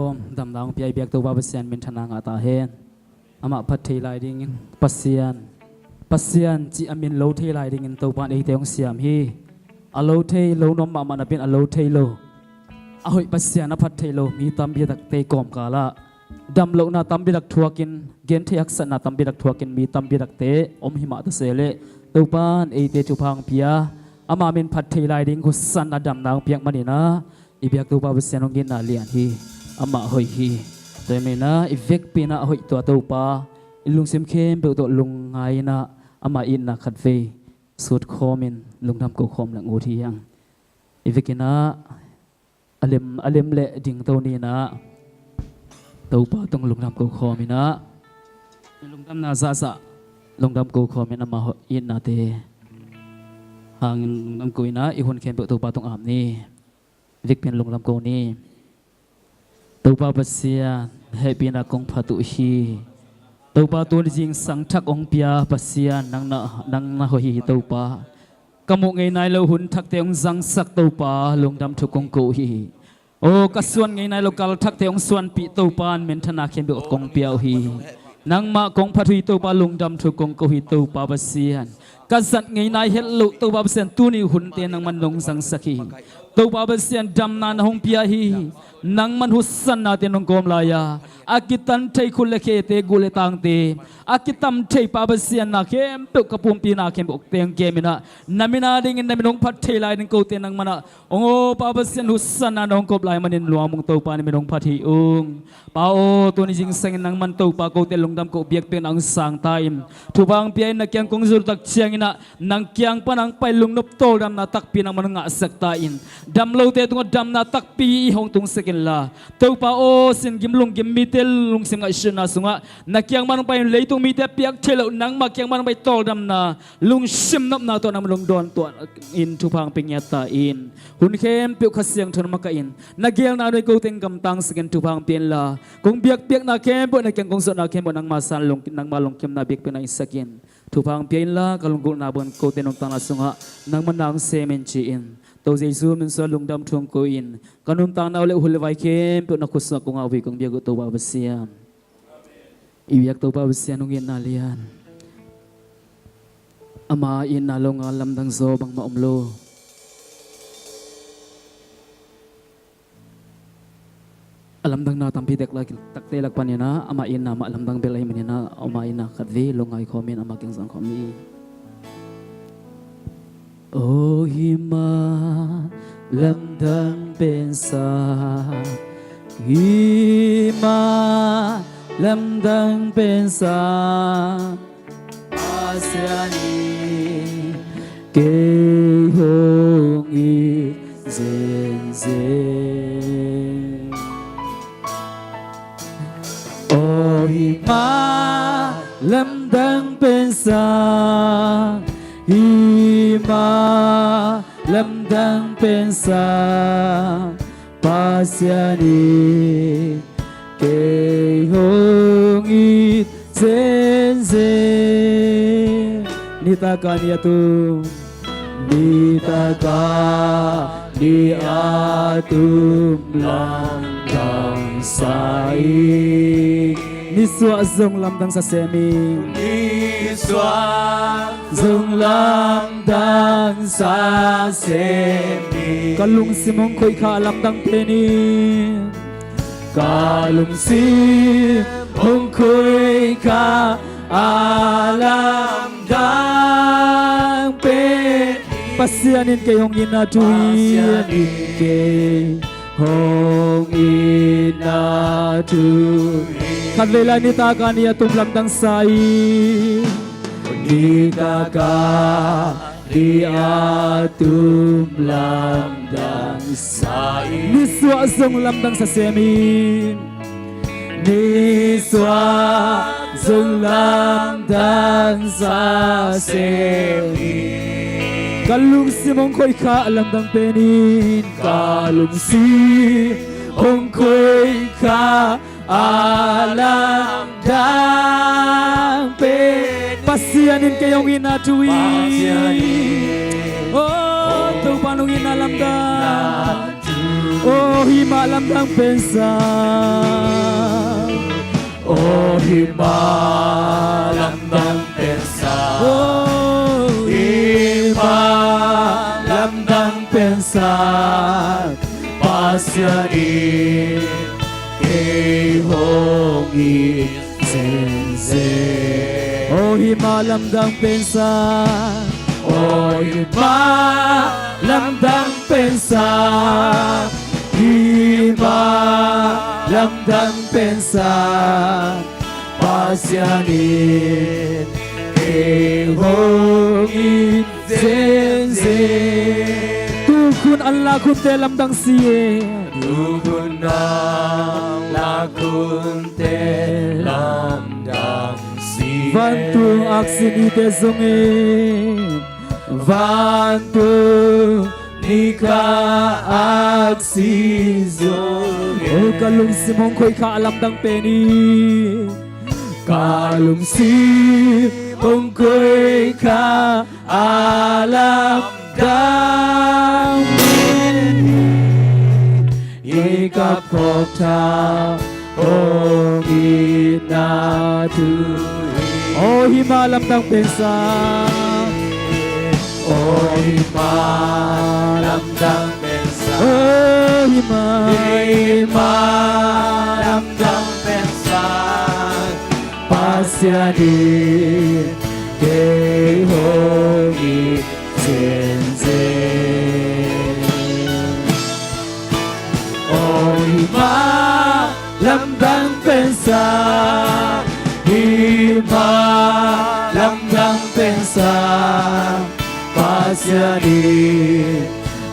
Om damdang pi biak to ba pasian min thana nga ta hen ama phathei lai ding pasian chi amin lo thei lai ding in to pan ei teong siam hi alo thei lo nom ma man apin alo thei lo a hoi pasian a phathei lo mi tam bi dak te kom kala dam lo na tam bi dak thuakin gen theak sa na tam bi dak thuakin mi tam bi dak te om hi ma ta sele to pan ei te chu phang pia ama min phathei lai ding ku san na dam nang piak mani na i biak to ba pasian ong gen na lian hi ama hoi hi toy me na evek pina hoi to to pa ilung sim khem be to lung ngai na ama in na khat ve sut khomin lung dam ko khom lang u thi yang evekina alem le ding to ni na to pa tong lung dam ko khomina lung dam na za lung dam ko khomin ama in na te hang lung dam ko ina i hun khem be to pa tong am ni vek pen lung dam ko ni tàu ba pasia happy na kong phatu hi tàu ba tu jing sang thak ong pia pasia nang na ho hi tàu ba kamu ngai nai lo hun thak te ong jang sak tàu ba long dam thu kong ko hi o ka suan ngai nai lokal thak te ong suan pi tàu pan men thana khem be kong piao hi nang ma kong phathui tàu ba long dam thu kong ko hi tàu ba pasia ka zat ngai nai hel lo tàu ba pasia tu ni hun te nang man long jang sakhi tàu ba pasia dam na hong pia hi nang man husan na te nong kom laya akitan thei khul le khe te gule tang te akitam thei pa ba sian na khem pe kapum pi na khem ok teng ke mina namina ding in naminong phat thei lai ding ko te nang mana ongo pa ba sian husan na nong kop lai manin luang mong to pa ni minong phat hi ung pa o to ni jing sang nang man to pa ko te longdam ko biak pe nang sang taim thu bang pi na kyang kong zur tak chiang ina nang kyang pa nang pai lung nop tol dam na tak pi nang man nga sak ta in dam lo te tung dam na tak pi hong tung sek la tau pa o sin gim lung gim mitel lung sim ngai shna sunga na kyang man pai leitung mi te piak thelo nang ma kyang man pai tol dam na lung sim nop na to nam lung don to in thu phang ping ta in hun khem pi khasiang thon ma ka in na gel na doi ko teng kam tang sken thu phang pin la kong biak na khem bo na kyang kong so na khem bo nang ma san lung nang ma lung kem na biak pe na sakin thu phang pin la kalung gu na bon ko te nong tang la sunga nang man nang semen chi in tàu Giêsu mình so lung đam thuông cô in kanum tang nau le hul vai kem pe na khusna ko ngawi kong bia go to ba basiam iyak to ba basian ung in na lian ama in na long alam dang zo bang ma omlo alam dang na tampi dek lak takte lak panina ama in na ma alam dang belai menina ama in na khatvi longai khomin ama king sang khomi O hima lamdang pensa hima lamdang pensa asyani ke hong i zen zen O hima lamdang pensa hima lamdang pensa pasyani ke hong it zen zen nitaka niatum nitaka niatum lamdang sai niswa zong lamdang sa seming niswa zong lamdang sa seming kalung simong koy ka lamdang peni kalung simong koy ka alamdang peni pasyanin kayong inatuin kayong inatuin kadlela nitaka niya tumlamdang sai nitaka niya tumlamdang sai niswa zong lamdang sa semin niswa zong lamdang sa semin kalung simong koy ka lamdang penin kalung simong koy ka alam dampe pasianin kayong inatuin oh tu panungin alam dam Oh hima lamdang pensa Oh hima lamdang pensa Oh hima lamdang pensa Pasiani kay hongi sense Oh hima lamdang pensa Oh hima lamdang pensa hima lamdang pensa Pasiani kay hongi sense Tukun Allah kun te lamdang siye Tukun Allah kun te lamdang siye Vantu aksini te zongin Vantu nika aksizoge Oh kalung simong ko'y kaalamdang peni Kalum simong ko'y kaalamdang Ikapok ta ong inaturi Oh hima lamdang pensa Oh hima lamdang pensa Oh hima hima lamdang pensa Pasiani kay hongi sense Oh hima lamdang pensa hima lamdang pensa Pasiani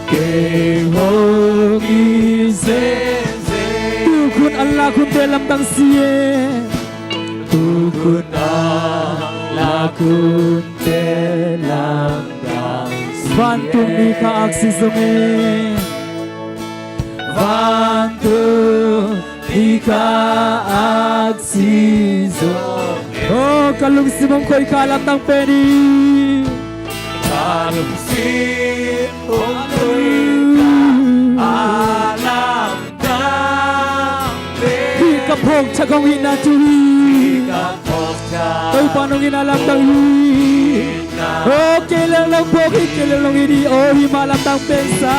kay hongi sense Tukun Allah kun te lamdang siye Tukun Allah kun te lamdang siye Vantu nika aksi zongin Vantu ika aksizoge Oh kalung simong ko'y kaalamdang peni Kalum simong ko'y kaalamdang peni Hikapok chagong hinaturi Ikapok ta To'y panong inalamdang hi Oh kailan lang po kailan lang hindi Oh hima lamdang pensa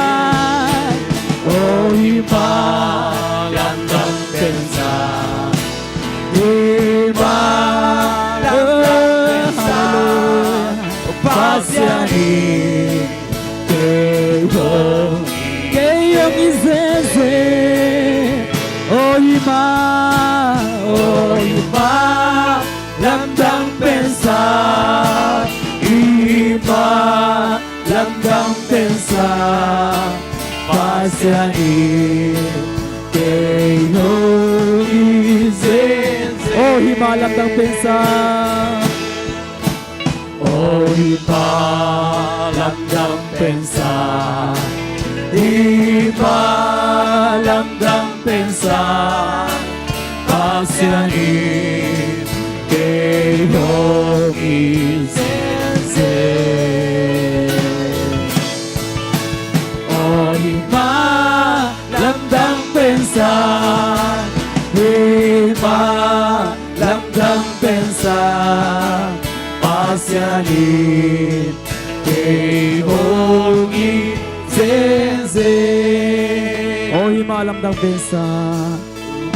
Oh hima lamdang pensa hima lamdang pensa Pasiani kay hongi Kayong isese Oh hima Oh hima lamdang pensa hima lamdang pensa Pasiani kay hongi sense Oh hima lamdang pensa Oh hima lamdang pensa hima lamdang pensa Pasiani kay hongi sense Oh hima lamdang pensa hima lamdang pensa Pasiani kay hongi sense Oh hima lamdang pensa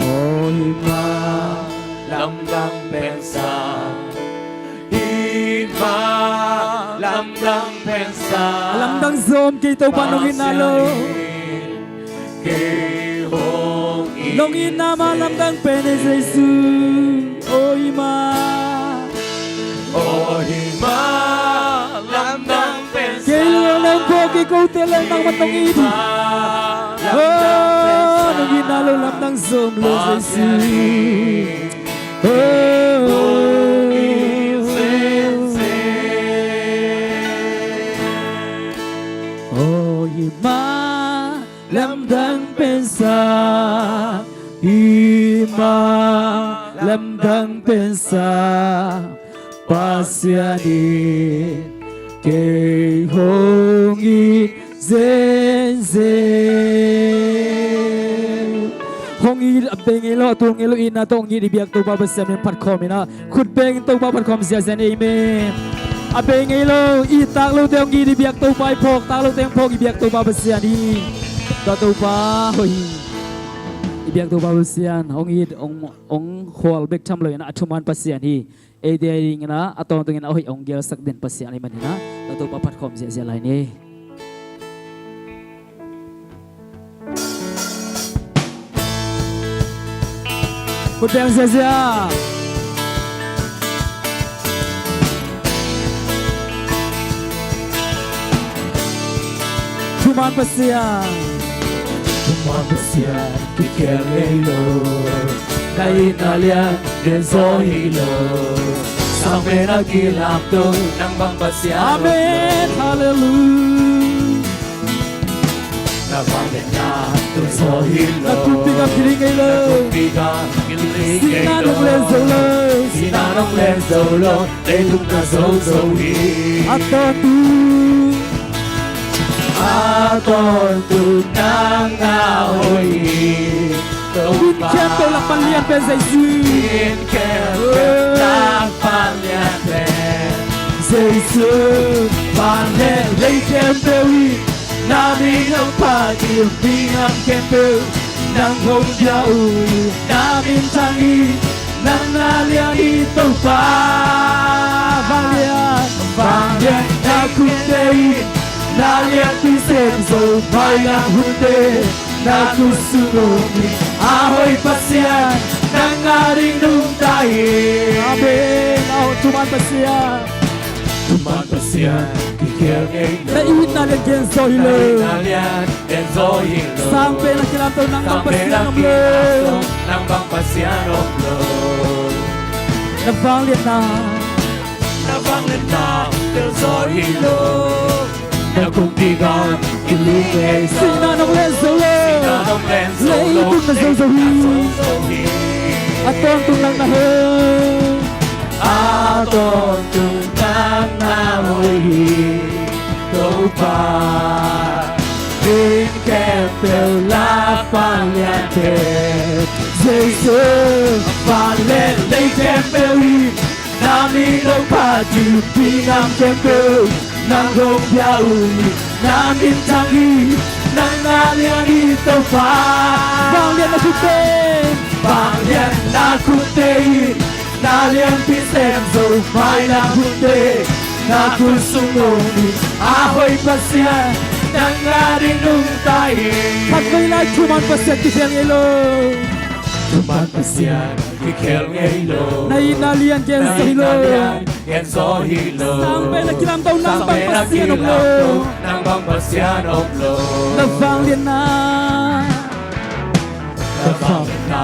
Oh hima lamdang pensa hima lamdang pensa Alamdang zom kay tau panong inalo kay hongi Long inama lamdang pene Jesus Oh hima Oh hima lamdang pensa Kailan lang po kikaw telang ng matong ito Oh nung inalo lamdang zom lo Jesus Oh hima lamdang pensa hima lamdang pensa Pasiani kay hongi sense beng elo tung elo ina tong gi biak to ba basem phat khom ina khut beng to ba phat khom sia zen amen a beng elo I tak lo tong gi biak to pai phok tak lo teng phok gi biak to ba basia ni ta to ba hoi I biak to ba basian ong I ong khol bek tham lo ina athuman pasian hi e de ring na atong tung ina hoi ong gel sak den pasian ni manina ta to ba phat khom sia sia lai ni khut beng sia sia Tuman pasian Tuman pasian Kikir hilo Dahil nalian Din so hilo Sampai nagilap to Nang bang pasian Amen hallelujah Nabangin na Din so hilo Nagkumpigang kilingay Nagkumpigang kilingay Sinanong lenzolo Sinanong lenzolo Dayong na so-so-hi Atatu Aton tunang ahoy Bin kempe lang palian pe Jesus Bin kempe lang palian pe Jesus Pande lay kempe wi Namin ang pagil Bingang kempe Nang hongya uli Namin tangi Nang nalian ito pa Bangyan na kundein Nalian pisem so bayang hunde Na kusunod Ahoy pasyan Nang aring nung tayo Amen Tuman pasian Tuman pasyan Kikir ngayon Naiwit na lang genso hilo Nalian Enzo hilo Sampai na kilanto ng Sampai pasian na ng kilanto lo Nang bang pasyan of love Nabanglit na Nabanglit na Enzo hilo Nagkumpigang ilingay Sinanong lenzolo Sinanong lenzolo Layitong na sosohi Atong tunang nahon Aton tunang nahoy Topa Bin kempel la paliante Jesus Palet lay kempel Namin ang pati Pinang kempel Nang gongya uli Namin tangi Nang nalian ito pa Banglian na kutin Bangyan na kuntein Nalian pisem so may na kunte Na kusungoni Ahoy pasyan Nang aring nung tayo Pagkoy na tuman pasian kikil ngilo Tuman pasyan Kikil ngaylo Nainalian genso hilo Genso hilo Sampai na kilantaw ng Sampai na bangpasyan ng lo kilantaw Nang bangpasyan of love Nabanglian na Nabangin na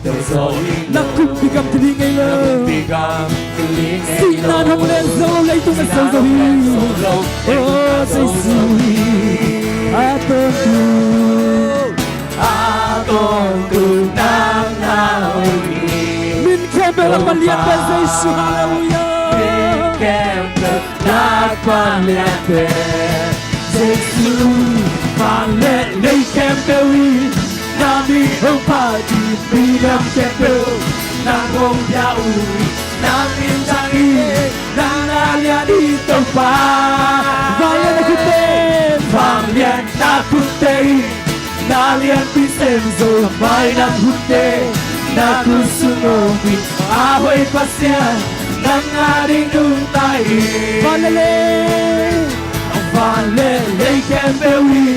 Genso hilo Nagkumpigang kilingay lo Nagkumpigang kilingay lo Sinanong lenzolo Layitong na sosohi Oh Jesus Atong tu Aton tunang nahoy Min kempe lang palian pe Jesus hallelujah Kempe nagpaliante Jesus Palet lay kempe wi Nami ang pati Pinang kempe Nang hongya uli Namin tangi Nang nalian ito pa Banglian na kutin Banglian na kuntein Nalian pisem so may na kunte Na kusunod Ahoy pasyan Nang aring nung tayo Panalay Ang panalay kempewi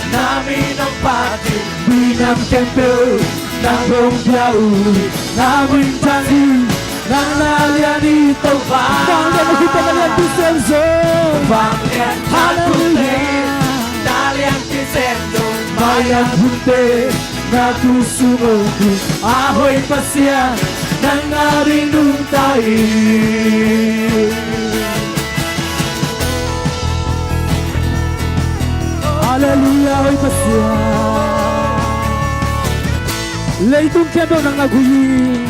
Namin ang pati Binang kempew Nang hongya uli Namin tangi Nang nalian ito pa Banglian na kutin Nalian pisem so Banglian na kuntein Nalian pisem so may na kunte Na kusunod Ahoy pasyan Nang aring nung tayo Hallelujah Hoy pasyan Layitong kempe ng naguyin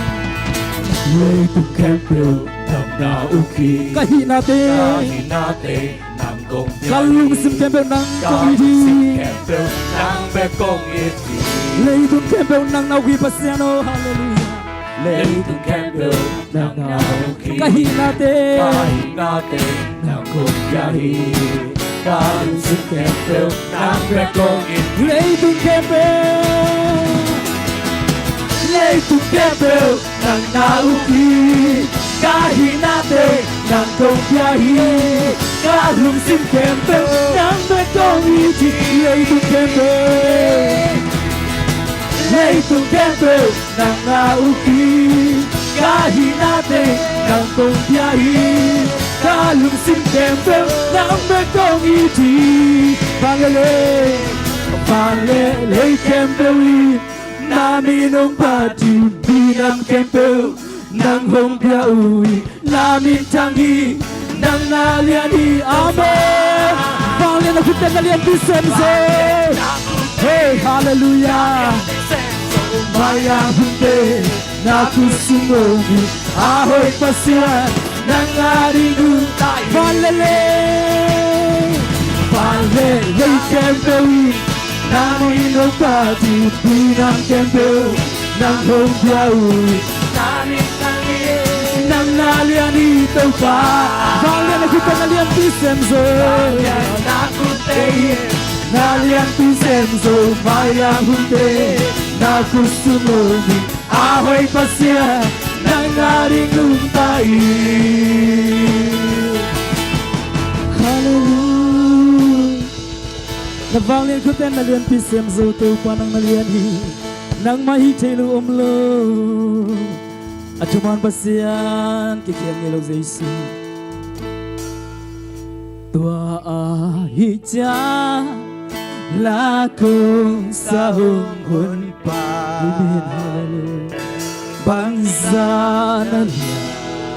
Layitong kempe ng nauki Kahinate Kahinate ng gongya Kalungsim kempe ng Kalungsim kumidi kempe ng bekong iti lấy tung kem bèo nang nau khi pasiano hallelujah lấy tung kem bèo nang nau khi kahinate nang cùng yahi kahit si kem bèo nang bekongin lấy tung kem bèo lấy tung kem bèo nang nau khi kahinate nang cùng yahi kahit si kem bèo nang bekongin lấy tung kem bèo lấy tung kem bèo nang nau khi kahinate nang cùng yahi kahit si kem bèo nang bekongin Vangele kem bèo Nami nung pati binam kem bèo nang hong pia ui namin tangi nang naliani amen vangele na kutem na lian bisense hey hallelujah maya hunte na kusungogi ahoy pasian nang arigu vangele kem bèo Nami nung pati binam kem bèo nang hong pia ui namin tangi nang naliani tau pa vangele na kutem na lian bisense Nalian pisemso maya hunte na kusunogi ahoy pasya nangaring lumpay hallelujah na vangele kutem na lian bisense to panang na lian hi nang mahitelu omlo at cuman pasian kikiyang ilaw Jesu tua ahija lakong sa hunghun pa bangsa na lian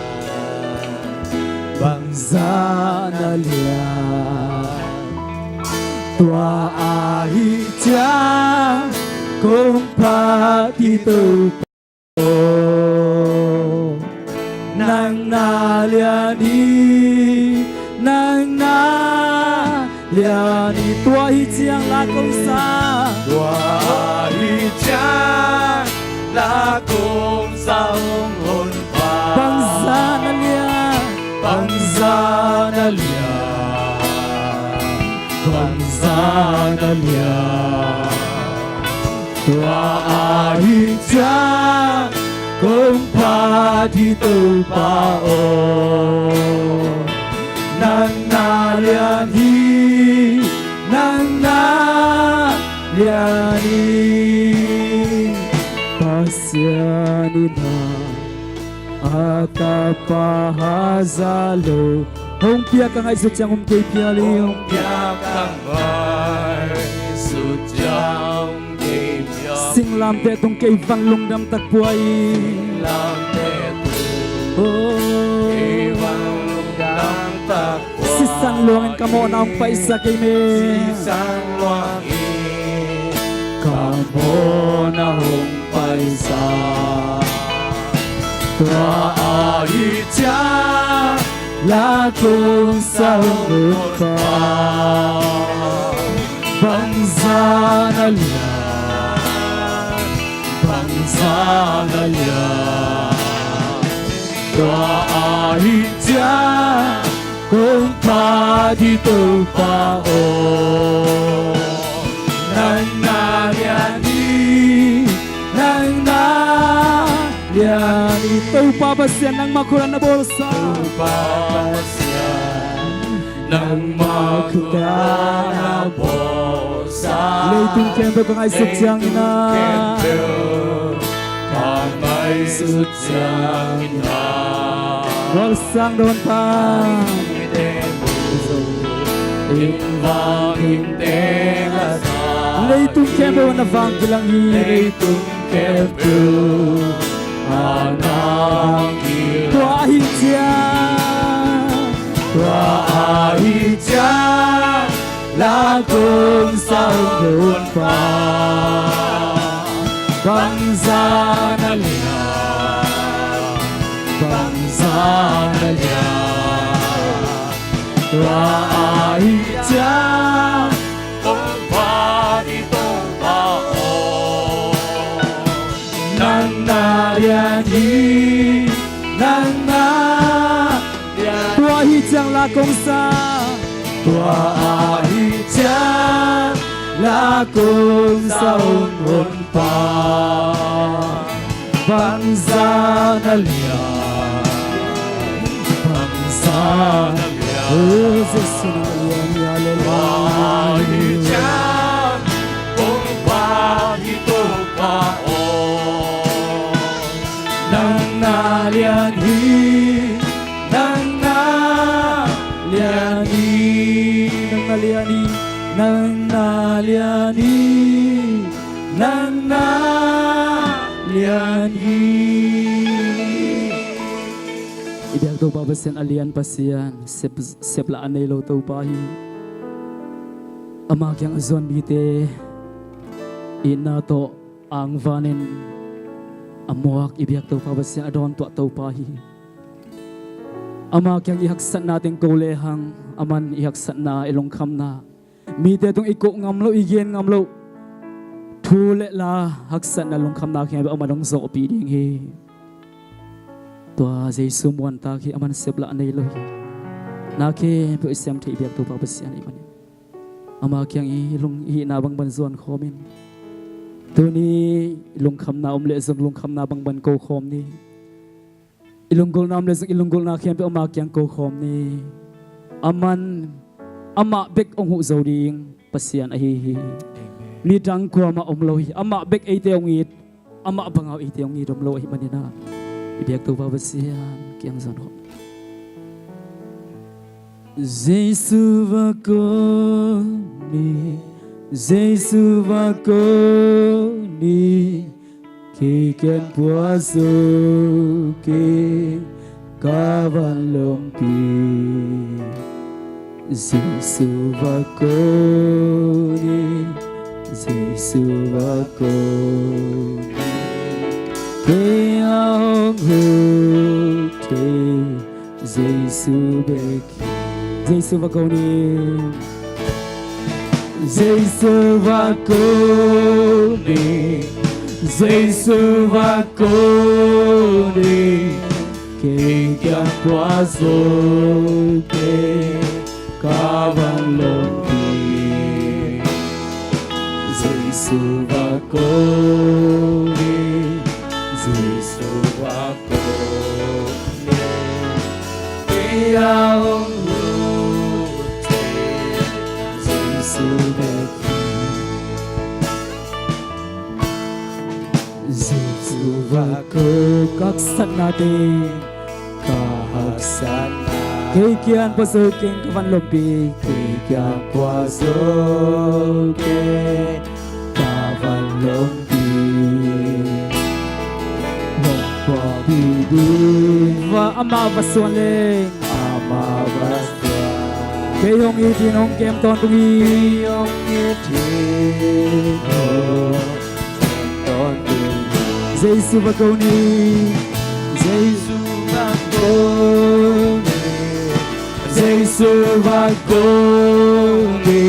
tua ahija kung patito nang naliani tua hijiang lakong sa tua hijiang lakong sa hunghun pa bangsa na lian tua hijiang kung patito pao nang naliani pasyani na atapahazalo hong pia kang ay sutyang kay piali hong pia kang ay sutyang kay piali sing lampe tong kay van lungdam takpuay lampe kay van lungdam takpuay sisan luangin kamo na ang paisa kay me sisan luangin kamo na hong paisa tua ahija lakong sa hunghun pa bangsa na lian tua ahija kung patito pao nang naliani tau papasyan ng makuran na bolsa nang makuran na bolsa leitung kempe kang ay sutyang ina kang ay sutyang ina walsang doon pa leitung kempe na vang kilang leitung kempe anangin tua ahija lakong sa hunghun pa bangsa na lian tua ahija kung patito pao liền hi nang na liền tua hi chang la công sa tua hi chang la cùng sao hồn pa bang za na lia bang za na lia Giêsu tua hi chang cùng pa hi tu pa o nang na liền hi nang na liền hi nang aliani nang na liền hi nang na liền hi ibyak to pa basen alian pasian sep la anei lo to pa hi ama kyang azon bi te ina to ang vanin amuak ibyak to pa basen adon to pa hi ama kyang ihaksat natin kolehang aman ihaksat na ilong kham na mi te tung iko ngamlo igen ngamlo thule la haksat na long kham na khe ba amadong zo pi ding hi tua Giêsu muan ta khi aman sepla nei lo hi na ke pe sem thei biak to pa pasian ai mani ama kyang i lung hi na bang ban zon khomin tu ni lung kham na omle zong lung kham na bang ban ko khom ni ilung gol nam le zong ilung gol na khem pe ama kyang ko khom ni aman ama bek ong hu zo ding pasian ai hi mi dang ko ama om lo hi ama bek ai te ong it ama bangau ai te ong i dom lo hi manina ibyak to pa pasian kyang zon ho Giêsu va ko ni ki ken bua zo ke ka van lom pi Giêsu va ko ke ang hu te Giêsu beki Giêsu va ko ni Giêsu va ko ni ke kyang kwa zo ke ka van lom pi Giêsu va ko ni Giêsu va ko ni ke ang hu te Giêsu beki Giêsu va ko các sat na te các san na ke kian pa so king ka van lom pi kyang kwa zo ke ka van lom pi mong kwa bi du va ama va suan le ama bastra ke yong i tin ong kem ton tung i yong ye thi no ton tu Giêsu va ko ni Giêsu va ko ni Giêsu va ko ni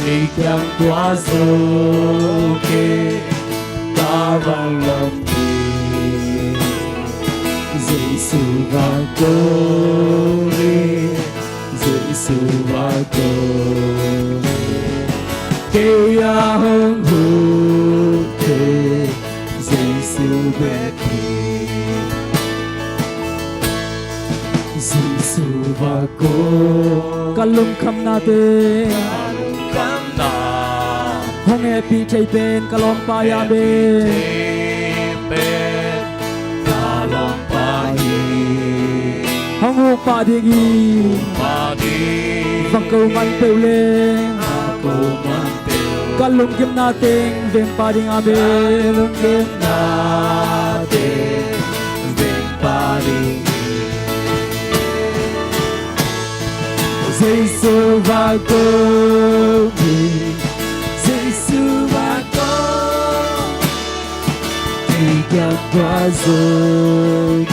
ki kyang kwa zo ke ta van lom pi Giêsu va ko ni Giêsu va ko ni ke ya hong hu te Giêsu beki Giêsu va ko kalum kham na te kam na hong e pi thei pen kalom pa ya be pe ta lom pa hi hong hu pa ding i pa di va ko man pe le ko man pe kalum kim na teng vem pa ding a be lum kim na te ven pa di Giêsu va ko ni Giêsu va ko ki kyang kwa zo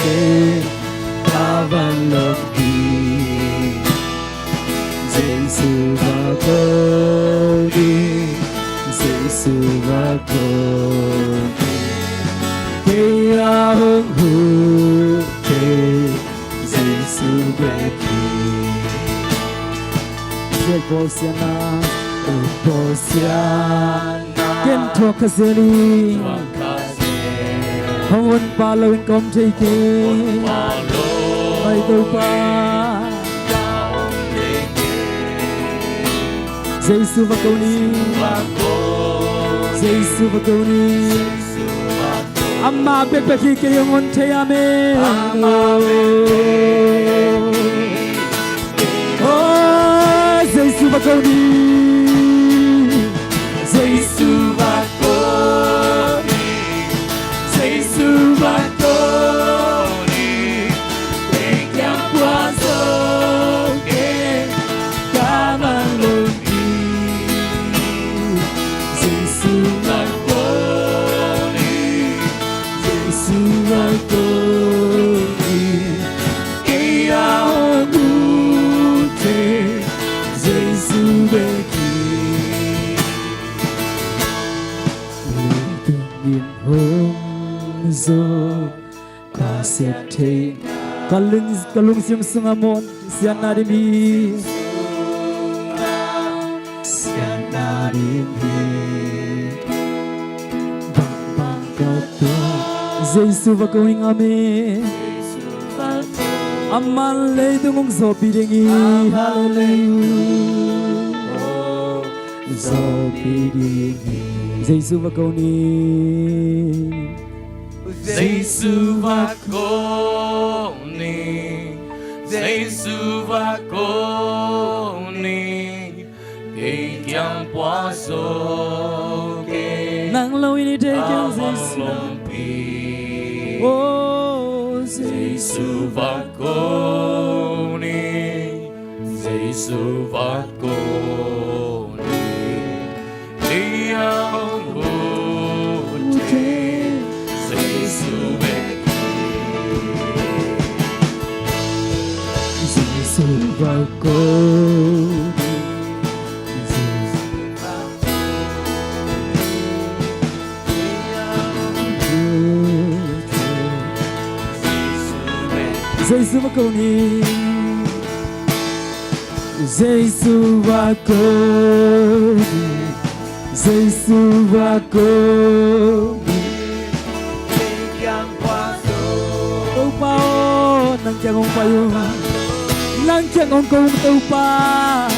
ke ka van lom pi Giêsu va ko ni Giêsu va ko ni ke kia hương hương thế Giêsu về kia Posiana Posiana Ken thua khazeli Hôn pa lawin kom thei ke Mai tu pa Giêsu và câu ni Giêsu và câu ni Amma bek bek hi ke yong on thei amen Oh Giêsu và câu ni Giêsu và cô đi Giêsu và cô đi để chẳng qua dấu kê cảm ơn luôn đi Giêsu và cô đi Giêsu và cô đi khi áo ngủ thế Giêsu về home zo ka sete kalung sim sungamon sianari mi bang kato Giêsu và câu hình amen aman lei tungong zo piringi hallelujah zo piringi Giêsu và câu ni Giêsu và cô ni Giêsu và cô ni khi chẳng qua số kê nang lâu ini de kyang Giêsu lòng pi oh Giêsu và cô ni Giêsu và cô ni khi áo ngủ thế Giêsu về Giêsu và câu Giêsu và câu ni Giêsu và câu ni Giêsu và câu ni tâu bao nang chang ong payo nang chang ong kong tâu pa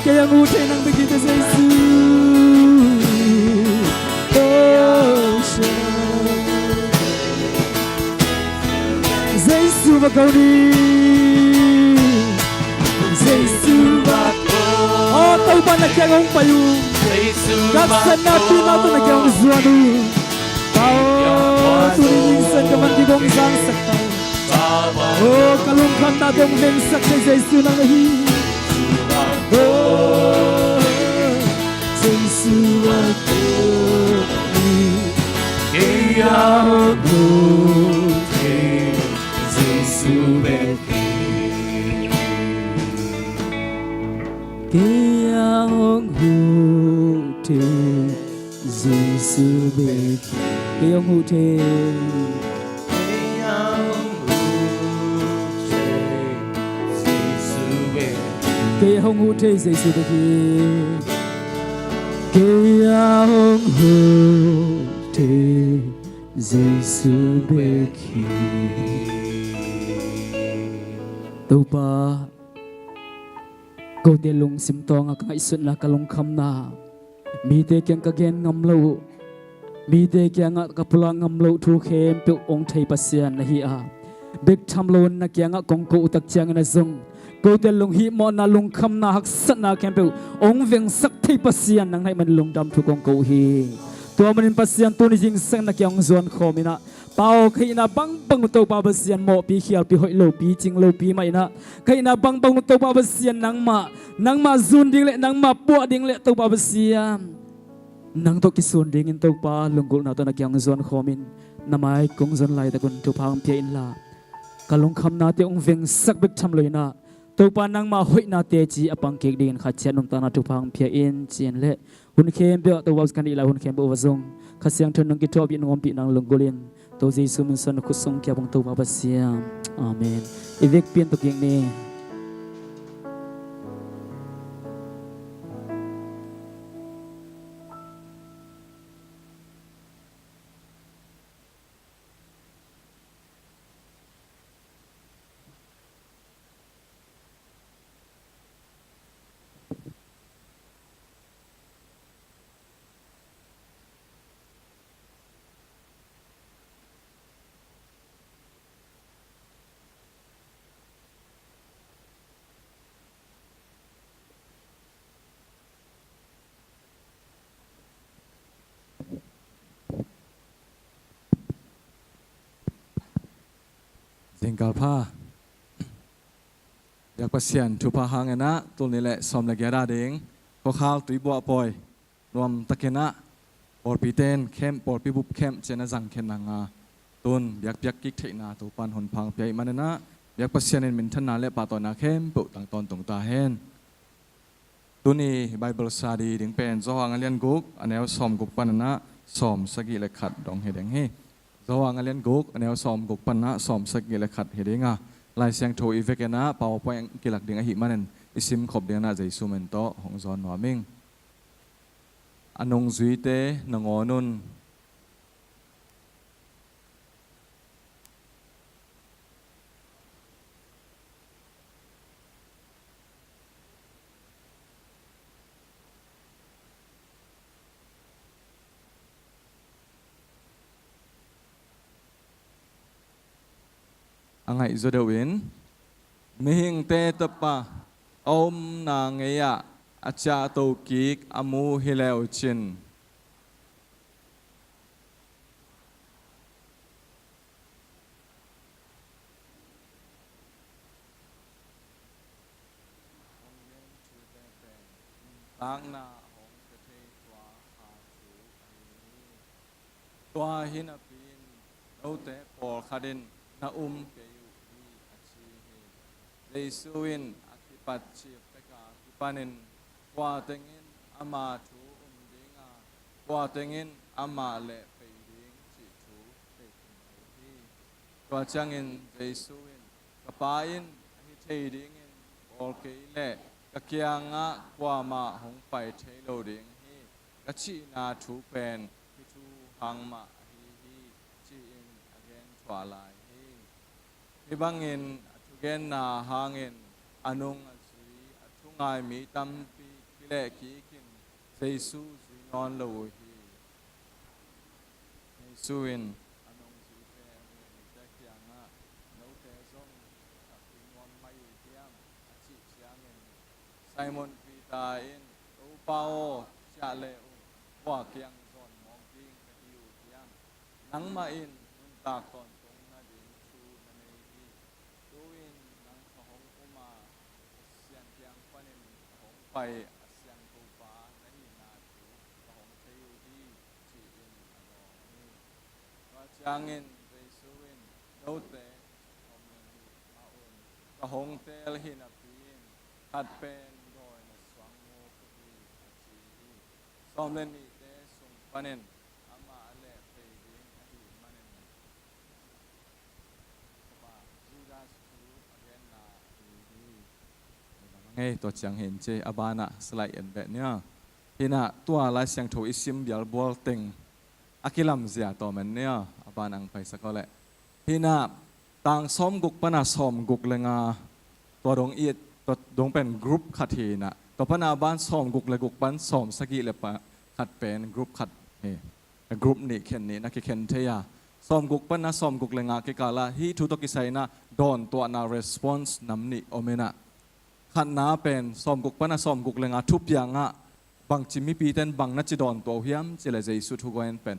kaya ngu thế nang begita Giêsu Giêsu và câu đi Giêsu và oh tâu pa nang chang ong payo các sân na pin na tu nang chang zuanu Tao tu ni san ka man di gong sang sak tao oh kalung kham na dong veng sak ni Giêsu nang hi oh Giêsu wa ko khi áo ngủ thế Giêsu về kia hong hu te Giêsu về kia hong hu te kia hong hu te Giêsu về kia hong hu te Giêsu về tâu ba câu tiền lung sim tong ak ngai sun la kalung kham na mi te kyang ka gen ngam lo mi te kyang ka pula ngam lo thu khem pe ong thei pasian na hi a bek tham lon na kyang kong ko utak chang na zong câu tiền lung hi mo na lung kham na hak sat na khem pe ong veng sak thei pasian nang nai man lung dam thu kong ko hi tua manin pasian tu ni jing sang na kyang zon khomina pao khi na bang bang to pa pasian mo pi khial pi hoi lo pi ching lo pi mai na khi na bang bang to pa pasian nang ma zun ding le nang ma pu ding le to pa pasian nang to ki sun ding in to pa lungul na to na kyang zon khomin namai kong zon lai ta kun tu phang pi in la kalung kham na te ong veng sak bek tham loina ตัวปานังมาหุยนาเตจีอปังเกกดินขัดเชียนนมตานาทุพังเพียอินเจียนเละหุ่นเข้มเบียตัววัสกันอีลาหุ่นเข้มบัวซงขัดเสียงทนนงกิทอบินงอมปีนังลงกุลินตัวเยซูมันสนุกสงเกียบังตัวมาบัสเซียมอาเมนอีเวกเปียนตัวเก่งนี้สิงกาลพาอยากประเสียนทุพาหางนะตัวนี้แหละสมเล็กยาดาเด้งพอข้าวตุยบัวปอยรวมตะเกนะปอดปีเต้นเข้มปอดปีบุบเข้มเจนจังเข้มนางาตุนอยากกิกเทนาตัวปันหนพังเปียมันนะอยากประเสียนในมินทนาและปาตอนาเข้มปุต่างตอนตรงตาเห็นตัวนี้ไบเบิลซาดีถึงเป็นจอหังเลียนกุกอันนี้สมกุกปันนะสมสกิเลขัดดองเฮดงเฮจอหังเลียนกุกอันนี้สมกุกปันนะสมสกิเลขัดเฮดงาลายเสียงโทอีเวกนะเป่าไปกิลักเดียงอหิมันอิสิมขบเดียงน่าใจสุเมนโตของจอนหัวมิงอันนงจุยเตนงอนุนอังไงจะเดวินมิหิงเตตปะอมนางเงียอาจารย์ตูกิกอามูฮิเลวชินตั้งนาของประเทศตัวหาสูตัวหินปีนเราเตะปอลคาดินนาเกยุฮีอาชีเฮเลสุวินอธิปัตชีเปกาทิปานินกว่าเตงินอามาทูดิงากว่าเตงินอามาเลไปดิงจิทูเตกินฮีกว่าจังอินเลสุวินกปาอินฮิเทดิงอินโอเคเลกะเกียงะกว่ามาหงไปเทโลดิงฮีกะชีนาทูเป็นฮิทูหังมาฮีจีอินอเกนทวาลายibangin atugen na hangin anung asui atungai mi tampi kile kikin seisu zinon lohi suin anung sute takianga no te zong pingon mai tiam achi chiangin Simon Peter in upao chale wa kyang zon mong ding katiu tiam nang ma in tak tonไปเสียงตูฟ้าในนาจูของเทวดีจีอินอโนนี่ว่าจางอินเรซูวินโนเตอมเลนีมาอุนกะหงเตลหินาปีนขัดเป็นโดยในสวงโมกุดีจีสอมเลนีเตสุงปันินอามาเลเปดิงอหิมันินว่าจูดาสทูอเกนนาเฮ้ตัวจังเห็นเจอบานะสไลด์เอ็นแบบเนี้ยที่น่ะตัวลายเสียงโถอิซิมเบียลบอลติงอากิลัมเสียตัวมันเนี่ยอบานังไปสักก็แหละที่น่ะต่างซ้อมกุกปนาซ้อมกุกเลงาตัวดงเอียดตัวดงเป็นกรุ๊ปขัดทีน่ะตัวปนาบ้านซ้อมกุกเลยกุกปันซ้อมสกีเลยปะขัดเป็นกรุ๊ปขัดเฮ้กรุ๊ปนี่เข็นนี่นักเข็นเทียซ้อมกุกปนาซ้อมกุกเลงาเกกาลาฮีทุตกิไซน่ะโดนตัวน่า response นำนี่โอเมนะขันน้าเป็นสมกุกปนะสมกุกเลงอาทุบยังอ่ะบางจิมมีปีเต้นบางนัดจิดอนตัวเฮียมเจริญใจสุดทุกวันเป็น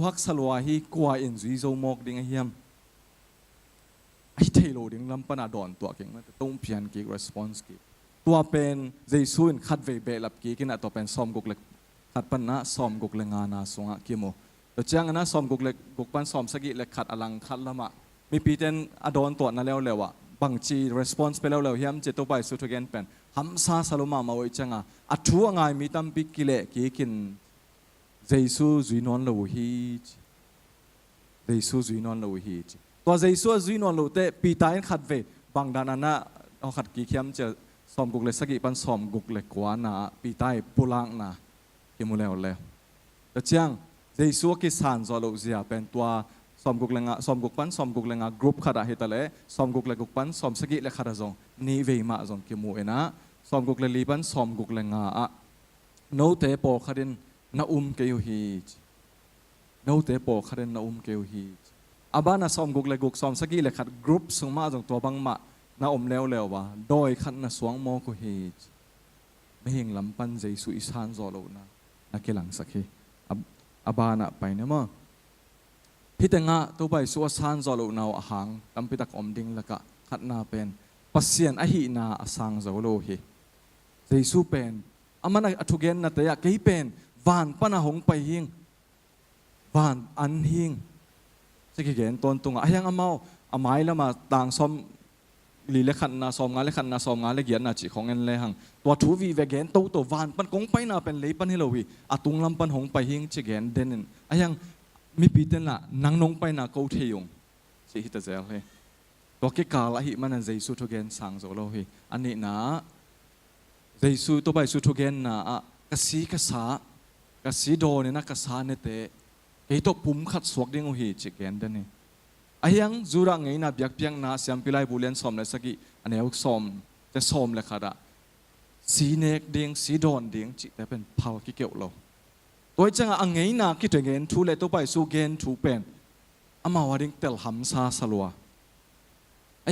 พักสลัวฮีกว่าอินซุยโซมอกดิ้งเฮียมไอเทโลดิ้งลำปนาดอนตัวเก่งมันตุ้งเพียนกีรีสปอนส์กีตัวเป็นใจสุนขัดเวเบลับกีกินอ่ะตัวเป็นสมกุกเล็กขัดปนะสมกุกเลงานาสงะกิโมตัวเจ้านะสมกุกเล็กกุกปันสมสกิเล็กขัดอลังขัดละมะมีปีเต้นอดอนตัวนั่นแล้ววะ บางจี response ไปแล้วเราเฮียมเจตัวไปสุดทุกอย่างเป็นฮัมซาสโลมามาไว้จังอ่ะอัชัวง่ายมีตั้มปิกกิเลกีกินเจสูจุยนอนเราฮีเจสูจุยนอนเราฮีตัวเจสูจุยนอนเราเตะปีตายขัดเวบางด้านนั้นเอาขัดกี่เขียมจะสอมกุกเลยสักกี่ปันสอมกุกเลยกว่านะปีตายปุลังนะเกี่ยมแล้วแต่เจียงเจสูกิสานจอเราเสียเป็นตัวสอมกุกเลงสอมกุกปันสอมกุกเลงกรุ๊ปขัดเหตุเลยสอมกุกเลยกุกปันสอมสักกี่เลยขัดจงนี่เวมาจงเกี่ยมเอนะสอมกุกเลยลีปันสอมกุกเลงโนเตปอขัดินนาเกี่ยวฮีโนเตปอขัดินนาเกี่ยวฮีอาบ้านะสอมกุกเลยกุกสอมสักกี่เลยขัดกรุ๊ปส่งมาจงตัวบังมานาแล้ววะโดยขันน่ะสวงโมกุเฮจไม่เห็นลำปันใจสุอิสานจอลูนะนักเกลังสักทีอาบานะไปเนี่ยมั้งพี่แต่งะตัวไปสุอิสานจอลูนาวหางลำพิตักดิ่งละกะขัดนาเป็นปัสเซียนอหินาอสังจอลูเฮใจสุเป็นอามันอัตุเกนนัตยะเกยเป็นวานปนะหงไปหิงวานอันหิงสักเกนตอนตุงอะยังอามาอาไม้แล้วมาต่างซ้อมลีเล็กขันนาซอมงานเล็กขันนาซอมงานเล็กเกียรนาจิของเงินเลยหังตัวทูวีเวกเกนตัววานปันกงไปนาเป็นเลยปันฮิโลวีอาตุงลำปันหงไปหิงจิเกนเดนินอายังมีปีเตนละนังนงไปนาโกเทยงสิฮิตเซลเฮตัวเกกาละหิมันนั่นใจสุทุเกนสังโซโลเฮอันนี้นะใจสุตัวไปสุทุเกนนะกษีกษากษีโดเนี่ยนะกษาเนเตไอตัวปุ่มขัดสวกดิ้งโอเฮจิเกนเดนี่ยังจูรังไงนะเบียกเพียงนะเสียงพิไลบุเลียนสอมเลยสักกี่อันนี้เอาสอมจะสอมเลยค่ะดะสีเนกเดียงสีดอนเดียงจิแต่เป็นเผากี่เกี่ยวเราตัวจังอังไงนะคิดถึงเงินทูเลยตัวไปสู้เงินทูเป็นอามาวาดิงเตลหัมซาสลัว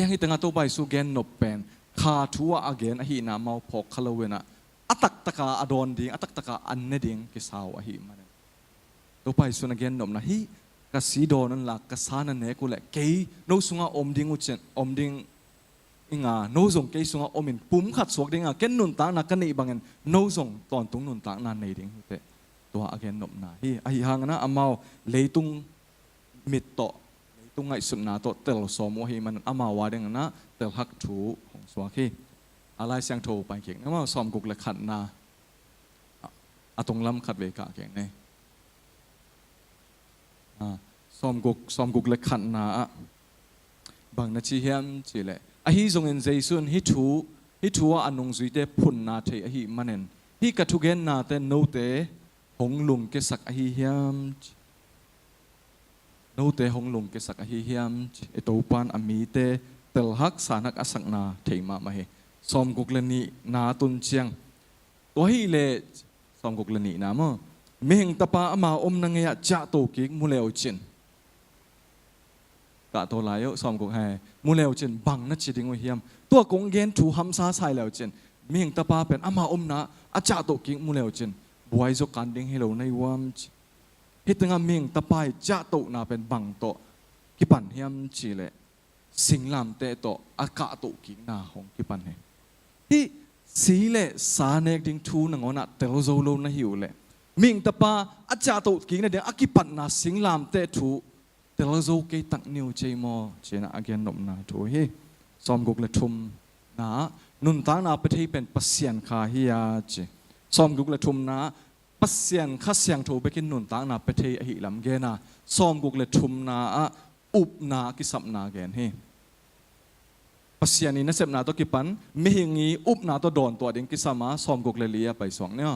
ยังฮิตงาตัวไปสู้เงินนบเป็นขาทัวอาเกนอหินามาพกคาลเวนะอัตักตะกาอดอนเดียงอัตักตะกาอันเนเดียงกิสาวอหิมันตัวไปสู้นักเงินนบนะฮีกสีโดนั่นละกษานันเนกุเละเกยโนสุงาอมดิงอุเชนอมดิงอิงาโนซงเกยสุงาอมินปุ่มขัดสวกดิงาเกนนุนตางนักกันนี่บังเงินโนซงตอนตุงนุนตางนันในดิงเตตัวอาเกนนบนาฮีไอหางนะอามาเลยตุงมิดโตเลยตุงไอสุนนาโตเตลสมโอฮีมันอามาวาดิงนะเตลฮักถูของสวาคีอะไรเสียงโทไปเก่งนะว่าสอมกุกเลยขัดนาอาตงลำขัดเวกาเก่งเนี่ยสอมกุกเล็กขันนาบางนาทีเฮียมจีเล่อหิจงเงินใจส่วนฮิทูว่าอันนงจุยเตพุ่นนาเทอหิมันเองฮิกระทุกเงินนาเตโนเตหงลุงเกสักอหิเฮียมโนเตหงลุงเกสักอหิเฮียมเอตูปานอมีเตเตลฮักสานักอสักนาเทมามาเฮสอมกุกเลนีนาตุนเชียงตัวฮิเล่สอมกุกเลนีนามะเมงตาปาอามาอมนังเงียจ่าโตกิกมุเลอจินกะตัวลายสอมกุกให้มุเลอจินบังนัดจิดิงวิเฮียมตัวกงเกนถูฮัมซาใส่แล้วจินเมงตาปาเป็นอามาอมนะอาจ่าโตกิกมุเลอจินบวยจกันดิงให้เราในวามฮิตงาเมงตาปาจ่าโตนาเป็นบังโตกิปันเฮียมจิเลสิงลามเตโตอากาโตกิกนาของกิปันเฮที่สีเลสาเนกดิงทูนังอนะเตลโซโลนะหิวเลมิงตาปาอาจารย์ตุกินเนี่ยอากิปันนาสิงลามเตถูเตลโซเกตักนิวเจมอเจนะอาเกนนมนาถูเฮซอมกุกเลทุมนานุนตางนาไปที่เป็นปัสเซียนคาฮิยาเจซอมกุกเลทุมนาปัสเซียนข้าเสียงถูไปกินนุนตางนาไปที่อหิลำเกนาซอมกุกเลทุมนาอุบนากิสับนาเกนเฮปัสเซียนนี่นักเสพนาตัวกิปันไม่เฮงีอุบนาตัวโดนตัวเด้งกิสามาซอมกุกเลเลียไปสองเนี่ย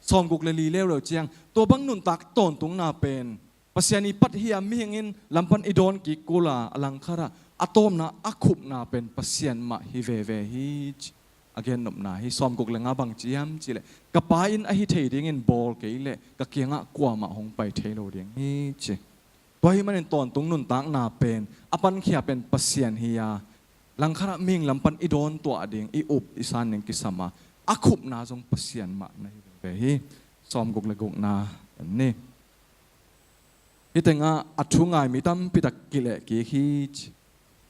สอมกุกเลลีเล่เราเจียงตัวบังนุนตักตอนตุงนาเป็นปัสยานีปัดเฮียมิหิงินลำพันอิดอนกิกุลาอลังคาระอะตอมนาอักุบนาเป็นปัสยานมาฮิเวเวฮิจอาเกนนบนาฮิสอมกุกเลงาบังเจียมจิเลกะปาอินอหิเทดิงินบอลเกยเลกะเกียงะกว่ามาหงไปเทโลเดียงฮิจตัวฮิมันตอนตุงนุนตักนาเป็นอปันเขียเป็นปัสยานฮิยาลังคาระมิงลำพันอิดอนตัวอดียงอิอุบอิสานนิงกิสมาอักุบนาจงปัสยานมาในฮีสอมกุกเลกุกนานี่ที่แต่งอัดช่วงไงมีตั้มปิตกิเลกีฮี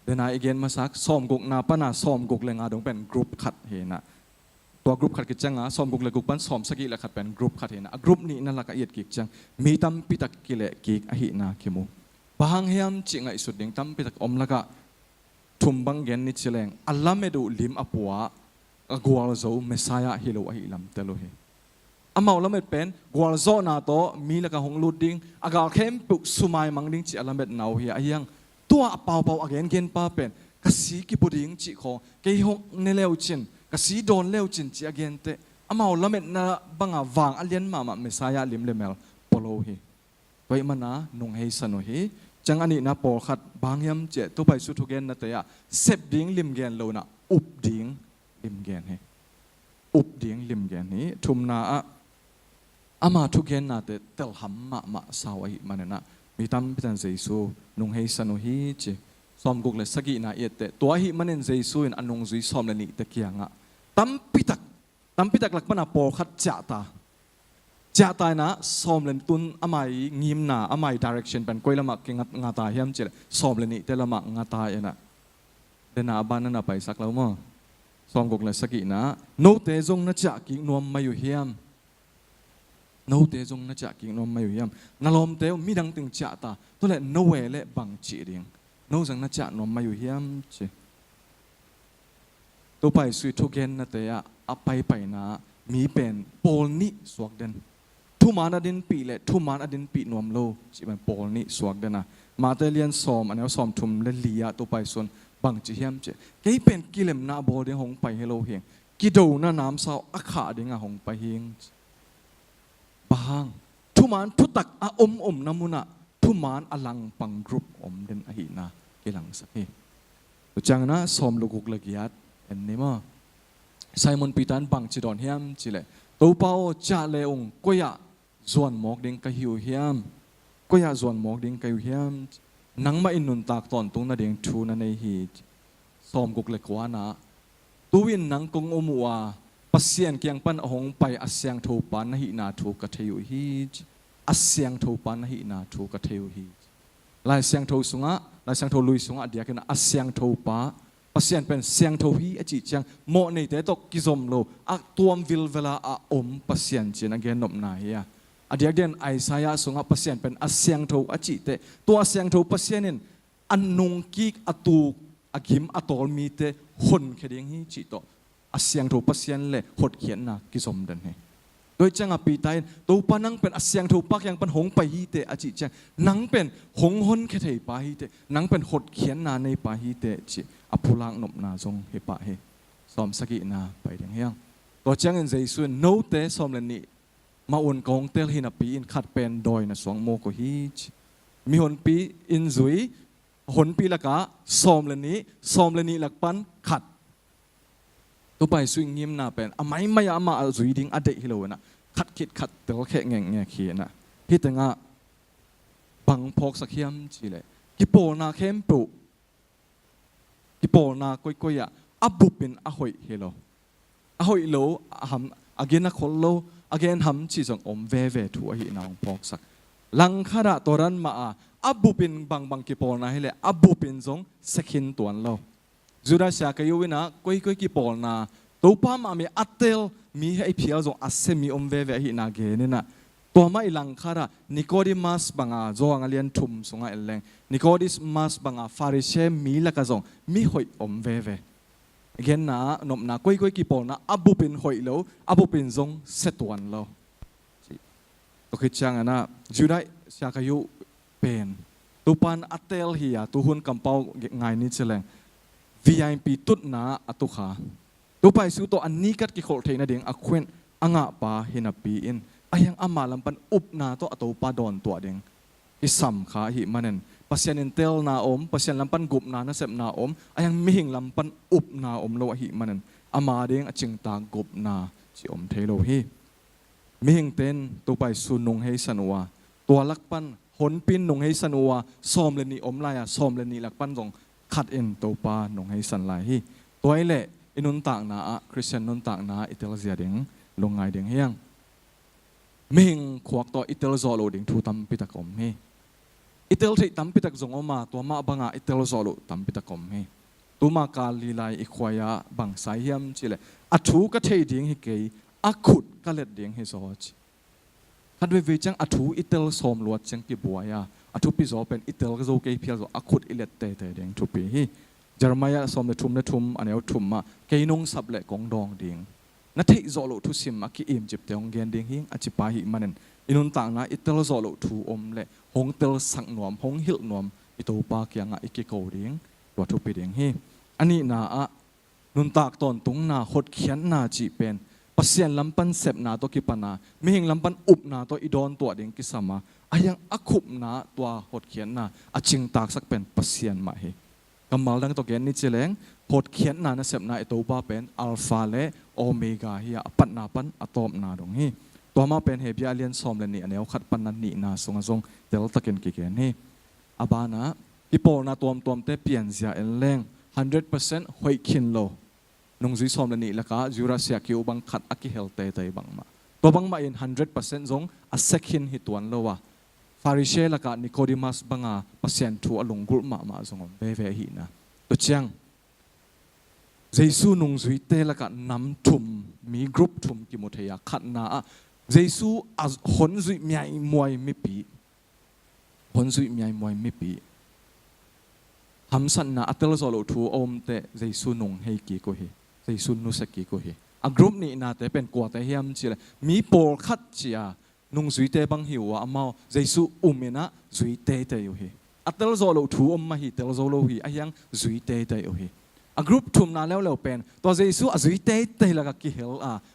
เดนายเกนมาสักสอมกุกนาปนาสอมกุกเลงาดงเป็นกรุ๊ปขัดเห็นนะตัวกรุ๊ปขัดกิจจังสอมกุกเลกุกปันสอมสกิเลขัดเป็นกรุ๊ปขัดเห็นนะกรุ๊ปนี้นั่นละก็เอียดกิจจังมีตั้มปิตกิเลกีอหินาคิมูบางเฮียมจิงไอสุดยังตั้มปิตอมละก็ทู ทุมบังเกนนิชเลงอัลลัมเมดูลิมอปัวกวาลโซเมสายาฮิโลฮิลัมเตโลเฮอามาลัมเมเป็นกวาลโซนาโตมีละกะหงลุดดิงอากาเข้มปุกสุมายมังดิงจิอัลลัมเมนาวเฮียอายังตัวเป่าอเกนเกนป้าเป็นกสีกิบุดิงจิโคเกยหงเนเลวจินกสีโดนเลวจินจิอเกนเตอามาลัมเมนะบังวางอัลเลียนมาเมสายาลิมเลเมลปโลเฮไว้มันนะนงเฮสโนเฮจังอันนี้นะปอขัดบางยามเจตัวไปสุดทุกเกนนะแต่ยาเซบดิ้งลิมเกนโลนะอุบดิ้งลิมเกนเฮอุบดิ้งลิมเกนนี้ทุมนาอามาทุกเกนนะแต่เตลหัมมาสาวหิมันนะมีตั้มพิจารณาเจสูนงเฮสโนฮีเจสอมกุกเลสกีนาเอเตตัวหิมันเนเจสูอินอันนงจุยสอมเลนิตะเกียงะตั้มพิตักหลักมันนะปอขัดจ่าตาจะตายนะสอมเลนตุนอามายงิมนาอามายดิเรกชันเป็นก้อยละมักงาตาเฮียมเจลสอมเลนี่เตละมักงาตาเอนะเดนาบ้านนั้นไปสักแล้วมั้งสอมกกเลยสักินะโนเตจงนะจะกินวมมาอยู่เฮียมโนเตจงนะจะกินวมมาอยู่เฮียมนาลมเตวมีดังตึงจะตาตัวเล่นโนเวเล่บังจีเรียงโนจังนะจะนวมมาอยู่เฮียมเจตัวไปสุยทุกเกนนะเตะอไปนะมีเป็นโปลนี่สวกเดนทุมานอดินปีเล่ทุมานอดินปีนวมโลจิเป็นโปลนี่สวกเดนะมาเตเลียนซอมอันนี้ซอมทุมเลลียตัวไปส่วนบังจีเฮียมเจเกี่ยเป็นกิเลมนาโบเดงหงไปเฮโลเฮงกิโดน่าน้ำสาวอาขาเดงหงไปเฮงบางทุมานทุตักอมน้ำมุนะทุมานอลังปังกรุบเดนอหินาเกลังสักเฮตัวจังนะซอมลูกุกเลกิยัดเอ็นนี่มั้งไซมอนปีตันบังจีดอนเฮียมจิเลตัวเป้าจ่าเลองก็อยากส่วนหมอกดิ้งก็หิวเฮียมก็อยากส่วนหมอกดิ้งก็หิวเฮียมนังมาอินนุนตากตอนตรงนั้นเด้งทูนั่นเองฮีสอมกุกเล็กว่านะตัววินนังกงอมัวปัสเซียนเกียงปันหงไปอาเซียงทูปันนะฮีนาทูกะเทวฮีอาเซียงทูปันนะฮีนาทูกะเทวฮีลายเซียงทูสุงะลายเซียงทูลุยสุงะเดียกันอาเซียงทูปะปัสเซียนเป็นเซียงทูฮีอจิจังโมในแต่ตกกิจมโลอักตัวมวิลเวลาปัสเซียนจีนักเกนนบนายะอดีตเดนไอซายาสุงะปัสเซียนเป็นอาเซียงทูอจิเตตัวอาเซียงทูปัสเซียนนินอันนุงกิกอตูอากิมอตอลมีเตคนแค่เดียงฮีจิโตอาเซียงทูปัสเซียนเล่หดเขียนนะกิจมเดนเฮโดยจังอปีไตตัวปานังเป็นอาเซียงทูปักยังเป็นหงไปฮีเตอจิจังนังเป็นหงหนแค่เทปาฮีเตนังเป็นหดเขียนนาในปาฮีเตจิอภูลังนบนาจงเฮปะเฮสอมสกินาไปเดียงเฮียงตัวจังเงินใจส่วนโนเตสอมเลนี่มาอุ่นกองเตลหินปีอินขัดเป็นดอยนะสวงโมโกฮีมีหนปีอินซุยหนปีละกะสอมเลนี่หลักปันขัดตัวไปสุยงิมนาเป็นไม่อามาซุยดิ้งอเดฮิโลนะขัดคิดขัดแต่ก็แค่เงี้ยเขียนนะพี่ตึงอ่ะบังพกสักเขียมจีเลยกิโปนาเข้มปุกิโปนาก้อยอ่ะอับบุเป็นอหอยเฮโลอหอยโลหำอาเกนักคนโลอาเกนหำจีจงเวทัวหินางพกสักลังคาระตัวรันมาอับบุเป็นบางกิโปนาให้เลยอับบุเป็นจงสกินตัวโลจุดาชากยูวินะก้อยกิโปนาตัวป้ามามีอัตเตลมีให้เพียวจงอัศมีเวหินาเกนี่นะตัวมาอีลังคาระนิโคดิมัสบังจงเลียนทุมสงะเอเลงนิโคดิมัสบังฟาริเชมีละกะจงมีหอยเวเกนนะนบนะก้อยกิโปนะอับบุเป็นหอยโลอับบุเป็นจงเซตวันโลตัวคิดจังนะจุดาชากยูเป็นตัวปันอัตเตลเฮียตัวหุ่นกำเปาไงนี่เชลงVIP ตุดนาอตุขาตัวไปสู่ตัวอันนี้กัดกิโคเทนะเดียงอควนอ่างปาเฮนับปีอินอายังอามาลำปันอุบนาตัวอตุปาดอนตัวเดียงอิสัมขาหิมันเนปัสยานินเตลนาปัสยานลำปันกุบนานะเสพนาอายังมิหิงลำปันอุบนาโลหิมันเนอามาเดียงจิงตากุบนาจิเทโลหิมิหิงเต้นตัวไปสู่นงให้สนัวตัวลักปันหนปินนงให้สนัวซ้อมเลนีลายซ้อมเลนีลักปันจงขัดเอ็นตัวปานงให้สันไหลตัวไอ้เละอินุนต่างนาคริสเตียนนุนต่างนาอิตาลีเดียงลงไงเดียงเฮียงมิงขวักตัวอิตาลีโซโลเดียงทูตัมปิตะกอมเฮอิตาลีตัมปิตะจงออกมาตัวมาบังอาอิตาลีโซโลตัมปิตะกอมเฮตัวมากาลีไลอีควายาบังสายเฮียมจิเลอัทูก็เทเดียงฮิเกยอัขุดก็เล็ดเดียงฮิโซจิคัดเวจังอัทูอิตาลีโซมลวดจังกิบัวยาอัทุปิโซเป็นอิตาลีโซเกย์เพียโซอัขุดอิเลตเตเดงทุปีฮี เยเรมียาสอมเดทุมอันนี้เอาทุมมาเกยนงสับเละกองดองดิ่งนัทเทจอลุทุสิมอากิอิมจิบเตองเกนดิ่งหิงอจิปาหิมันนอินุนต่างนะอิตลจอลุทูอมเละหงเตลสังนวมหงหิลนวมอิตูปาเกียงอิกิโกดิ่งตัวทุปิดิ่งหิอันนี้นานุนตากตอนตุงนาขดเขียนนาจีเป็นปัสเซียนลำปันเสพนาตัวกิปนามีหิงลำปันอุบนาตัวอีดอนตัวดิ่งกิสมาอายังอคุบนาตัวขดเขียนนาอจิงตากสักเป็นปัสเซียนมาหิกำมัลดังตัวเกนนี่เจเลงขดเขียนนาเสพนาอิตูปาเป็นอัลฟาเลโอเมกาฮิปันนาปันอะตอมนาดงหิตัวมาเป็นเฮบิอาเลียนซอมเลนี่อันนี้ขัดปันนันนี่นาสงสงเดลตะเกนกิเกนหิอาบานะกิโปนาตัวมเตเปลี่ยนเสียเอ็นเลง100% หอยขินโลนงจุยซอมเลนี่ละกาจูราเซียคิวบังขัดอากิเฮลเตเตบังมาตัวบังมาอิน100% จงอาเซคินฮิตวันโลวะฟาริเชละกานิโคดิมัสบังอาปัสเซนทัวลงกรุมาจงเบเวหินะตัวเชียงเจซูนงจุยเตละกานำทุมมีกรุ๊ปทุมกิโมเทียขัดนาเจซูหนจุยมีไอมวยไม่ปีหนจุยมีไอมวยไม่ปีทำสันนะอัตลจอลุทูอมเตเจซูนงให้กี่ก็เฮเจซูนุสกี่ก็เฮกรุ๊ปนี้นะแต่เป็นกว่าแต่เฮียมจีเลยมีโปลคัดเจียนงจุยเตบังหิวว่าอามาเจซูเมนะจุยเตเตอยู่เฮอัตลจอลุทูอมมาฮิเตลจอลุฮีอายังจุยเตเตอยู่เฮกรุ๊ปทุมนาแล้วเป็นตัวเจซูจุยเตเตละก็กิเฮล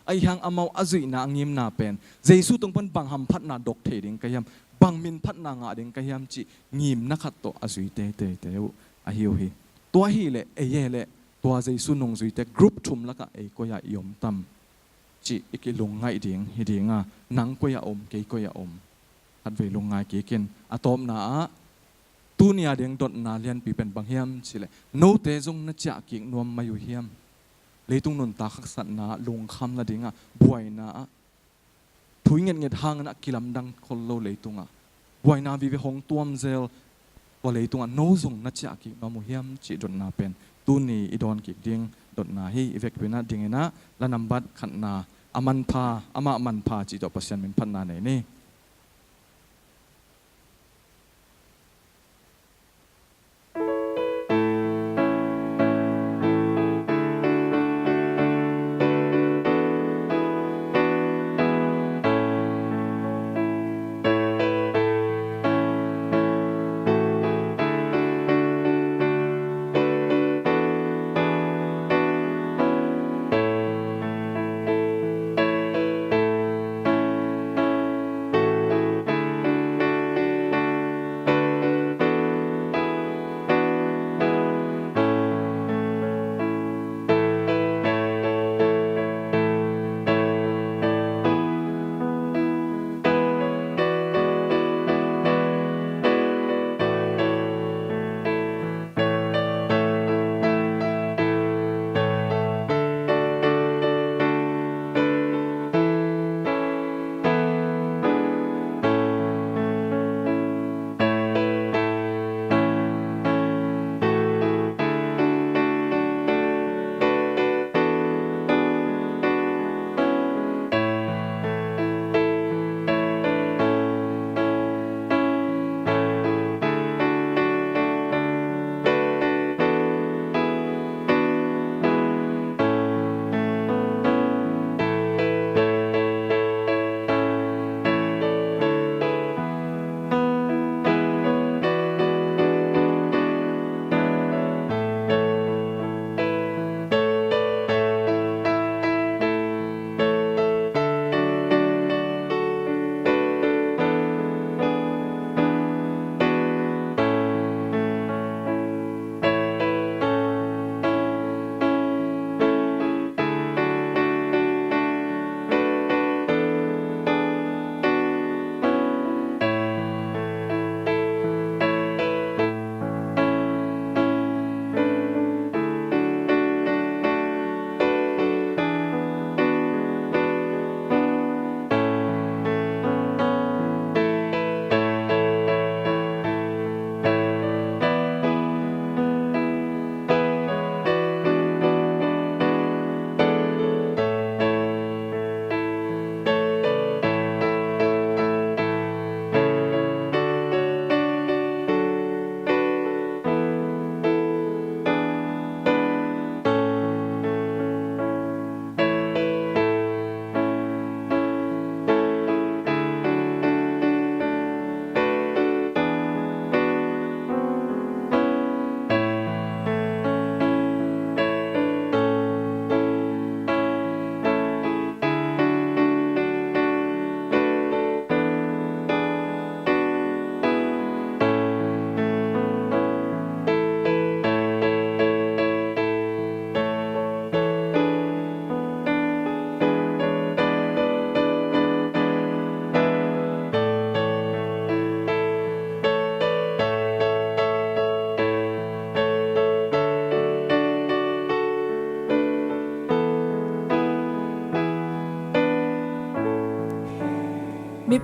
อายังอามาจุยนางิมนาเป็นเจซูตรงเป็นบังหัมพัดนาดอกเทดิงกะยามบังมินพัดนางาดิงกะยามจีงิมนักขัดโตจุยเตเตเตอยู่อาฮิวฮีตัวฮีเล่เอเยเล่ตัวเจสุนงจุยแต่กรุ๊ปทุมแล้วก็เอก็ยายอมตั้มจีอีกลงไงดิ่งฮิดิ่งนังก็ยาอมเกยก็ยาอมทัดเวลงไงเกกินอะตอมนาตัวเนียเดียงดดนาเลียนปีเป็นบางเฮียมสิเล่โนเตจงนัจกิงนวมมาอยู่เฮียมเลยตุงนนตาขักสันนาลงคำละดิ่งบวยนาถุยเงียดหางนะกิลำดังคนโลเลยตุงบวยนาวิเวหงตัวมเซลว่าเลยตรงโน้ตงนัจกิมามุเฮียมจีดนาเป็นตัวนี้อีดอนกิดิ่งดนาฮีอีเวกเป็นนาดิ่งนะและนำบัดขันนาอามันพาอามามันพาจีดอปัสยันเป็นพันนาไหนนี่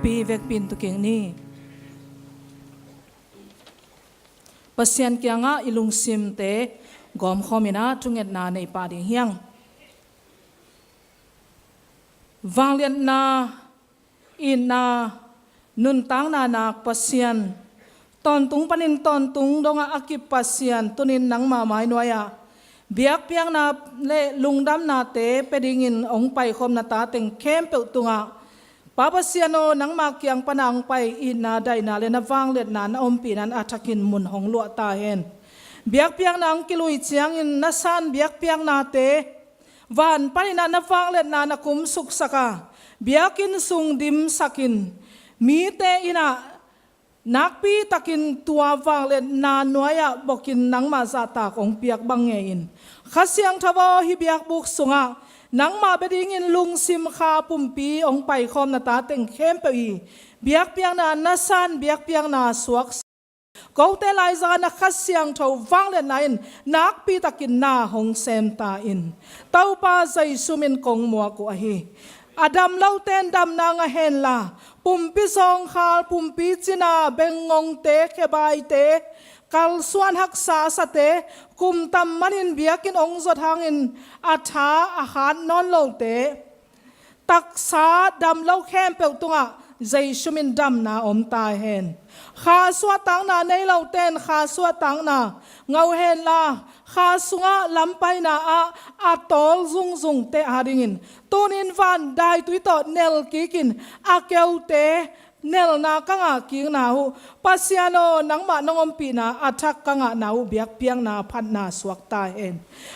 ปีเวกปินตุเก่งนี่ปัสยันเกียงะอิลุงซิมเตกอมขมินะจุงเอ็ดนาในป่าดิงเฮียงวางเลียนนาอินนานุนตังนานักปัสยันตอนตุงปนินตอนตุงดงอากิปัสยันตุนินนังมาไม้นวยเบียกเปียงนาเลลุงดำนาเตเปดิงินองไปคมนาตาเต็งเข้มเปิลตุงะปาปัสยันโนนังมาเกียงปนังไปอินนาไดนาเลนวางเลียนนานอมปีนันอาทักินมุนหงลวตาเห็นเบียกเปียงนางกิลุยเจียงอินนัสันเบียกเปียงนาเตวันปนินันวางเลียนนานคุมสุกสกาเบียกินสุงดิมสักินมีเตอินานักปีตะกินตัววางเล่นนานน้อยบอกกินนังมาซาตาของเปียกบังเงินข้าเสียงทวาฮิเบียกบุกสุงะนังมาเบดิงินลุงซิมคาปุ่มปีองไปคอมนาตาเต็งเข้มไปเบียกเปียงนานาซันเบียกเปียงนาสวกกูเตลายจานักข้าเสียงทวางเล่นนายนักปีตะกินนาหงเซมตาอินเต้าปาใจสุมินกงมัวกูฮีอดัมเล่าเต้นดำนางเฮนลาปุ่มปีซองคาปุ่มปีจินาเบงงงเตเคบายเตกัลส่วนหักษาสเตกุมตำมันอินเบียกินองสดทางอินอาชาอาหารนอนโลเตตักษาดำเล่าแค้มเปลวตัวใจชุมินดำนาอมตายเฮนข้าสวดตังนาในเล่าเต้นข้าสวดตังนาเงาเฮนลาข้าสุงะลำไปนาอาตอลซุงซุงเตอาดิงินตูนินวันได้ตุยต่อเนลกิกินอาเกลเตเนลนากังอากิงนาหูปัสยาโนนังมานงอมปีนาอาทักกังอานาหูเบียกเปียงนาพันนาสวกตายเอง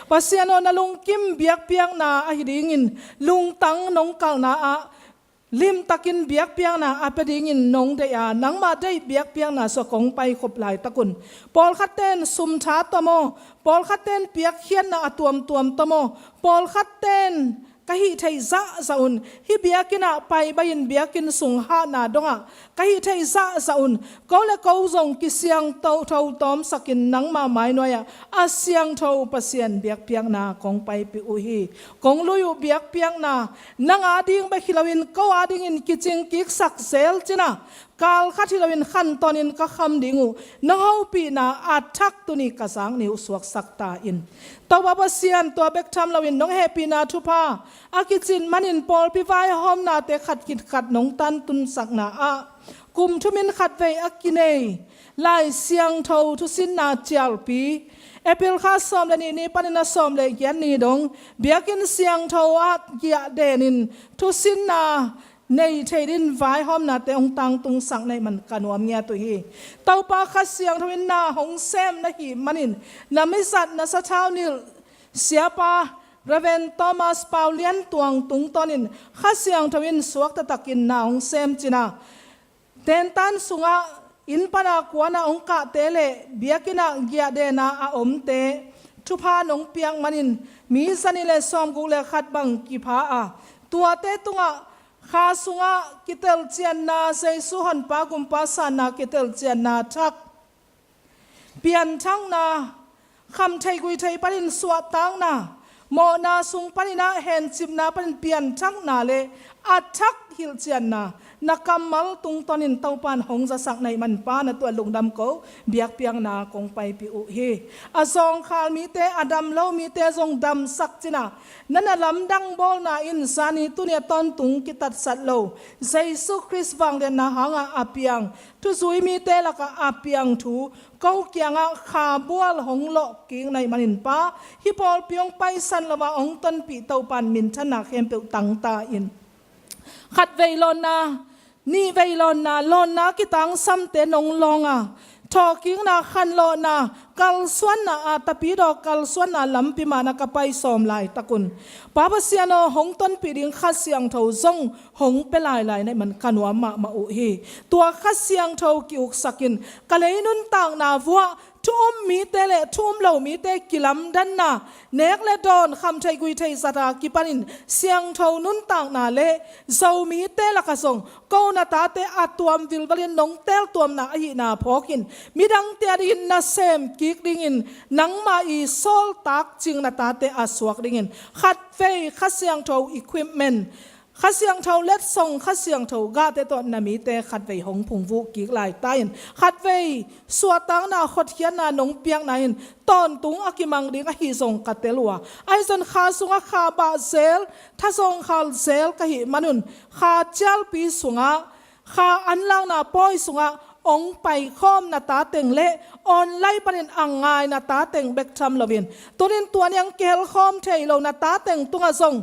ปัสยาโนนาลุงกิมเบียกเปียงนาอาหิดิงินลุงตังนงกัลนาอาลิมตักินเบียกเปียงนาอาเปดิงินนงเดียนังมาได้เบียกเปียงนาสกงไปขบหลายตะกุนปอลคัตเตนสุมชาตโมปอลคัตเตนเปียกเขียนนาตวมตโมปอลคัตเตนกะฮิไทซะซาอุนฮิเบียกินะไปบายินเบียกินสุงฮานาดงะกะฮิไทซะซาอุนก็เลก็ซงกิเสียงเตาเทาตอมสกินนังมาไม้น้อยอาเสียงเทาปะเสียนเบียกเปียงนาของไปปิอุฮีของลุยเบียกเปียงนานังอาดิงไปขิลวินก็อาดิงอินกิจิงกิกสักเซลจินะกาลขัดที่เราเป็นขั้นตอนอินก็คำดิ่งูนังเอาปีนาอาทักตุนิกสังนิวสวกสักตาอินตัวบาเซียนตัวเบกทำเราเป็นน้องเฮปีนาทุพาอากิจินมันอินปอลพิวายหอมนาเตขัดกิดขัดน้องตันตุนสักนาอากุมทุมินขัดเวอากินเนลายเสียงเท่าทุสินนาเจียลปีเอพิลข้าสอมเลนี่ปนินาสอมเลยยันนี่ดงเบียกินเสียงเท่าอาเกียเดนินทุสินนาในเทดินไว้หอมนาเตองตังตุงสังในมันกันวมเงียตัวฮีเต้าปาคัดเสียงทวินนาหงเซมนะฮีมันินนามิสัตนาสะเท้านิลเสียปาระเวนโทมัสปาวเลียนตวงตุงตอนินคัดเสียงทวินสวกตะตักินนาหงเซมจินาเตนตันสุงะอินปนากวนาองกะเตเลเบียกินาเกียเดนาอาอมเตทุพานงเปียงมันินมีสันิเลซอมกุเลขัดบังกิพาตัวเตตุงะข้าสุงะกิเตลเจียนนาเซสุหันปากุมปาสานากิเตลเจียนนาทักเปลี่ยนทั้งนาคำไทยกุยไทยปนินสวดตังนาโมนาสุงปนินาเห็นจิบนาปนินเปลี่ยนทั้งนาเลอาทักฮิลเจียนนานักกำมัลตุงตอนินเต้าปานหงจะสักในมันป้านะตัวลุงดำเขาเบียกเปียงนาคงไปปิอุเฮอาซองขาลมีเตอดัมเล่ามีเตซงดำสักจินานั่นลำดังบอลนาอินสานีตุเนียตอนตุงกิตัดสัตโลเซซุคริสฟังเดนนาหางอาเปียงทุสุยมีเตละกะอาเปียงทูเขาเกียงขาบัวหงโลกิงในมันนป้าฮิปอลเปียงไปสันละว่าองต้นปีเต้าปานมินชนะเข้มเปียวตังตาอินขัดเวลอนนานี่เวลอนนาลอนนากิตังซ้ำเตนงลองทอกิ้งนาขันโลนากัลส่วนนาตะปีดอกกัลส่วนนาลำปิมานากไปสอมลายตะกุนป้าบเสียโนหงต้นปีดิงขัดเสียงเท่าซงหงเปลายในมันกันวมาอุฮีตัวขัดเสียงเท่ากิอุกสกินกะเลยนุนต่างนาวัวทุ่มมีเตเลทุ่มเหล่ามีเตกิลำดันนาเนกเลดอนคำไทยกุยไทยสตากิปันินเสียงเท่านุนต่างนาเลเจ้ามีเตละกะสงก็นาตาเตอัตวมวิลบรินนงเตลตัวนาอหินาพอกินมีดังเตียดินนาเซมกิกดิงินนังมาอีโซลตักจิงนาตาเตอสวกดิงินขัดเฟยขัดเสียงเท่าอุปกรณ์ ข้าเสียงเท่าเล็ดส่งข้าเสียงเท่ากาเตตอนนามีเตขัดไว้หงพุงวุกิกลายตายขัดไว้สวดตังนาขดเขียนนาหนงเปียงนายตอนตุงอากิมังดิงอหิส่งกัดเตลัวไอจนขาสุงขาบาเซลถ้าส่งขาเซลกะหิมันุนขาเจ้าปีสุงขาอันล่างนาป้อยสุงองไปข้อมนาตาเต็งเละออนไล่ประเด็นอ่างงายนาตาเต็งเบกทำละเวียนตัวนี้ตัวยังเกลข้อมเทยเรานาตาเต็งตุงส่ง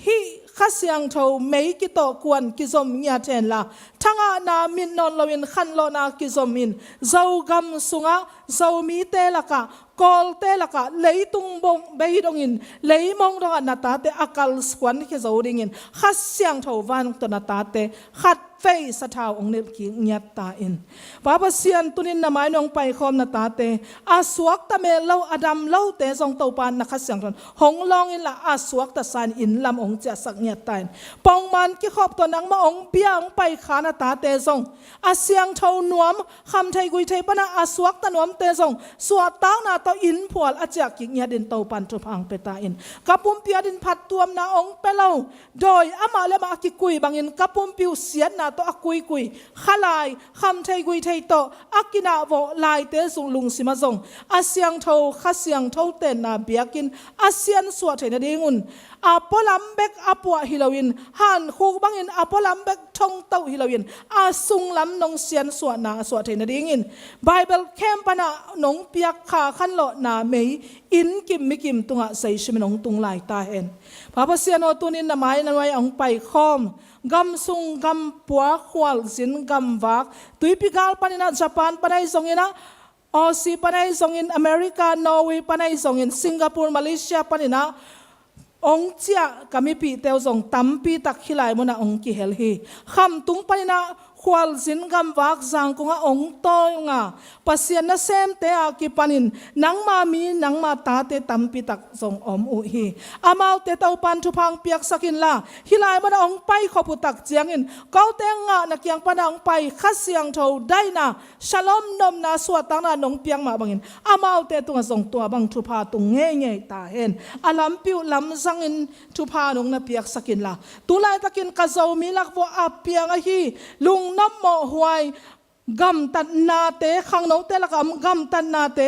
ฮิข้าเสียงเท่าไม่กิโตกวนกิจมเงียเทนละทั้งนามินนนละเวียนขันโลนากิจมินเจ้ากำสุงเจ้ามีเตละกะกอลเตละกะเลยตุงบงเบยดงินเลยมองดงนาตาเตอากาลสกวนที่เจ้าดิงินข้าเสียงเท่าวันตัวนาตาเตขัดเฟยสะท้าองเนลกิเงียตาอินป้าเสียนตุนินนาไม้นองไปคอมนาตาเตอาสวกตะเมลเล่าอดัมเล่าเตทรงเตาปานนักเสียงทนหงลองอินละอาสวกตะสานอินลำองเจสักเงียตาอินปองมันกิขอบตัวนังมาองเปียงไปขานาตาเตทรงอาเสียงเท่านวมคำไทยกุยไทยปนะอาสวกตะนวมเตทรงสวดตั้งนาตอินพวลอาจากกิเงียดินเตาปันทุพังเปตาอินกับปุ่มเปียดินพัดตัวนาองเปเล่าโดยอามาเลมากิกุยบางอินกับปุ่มปิวเสียนาตอกุยกุยขลายคำไทยกุยไทยโตอากินาวลายเตสุงลุงสิมาซงอาเซียงเท่าข้าเสียงเท่าเต้นนาเบียกินอาเซียนสวดเทนดีงุนอาปอลัมเบกอาปัวฮิลาวินฮันคูบังอินอาปอลัมเบกทงเต้าฮิลาวินอาสุงลำนงเซียนสวดนาสวดเทนดีงินไบเบิลเข้มปนะนงเปียกขาขันโลนาเมยอินกิมมิกิมตุงะใส่ชิมนงตุงลายตาเอ็นพระเสียนอตุนินนาไม้นไว้องไปคอมกำซุงกำปัวขวลสินกำวักตุยพิกาลปนินาญี่ปุ่นปนัยส่งอินะออซีปนัยส่งอินอเมริกานอร์เวย์ปนัยส่งอินสิงคโปร์มาเลเซียปนินะองเจียกามิปีเตวส่งตั้มปีตักขิลายมุนาองกิเฮลฮีคำตุงปนินะขวลสินกำวักสังกุงะองโตยงะปัสยานะเซมเตอากิปันินนังมามีนังมาตาเตตั้มปีตักส่งอมอุฮีอามาเตเตาปันทุพังเปียกสกินลาฮิลายมุนาองไปขบุตักเจียงอินเกาเตงะนักยังปนังไปขัดเสียงเท่าได้นะชลอมนมนาสวดตังนานงเปียงมาบังอินอามาเตตุงส่งตัวบังทุพาตุงเงยตาเห็นอาลัมปิวลำสังอินทุพานงนาเปียกสกินลาตุลายตะกินกะเจ้ามีลักวัวอาเปียงอฮีลุงน้ำหมอหวยกำตันนาเตขังน้องเตละกำตันนาเต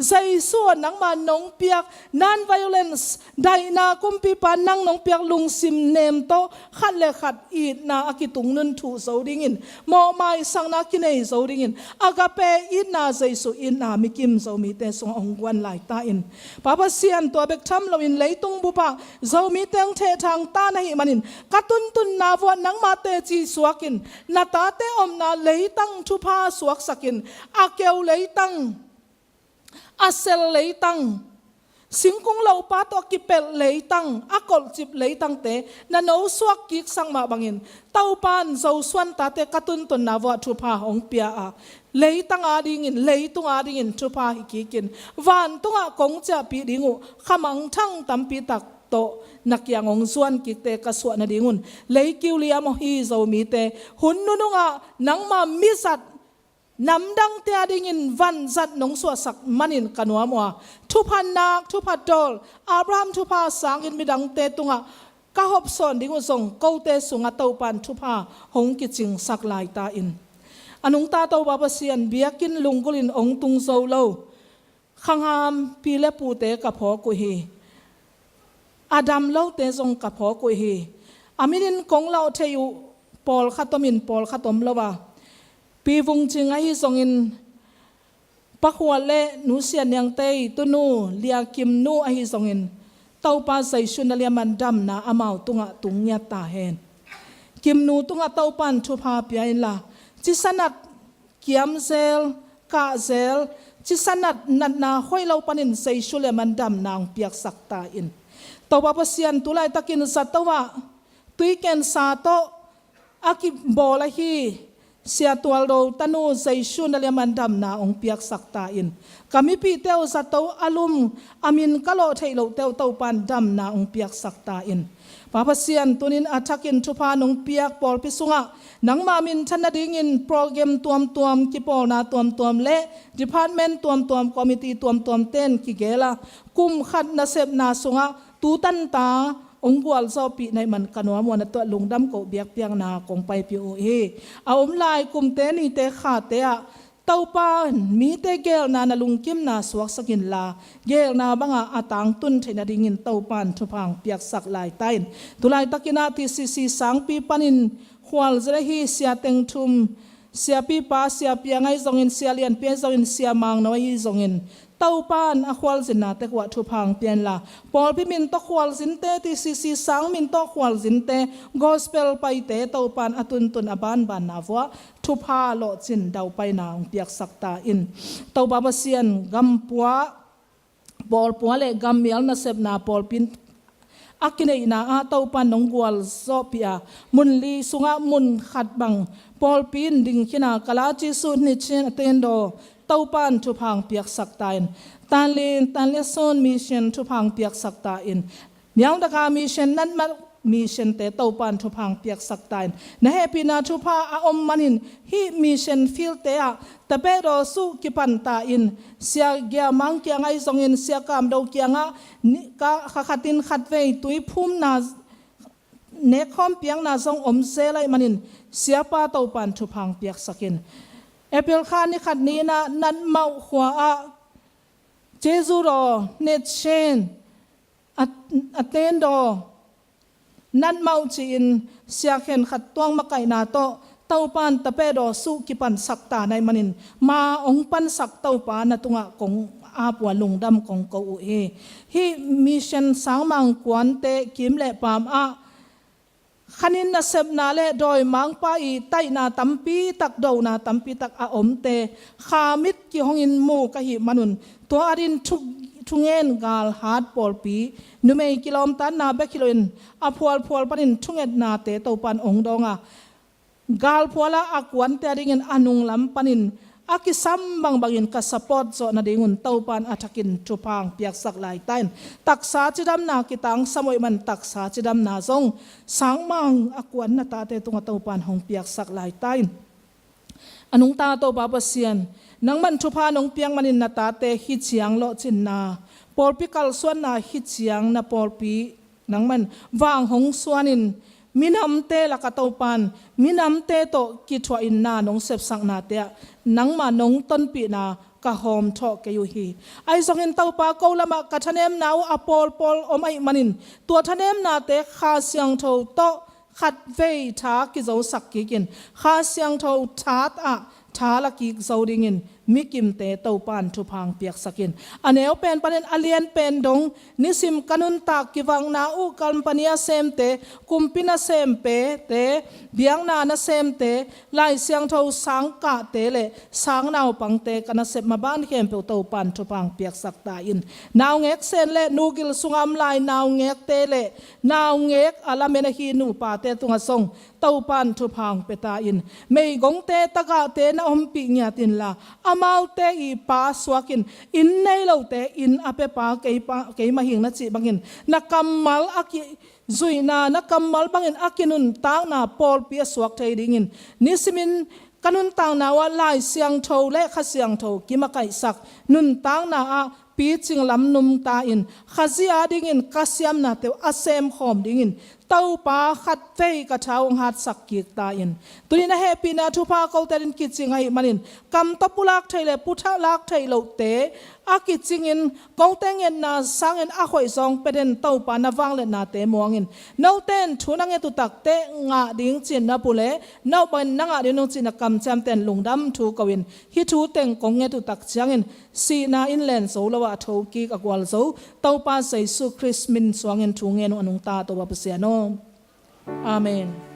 ใจส่วนนังมาน้องเปียกนันไวโอเลนส์ได้นากุมปีปานังน้องเปียกลุงซิมเนมโตขัดเลขัดอีดนาอากิตุงนุนถูเสาดิ่งินมอไม่สังนักกินเอเสาดิ่งินอากาเปอีดนาใจสุอินนามิกิมเสามีเตสงองวันหลายตาอินป้าปเสียนตัวเบกทำเราอินเลยตุงบุปะเสามีเตงเททางตาในมันินกัตุนตุนนาวันนังมาเตจีสวกินนาตาเตอมนาเลยตั้งทุพาสวกสกินอาเกลเลยตั้งอาเซลเลยตั้งสิงคงเหล่าป้าตัวกิเปลเลยตั้งอากลจิบเลยตั้งเตนันเอาสวกกิกสังมาบังอินเต้าปานเจ้าส่วนตาเตกตุนตุนนาวทุพาองเปียอาเลยตั้งอาดิงินเลยตุงอาดิงินทุพาฮิกิกินวันตุงอากงจะปีดิงูขมังทั้งตัมปีตักโตนักยังองส่วนกิเตกสวนาดิงุนเลยกิวเลียมฮีเจ้ามีเตหุนนุงอานังมามิสัตนำดังเตียดิ่งินวันจัดนงสวสักมันินกันวมัวทุพันนักทุพัดดอลอับรามทุพาสังอินมิดังเตตุงะกะฮบสอนดิ่งส่งเกาเตสุงะเตาปันทุพาหงกิจิงสักลายตาอินอนุงตาเตาบาปเสียนเบียกินลุงกุลินองตุงโซโลขังหามปีเลปูเตกับพอกุฮีอาดัมเล่าเตทรงกับพอกุฮีอามินินกงเล่าเทยุปอลขัตมินปอลขัตมละวาปีวงจิงไอทรงอินปักหัวเล่นูเสียนยังเตยตุนูเลียกิมนูไอทรงอินเต้าปาใส่ชุนเลียมันดำนาอามาตุงะตุงเงียตาเฮนกิมนูตุงะเต้าปันทุพาเปียนละจิสนัดเกียมเซลกาเซลจิสนัดนัดนาห้อยเราปันินใส่ชุนเลียมันดำนางเปียกสักตาอินเต้าปาเสียนตุไลตะกินสัตว์ว่าตุยเกนซาโตอากิบอลฮีเสียตัวเราตนูใจชุนเลียมันดำนาองเปียกสักตาอินกามิปีเตวสัตว์อารมณ์อามินกะโลไทยเราเตวเตาปันดำนาองเปียกสักตาอินป้าพเสียนตุนินอาทักินทุพานองเปียกปอลพิสุงะนังมามินชันดิ่งินโปรแกรมตัวมกิปอลนาตัวเละดีพาร์ตเมนต์ตัวคอมมิตี้ตัวเต้นกิเกล่ากุมขัดนาเซบนาสุงะตูตันตาอ องกวลซอปีในมันกันวามวนตัวลุงดำก็เบียกเปียงนาคงไปพิโอเฮเอาลายกุมเตนี่เตขาเตะเต้าปานมีเตเกลนาลุงกิมนาสวกสกินลาเกลนาบังอาตังตุนเทนดิ่งินเต้าปานทุพังเปียกสักลายไตน์ตุลายตะกินาที่ซีสังปีปันินขวลเจรฮีเสียเต็งทุมเสียปีป้าเสียเปียงไงจงอินเสียเลียนเปียจงอินเสียมังน้อยจงอินเต้าปานอควลสินนาเตกว่าทุพังเปียนละปอลพิมินตอควลสินเตที่ซีสังมินตอควลสินเตกอสเปลไปเตเต้าปานอตุนตุนอบานบานนาวัวทุพาโลจินดาวไปนางเปียกสักตาอินเต้าบาบเซียนกัมปัวปอลปัวเลกัมเมียลนาเซบนาปอลปินอากินเอนาอาเต้าปานนงกวลโซปียมุนลีสุงะมุนขัดบังปอลปินดิ่งขินากลาจิสุนิเชนเตนโดเต้าปานทุพังเปียกสักตาอินตันเลโซนมิเชนทุพังเปียกสักตาอินยังตะกามิเชนนั้นมามีเชนเตเต้าปานทุพังเปียกสักตาอินนะเฮปินาทุพาอาอมมันินฮีมิเชนฟิลเตะตะเปโรสุกิปันตาอินเสียเกียมังเกียงไอซงอินเสียกามดาวเกียงะนิกะขัดินขัดเวตุยพุ่มนาเนคอมเปียงนาซงอมเซไลมันินเสียปาเต้าปานทุพังเปียกสักินเอเปิลคานิขัดนี้นะนันเมาหัวอาเจซูโรเนเชนอเตนโดนันเมาจีนเสียเข็นขัดตวงมาไก่นาโตเต้าปานตะเปโดสุกิปันสักตาในมันินมาองปันสักเต้าปานตุงะกงอาปวลุงดำกงเกาเอฮีมิเชนสังมังกวนเตกิมเลปามอาขันินนาเซบนาเลโดยมังปาอีไตนาตัมปีตักโดนาตัมปีตักอาอมเตขามิดกิหงอินมูกะหิมนุนตัวอดินทุงเงินกาลฮาร์ดปอลปีนุเมกิโลมตันนาเบกิโลอินอพวลปันินทุงเงินนาเตเต้าปันองดงากาลพัวละอากวนเตดิงินอนุงลำปันินอากิซัมบางอินกัสปอร์ตโซนาดิงุนเต้าปันอัฐกินทุพังเปียกสักลายไตน์ตักษาจิดำนากิตังสมัยมันตักษาจิดำนาซงสังมังอากวนนาตาเตตุงเต้าปันหงเปียกสักลายไตน์อนุงตาโตบาบเซียนนังมันทุพานงเปียงมันินนาตาเตฮิตเสียงโลจินนาปอลปิกัลส่วนนาฮิตเสียงนาปอลปีนังมันวางหงส่วนินมินำเตละกะเต้าปันมินำเตโตกิทวอินนานงเสพสังนาเตนังมานงต้นปีนากะหอมทอกะยุฮีไอซองเห็นเต้าปาเกาละมะกะทะเนมนาวอปอลอมไอมันินตัวทะเนมนาเตคาเสียงโทโตขัดเวทากิโซสักกิกินคาเสียงโททาตะทาละกิโซดิงินมิกิมเตเต้าปานทุพังเปียกสักินอันเอวเป็นประเด็นอเลียนเป็นดงนิสิมกันุนตากกิวังนาอุกัลปนียเซมเตกุมปินาเซมเปเตเบียงนานาเซมเตไลเสียงเท่าสังกะเตเลสังนาวปังเตกันเซมมาบ้านเข้มเปเต้าปานทุพังเปียกสักตาอินนาวเงกเซนเลนูกิลสุงามลายนาวเงกเตเลนาวเงกอาลาเมนฮีนูปาเตตุงะซงเต้าปานทุพังเปตาอินไม่กงเตตะกะเตนะอมปิญาตินลามาเตอีปาสวกินอินในเราเตอินอเปปาเกยมาหิงนัดจีบังอินนักกำมัลอากิจุยนานักกำมัลบังอินอากินุนตางนาปอลเปียสวกไทยดิ่งินนิสมินกันุนตางนาว่าลายเสียงโทและขเสียงโทกิมาไก่สักนุนตางนาปีจิงลำนุมตาอินขจีอาดิ่งินกัสยามนาเตวอาเซมหอมดิ่งินเต้าปาขัดเฟยกระเช้าหัดสักกิกตาอินตัวนี้นะเฮปีนาทุพาเขาแต่ดินกิจิงให้มันินกำตะปุลักไทยเลพุทธลักไทยเหลาเตอากิจิงินกองเตงเงินนาสังเงินอาหอยซองเป็นเต้าปานาวังเลนาเตมวงินนาเต้นทุนังเงินตุตักเตงาดิ่งจินนาปุเลนาเป็นนังอาดิ่งจินกำจำเต้นลุงดำทูกวินฮิทูเต็งกองเงินตุตักจังเงินสีนาอินเลนโซลวะทูกีกกวาลโซเต้าปาใส่สุคริสมินสวงเงินทูเงินอนุตาตัวบาเสียโนAmen.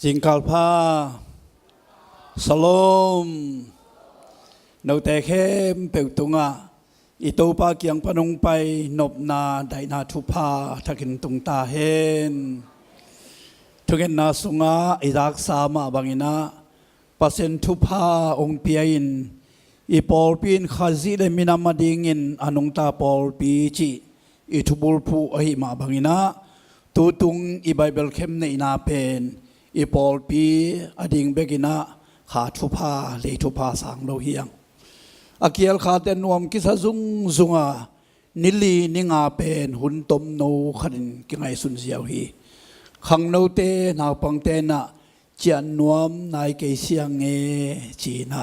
Singkalpa Salom Nau te khem peu tunga ito pa kiang panung pai nop na dai na thupa thakin tung ta hen thugen na sunga idak sama bangina pasen thupa ong piain ipol pin khazi le minamadingin anung ta pol pi chi itubul pu ahi ma bangina tutung i bible khem nei na pen ipol pi ading begina kha thupa le thupa sang lo hiang akial khaten nuam kisa zung zunga nili ninga pen hun tom no khanin kingai sun ziaw hi khang no te na pang te na chian nuam nai ke siang nge chi na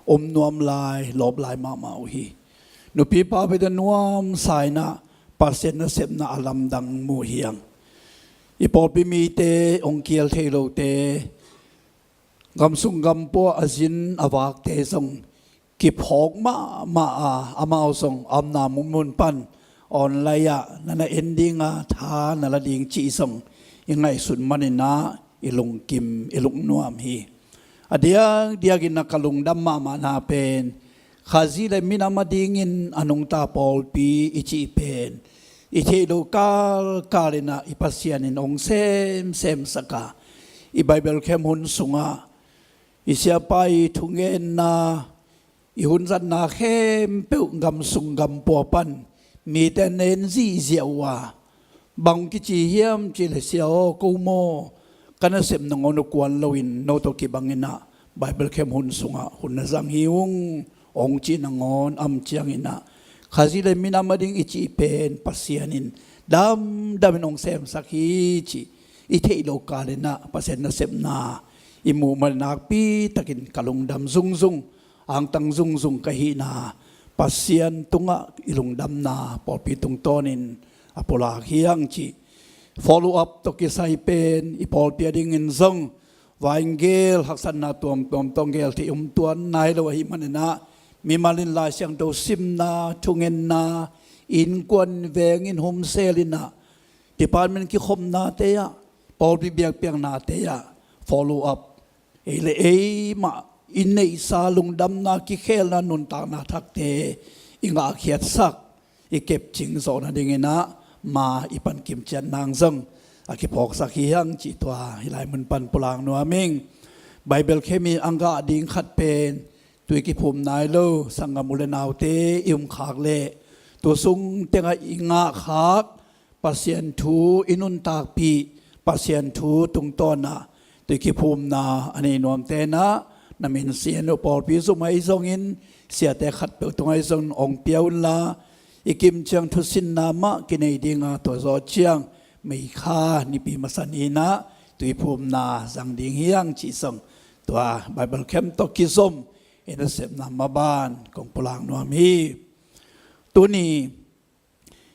nuam lai lob lai ma mau hi nu pi pa pe de nuam sai na pasen na sep na alam dang mu hiang ipol pi mi te ong kial thelo te gam sung gam po azin awak te song ki phok ma amao song amna mun pan on laya nana ending a tha nala ding chi song ingai sun manina ilung kim ilung nuam hi adia diagin nakalung damma mana pen khazi le minama dingin anung ta pol pi ichi pen ichi lokal kalina ipasian in ong sem saka I bible kem hun sunga isya pai thungen na ihun zan na khem peu gam sung gam po pan mi ten nen zi ziawa bang ki chi hiam chi le siao ko mo kana sem nang onu kwan loin no to ki bangina bible kem hun sunga hun na zang hiung ong chi nangon am chiang ina khazi le mina mading ichi pen pasianin dam nong sem sakhi chi I the lo kalena pasen na sem na imu manak pi takin kalung dam zung ang tang zung kahina pasien tunga ilung dam na polpi tung tonin apola hiang chi follow up to kisai pen ipolpi ading in zong waingel haksan na tuam tonggel ti tuan nai lo hi manena mi malin la siang do sim na tungen na in kwan veng in hom selina department ki khom na te ya polpi biak piang na te ya follow up ele ma inei sa lung dam na ki khel na nun ta na thak te inga khiat sak ikep ching zo na dingena ma ipan kim chan nang zong aki phok sak hi hang chi twa hilai mun pan pulang no aming bible khemi anga ding khat pen tui ki phum nai lo sangamule naw te khak le to sung tenga inga khak pasien thu inun tak pi pasien thu tung to na tui ki phum na ani nom te na namin sian o pol pi zo mai zong in sia te khat pe tungai zong ong piaun la ikim chang thu sin na ma kinai dinga to zo chiang mei kha ni pi masani na tui phum na zang ding hiang chi song twa bible kem to ki zom in sep na maban kong pulang no mi tuni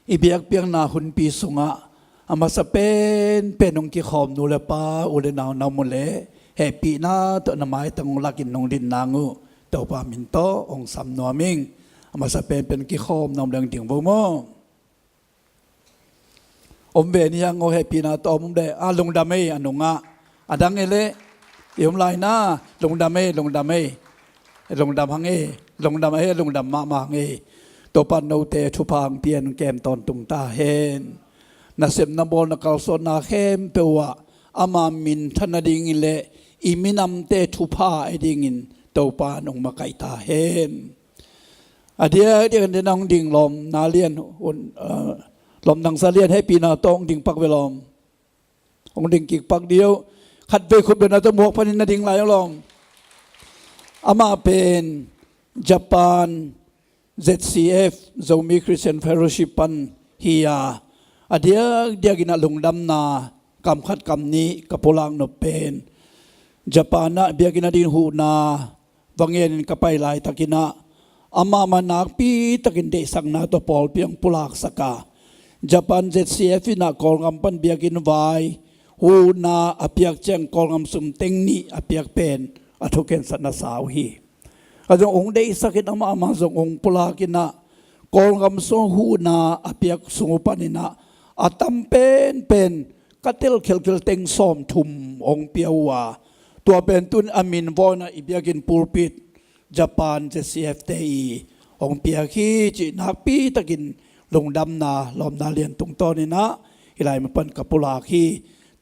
ibiak piang na hun pi sunga ama sa penong ki khom nu le pa ule na mo le happy na to na mai tang lakin nong din nangu to pa min to ong sam no ming ama sa pen ki khom nom dang ting bo mo om be ni yang o happy na to mum de a lung da me anunga adang ele yom lai na lung da me lung dam hang e lung dam ma nge to pan no te thu pang pian kem ton tung ta hen na sem na bol na kal so na khem pewa ama min thanading ile iminam te thupa edingin topa nong makai ta hen adia kan nong ding lom na lian lom nang sa lian happy na tong ding pak velom ong ding kik pak dio khat ve khut be na to mok panin na ding lai lom ama pen Japan ZCF Zomi Christian Fellowship pan hiya adia gina lungdam na kam khat kam ni kapulang no pen Japana biagina din hu na wangyen kapai lai takina ama manak pi takin de sang na to pol piang pulak saka Japan ZCF na kolngam pan biagin vai hu na apiak cheng kolngam sum tengni apiak pen athoken sana saw hi adong ong de sakit ama zong ong pulakina kolngam so hu na apiak sungupanina atam pen กัตเตลเคลเคลเต็งซ้อมทุมองเปียวว่าตัวเป็นตุนอามินวอนะอิบยากินปูปิดญี่ปุ่นจะ CFTI องเปียขี้จีนักปีตะกินลงดำนาลอมนาเลียนตุงต้นนี่นะอีไรมันเป็นกับปุลาขี้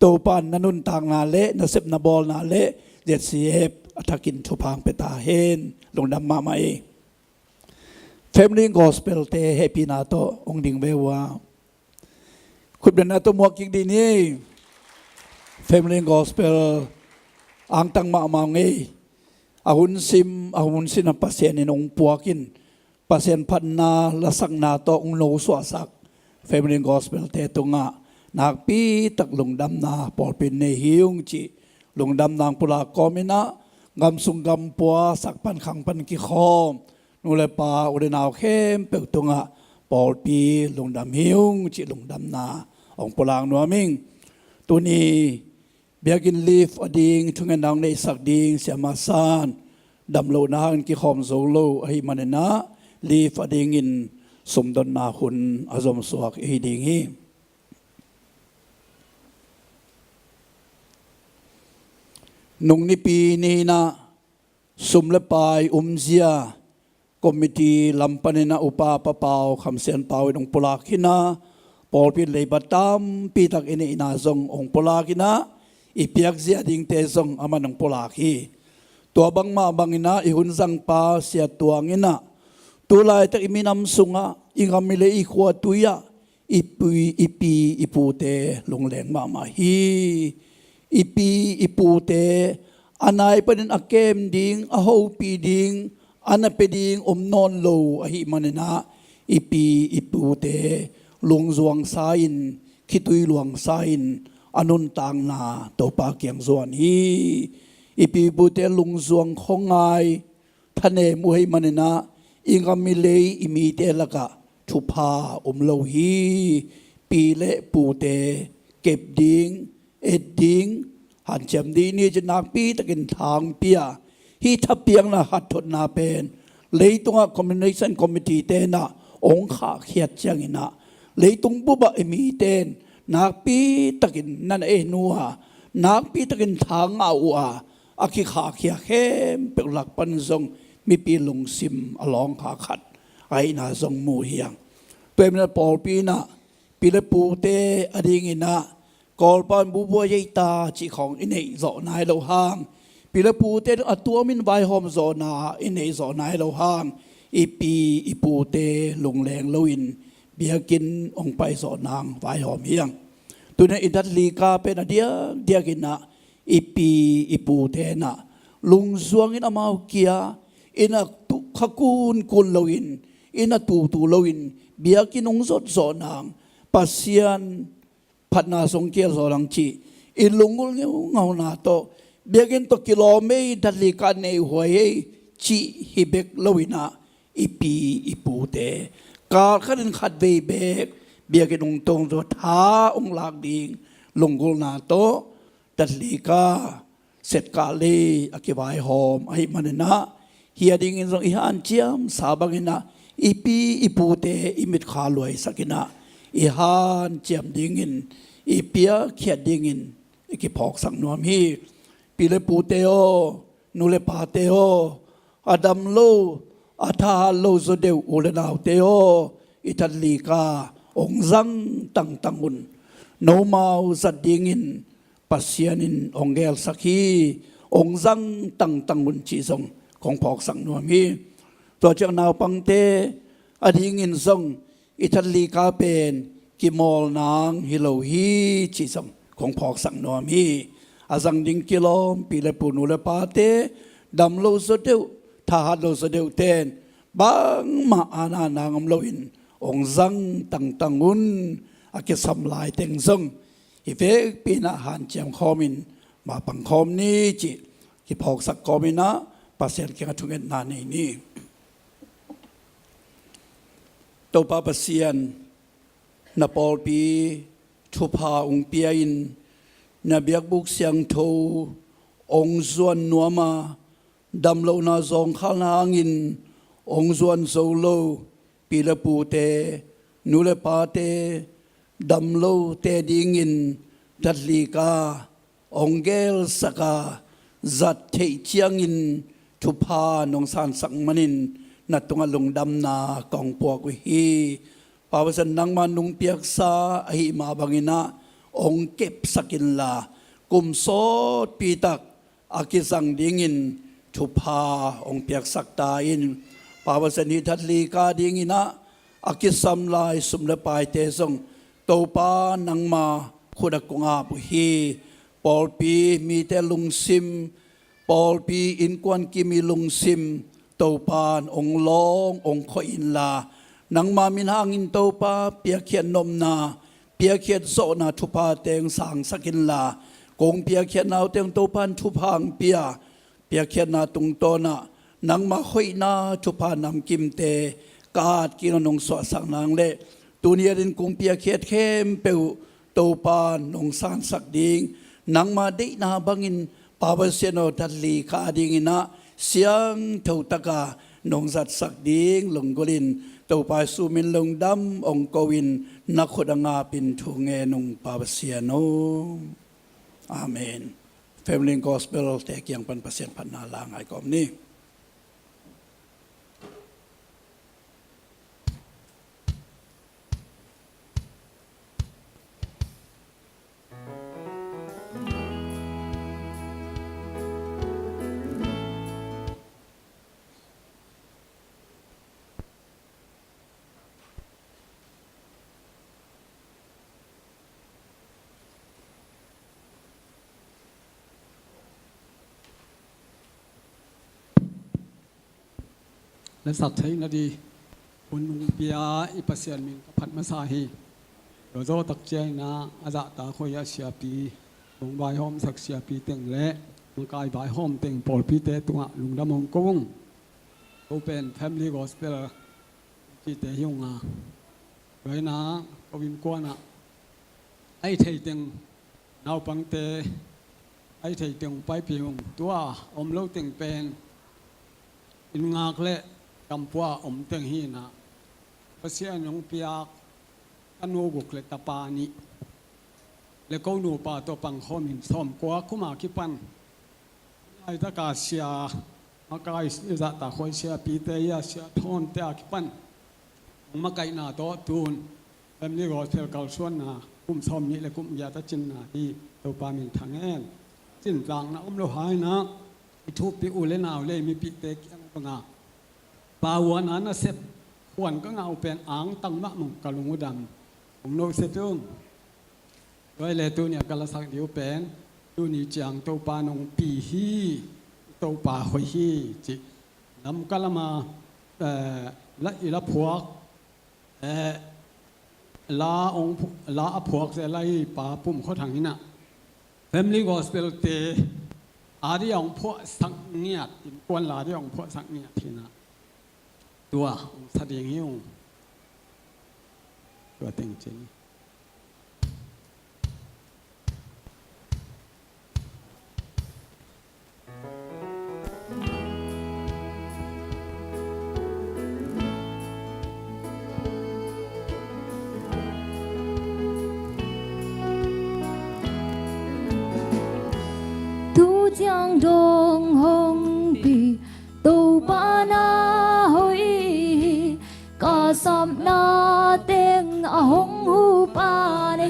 ตัวปานนันุนต่างนาเละนาเซบนาบอลนาเละเจ็ด CF ตะกินชุพังเปตาเฮนลงดำมาไม่Family Gospel เตเฮปีนาโตองดิ่งเบว่าคุณเป็นนาโตมวกิกดีนี่ Family Gospel อังตังมาเงยอาหุนซินปัสเซนในองปัวกินปัสเซนพันนาละสักนาโตองโนสวสัก Family Gospel เตตุงะนักปีตักลงดำนาปอดเป็นในหิวจีลงดำนางปุลากอมินะงำสุงกำปัวสักปันขังปันกิคอมนูเลปาอุเดนาวเข้มเปิกตุงะปอลปีลงดำหิวจิลงดำนาองปลางนัวมิงตัวนี้เบียกินลีฟอดิงทุงเงินดังในสักดิงเสียมาซานดำโลนาอันกิคอมโซโลไอมันนะลีฟอดิงอินสมดนนาหุนอารมณ์สวกไอดิงฮีนุ่งนิปีนี้นะสมเลปายเสียคอมมิตี้ลำปันนะอุปาปะเปาคำเสียนเปาองปลากินะปอลพิเลยบัดตามปีตักอินอินาซงองปลากินะอีเปียกเสียดิ่งเตซงอามันองปลากีตัวบังมาบังอินะอีหุนสังปาเสียตัวงินะตัวลายตักอิมินำสุงะอิงามิเลอีขวตุยะอีปุยอีปีอีปูเตลงแหลงมาฮีอีปีอีปูเตอันไหนเป็นอักเกมดิ่งอโฮปีดิ่งอันนั้นเป็นดิ่งนอนโลอหิมันนะอีปีอีปูเตลงจวงสายนคิตุยหลวงสายนอนุนต่างนาตัวปาเกียงส่วนฮีอีปีปูเตลงจวงของไงทะเนมวยมันนะอิงกามิเลอิมีเตละกะทุพาโลฮีปีเละปูเตเก็บดิ่งเอ็ดดิ่งหันเจมดีนี่จะนักปีตะกินทางเปียฮีทับเปียงนะหัดทนนาเป็นเลยตรงคอมมิวนิชั่นคอมมิตี้เตนะองขาเขียดเชียงนะเลยตรงบุบะมีเตนนักปีตะกินนั่นนัวนักปีตะกินทางเอาอาคิขาเขียเข้มเป็นหลักปันทรงมีปีลงซิมอลองขาขัดไอ้นาทรงมูเฮียงเป็นมันปอลปีนะปีละปูเตอดีงินะกอลปันบุบวยตาจีของอินเอจอนายเราห่างปีละปูเตอตัวมินใบหอมจอนาอินเอจอนายเราห่างอีปีอีปูเตลงแรงลวินเบียกินองไปสอนางใบหอมเฮียงตัวนั้นอินทัตลีกาเป็นเดียกินนะอีปีอีปูเตนะลุงสวงอินอามาเกียอินตุขกูนกุลลวินอินตูลวินเบียกินองสดสอนางปัสเซียนพัฒนาสงเกียร์สอลังจีอิลุงกุลเงาหน้าโตเบียกินตกิโลเมตรลิกันในหัวเฮจีฮิเบกลวินาอีปีอีปูเตการขันขัดเวเบกเบียกินองตรงตัวท้าองหลักดิ่งลุงกุลหน้าโตตัดลิกาเสร็จกาลีอคิบายหอมไอ้มันนะเฮียดิ่งอินทรงอิฮันเจียมสาบังอินะอีปีอีปูเตอิมิดขาลวยสักินะอีฮันเจียมดิ่งอินอีเปียเขียดดิ่งอินอีกิพอกสังนวมฮีปีเลปูเตโอนูเลปาเตโออดัมโลอาทาโลโซเดวอุเลนาวเตโออิตัลลีกาองซังตังอุนโนมาอุสัดดิ่งอินปัสเซียนินองเกลสักฮีองซังตังอุนจีซงของพอกสังนวมฮีตัวเจ้านาปังเตอดิ่งอินซงอิตัลลีกาเป็นกิมอลนางฮิโลฮีจีซงของพอกสังนวมฮีอาสังดิ่งกิโลปีเลปูนูเลปาเตดัมโลสเดวทหารโลสเดวเตนบางมาอาณานางอมโลอินองซังตังอุนอาเกสัมลายเต็งซงอีเฟกปีนาหันเจียมคอมินมาปังคอมนี้จีกิพอกสักคอมินะปัสเซียนเกี่ยงทุกเงินนานนี้ตัวปัสเซียนนับปอลปีทุพาองเปียอินนับยักบุกเสียงโทองส่วนนัวมาดำโลนาซองข้างางอินองส่วนโซโลปีละปูเตนูเลปาเตดำโลเตดิงิน ทัดลีกาองเกลสกาจัดเทเชียงินทุพานงสานสังมันินนัดตงลงดำนากองปวกวิฮีปาวสันนังมานุงเปียกซาหิมาบังินะองเก็บสกินลากุมโซดปีตักอากิสังดิงินทุพาองเปียกสักตาอินปาวสันนิทัดลีกาดิงินะอากิสัมลายสุมเลปายเตซงโตปานังมาขุดกุงอาบุฮีปอลปีมีแต่ลุงซิมปอลปีอินกวนกิมีลุงซิมโตปานองลององขอินลานังมามินหางอินโตปาเปียเขียนนมนาเปียเขียนโซนาทุพาเตงสางสกินลากงเปียเขียนนาวเตงโตปานทุพางเปียเปียเขียนนาตุงโตนานังมาขอยนาทุพานำกิมเตกาดกินนงสวสังนางเลตูเนียดินกงเปียเขียนเข้มเปียวโตปานนงสานสักดิงนังมาได้นาบังินปาวเสโนทัดลีคาดิงินะเสียงเท่าตะกานงสัตสักดิงลงกลินเต่าปายสูมินลงดำองกวินนักขดงาปินทุงเงนงปาวเสโนอาเมน Family Gospel แต่เกียงปันเปอร์เซ็นต์พันนาลางไอกอมนี้และสักใช้นาดีคุณนุงเปียอิปัสเซียนมินกับพัดมาสาฮีโดยโจตักเจนะอาจตาคอยเสียปีลงใบหอมสักเสียปีเต็งเละมังกายใบหอมเต็งปอลปีเตตัวลุงดำมงกงเขาเป็น Family Gospel ที่เตยงอ่ะไว้นะก็วินกวนอ่ะไอ้เทยเต็งนาวปังเตไอ้เทยเต็งไปพิงตัวอมเล่าเต็งเป็นอินงากเละกำปัวอมเต็งฮีนะภาษาหนองเปียกอันโนกุกเลตาปานีเลก็นูปาตัวปังข้อมินสอมกัวคุมาคิปันไอ้ตะกาเสียมากายจะตาคอยเสียปีเตยเสียทอนเตะคิปันมาไกนาโตตูนแบบนี้ก็เทลเกาส่วนนะกุมสอมนี้และกุมยาตะจินนาที่ตัวปามินทางแอนจินกลางนะลหายนะทุบปีอุเลนาวเลยมีปีเตกยังปังอาปาวันนั้นเสพขวัญก็เงาเป็นอ่างตั้งมะมุงกะลุงดำผมโน้ตเสพจุ่มโดยเลยตัวเนี่ยกะละสักเดียวเป็นตัวนี้จังตัวปานงปีฮีตัวปาหอยฮีจินำกะละมาละอีละพวกลาองลาพวกจะไล่ปาปุ่มเขาทางนี้นะ Family Gospel เตอาที่องพวกสังเงียดกวนลาที่องพวกสังเงียดทีนะตัวแสดงหิ้วตัวเต็งจริง江中红笔都把那会嘎什那顶啊红湖把那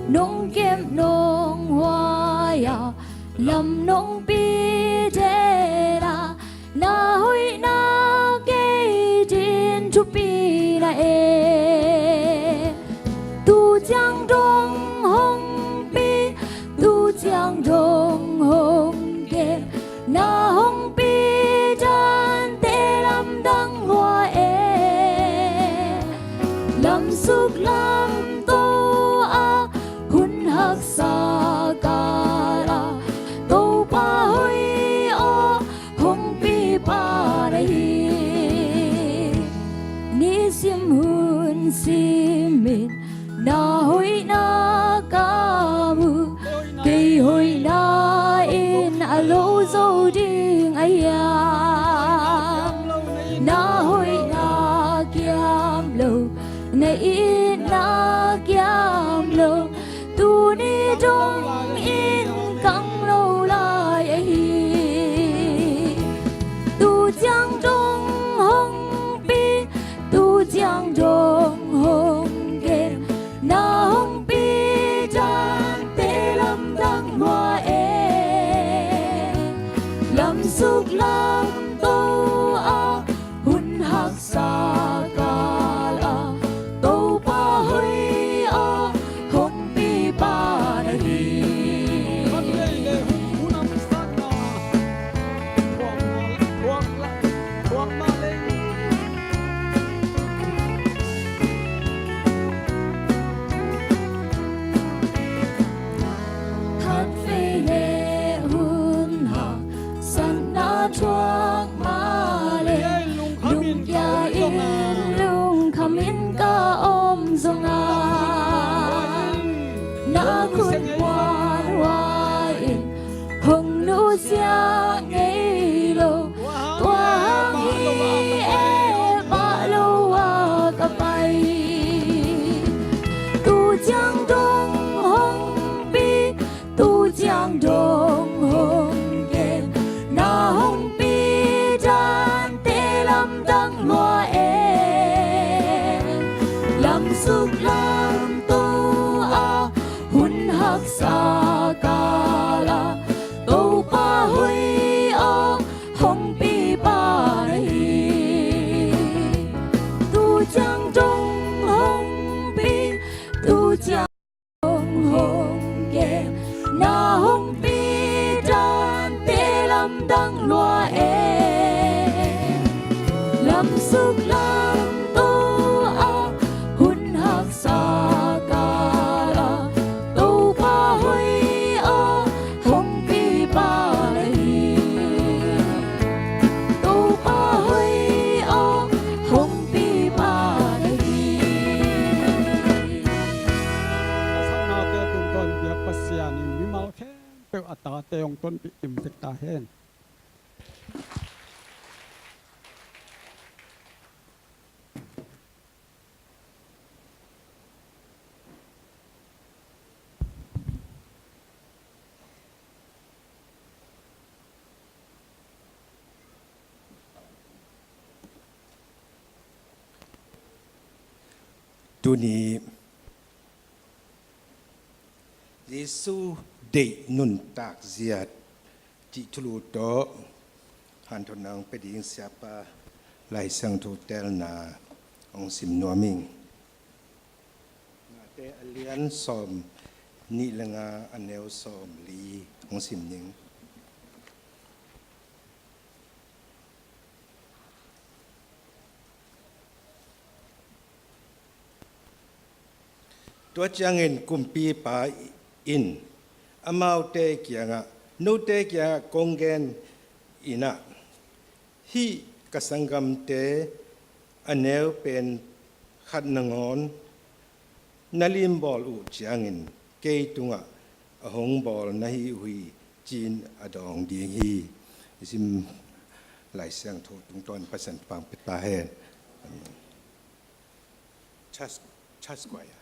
农kiếm农hoa ya lâm nông bi thế là na hoi na cái trên chụp bi na tu江中红bi tu江中红ke na hong bi chan te lam dang hoa lam suk lam to a hun hak sa kara to pa hoi o hong bi pa dai ni sim hun simin na hoi na ka mu cây hồi na in a lô dâu đinh ai na hồi na kiam lâu na in na kiam lô tu ni trong in căng lâu lại hi tu giang trong hồng bi tu giang trong hồng ghê na hồng bi chan tê lâm đăng hoa e lâm suk lâm tô a hun hak sa kala tô pa hơi a hồng bi ba na hi hát phê lệ hun hak san na chuak ma lệ lung ya in lung kham in ka om zong a na khun wan wa in hong nu sia ngei lo tua hi e ba lo wa ka pai tu giang dong hong bi tu giang dong hong ghê na hong bi chan tê lâm đăng loa e lâm suk lâm tu a hun hak sa kala tô pa hui a hong bi ba hi tu giang dong hong bi tu giang dong hong ghê na hong bi chan tê lâm đăng loa e lâm suk lâm tu a hun hak sa kala tô pa hui a hong bi ba hi tô pa hui a hong bi ba hi Asana te tum ton biak pasian in mimal khe pe ata te ong ton pi im tek ta hen tu ni Giêsu de nun tak ziat ti thulu to han thonang pe ding siapa lai sang tu tel na ong sim nuaming na te alian som ni langa aneu som li ong sim ning tua changin kumpi pa in amau te kianga no te kia kongen ina hi kasangam te aneu pen khat nangon nalim bol u changin ke tunga ahong bol nahi hui chin adong ding hi sim lai sang tho tung ton pasan pang pita hen chas kwaya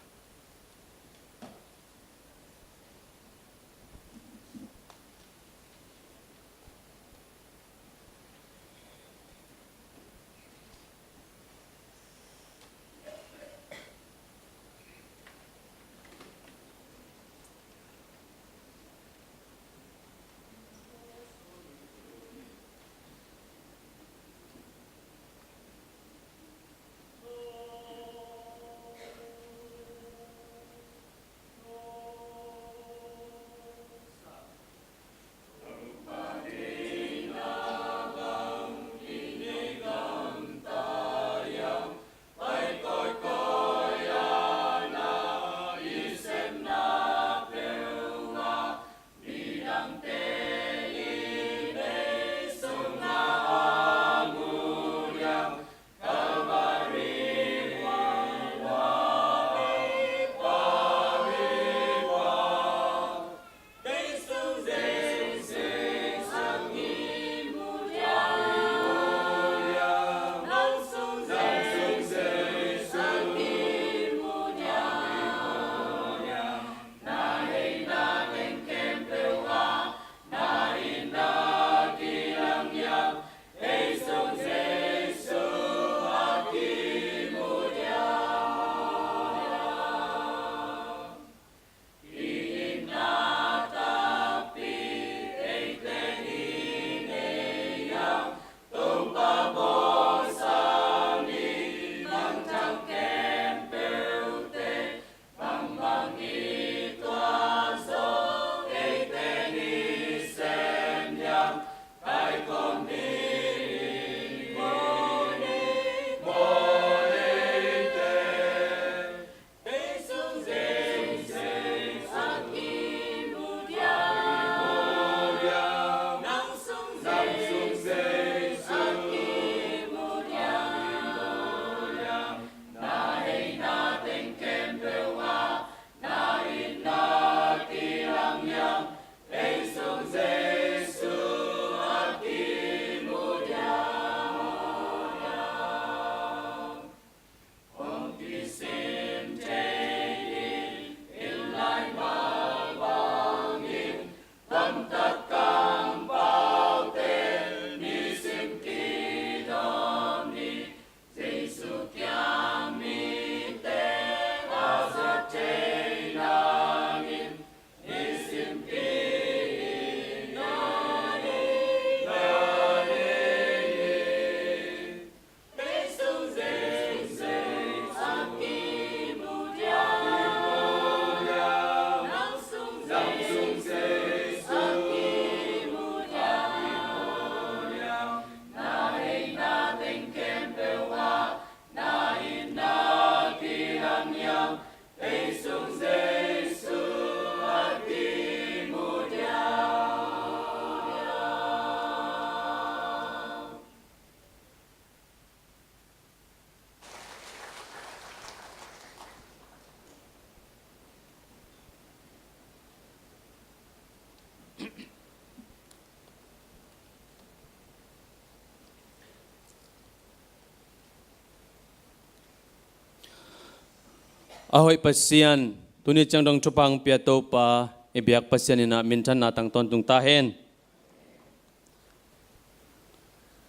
ahoy pasian tuni chang dong chupang pia to pa ibiak pasian ina mintan na tang ton tung tahen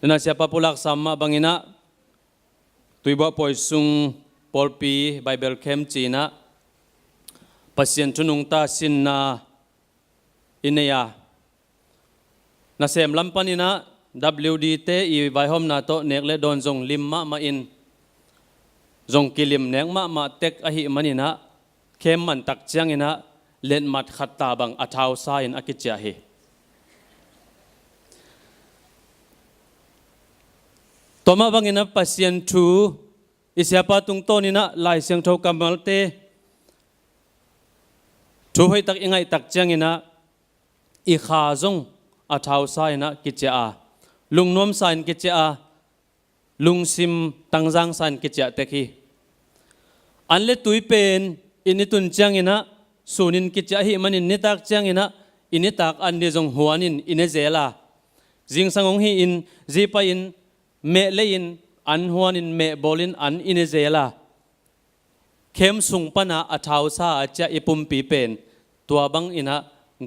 na siapa pulak sama bangina tuiba poisung polpi bible camp china pasian tunung ta sin na ineya na sem lampanina WDT i vai hom na to nekle don jong limma ma in jong kilim nek ma tek a hi manina kem man tak chiang ina len mat khatta bang athau sa in akicha hi toma bangina pasien thu isiapa tung tonina lai siang tho kamal te thu hoi tak ingai tak chiang ina i kha jong athau sa ina kicha lung nom san kicha lung sim tangjang san kicha te khi anle tui pen initun chiang ina sunin kicha hi manin nitak chiang ina initak an de jong huanin ine zela jing sangong hi in zipa in me lein an huanin me bolin an ine zela khem sung pana athau sa acha ipum pi pen tua bang ina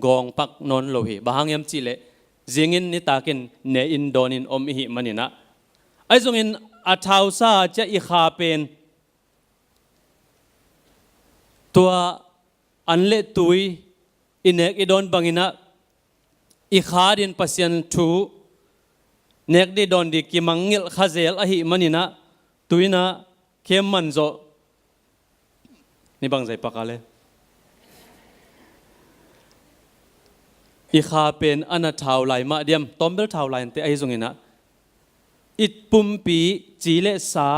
gong pak non lohi bahangem chile jingin ni takin ne in donin om hi manina ai jong in athau sa acha i kha pen tua anle tui inek idon bangina i khadin pasian thu nek di don di ki mangil khazel a hi manina tuina kem manzo ni bang zai pakale i kha pen ana thau lai ma diam tombel thau lai te ai zongina it pumpi chile sa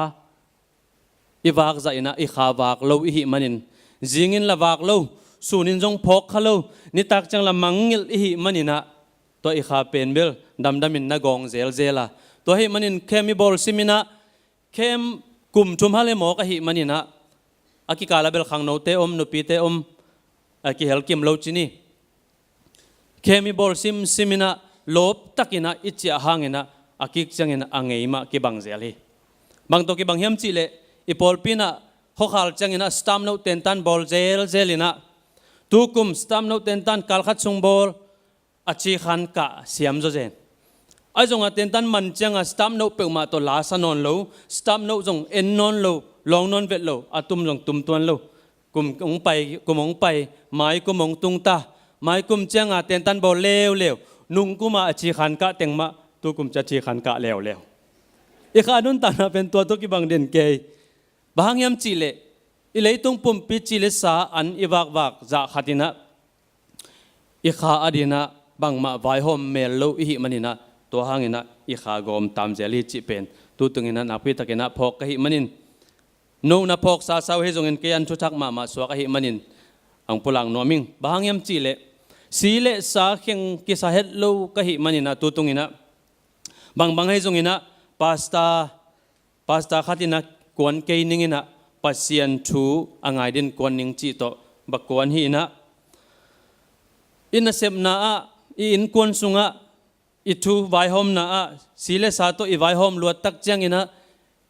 i wak za ina i kha wak lo hi manin jingin la wak lo sunin jong phok khalo ni tak chang la mangil hi manina to i kha pen bel damdamin na gong zel zela to hi manin khemi bol simina khem kum thum hale mo ka hi manina aki kala bel khang no te om nu pi te om aki hel kim lo chini khemi bol simina lop takina ichi hangena akik changena angeima ki bang zel hi bang to ki bang hiam chi le i pol pina hokhal changena stam no ten tan bol zelina tukum stam no ten tan kal khat sung bol achi khan ka siam zo zen ai jong ten tan man changa stam no pe ma to la sanon lo stam no jong en non lo long non vet lo atum jong tum tuan lo kum ong pai mai kum ong tung ta mai kum changa ten tan bol lew nung kuma achi khan ka tengma tukum cha chi khan ka lew i kha nun ta na pen to ki bang den ke bahang yam chi le i leitung pum pi chi le sa an i wak za khatina i kha adina bang ma vai hom mel lo hi manina to hangina i kha gom tam jeli chi pen tu tungina na pi takena phok ka hi manin no na phok sa saw he jong en ke an thu thak ma so ka hi manin ang pulang noming bahang yam chi le si le sa kheng ki sa het lo ka hi manina tu tungina bang he jong ina pasta khatina kon ke ningina pasian thu angai din kon ning chi to bakon hi na ina sep na a in kon sunga itu vai hom na a sile sa to i vai hom luat tak chang ina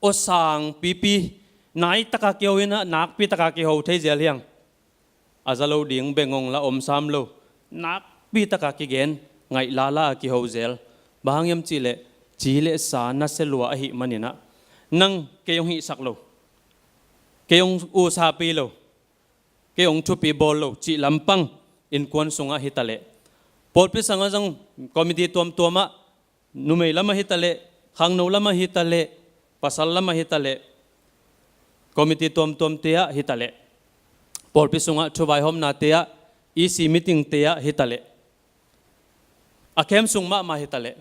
o sang pipi nai taka keu ina nak pi taka ki ho thei zel hiang azalo ding bengong la om sam lo nak pi taka ki gen ngai la ki ho zel bangyam chile sa na se lua hi manina nang keyong hi sak lo keyong u sa pi lo keyong thu pi bol lo chi lampang in kon sunga hitale polpi sanga jang committee tuama numei lama hitale khangno lama hitale pasal lama hitale committee tuam tia hitale polpi sunga thubai hom na tia EC meeting tia hitale akem sungma ma hitale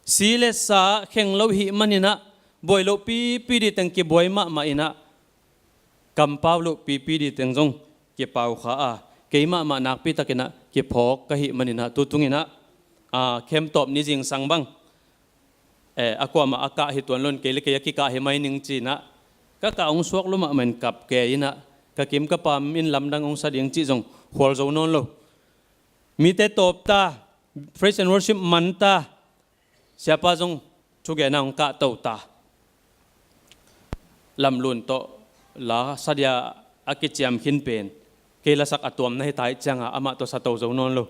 sile sa kheng lo hi manina boilo pi di teng ki boima ma ina kampau lo pi di teng jong ki pau kha a keima ma nak pi takena ki phok ka hi manina tutungina khem top ni jing sang bang akwa ma aka hi tuan lon kele ke ki ka he mai ning chi na ka ong suak lo ma men kap ke ina ka kim ka pam in lamdang ong sa ding chi jong khol zo non lo mi te top ta praise and worship man ta siapa jong thuge na ong ka to ta lam lun to la sadia อากิจยามขินเป็นเกลสักอตวมในตายจังอามาตัวสะโตโจนนโล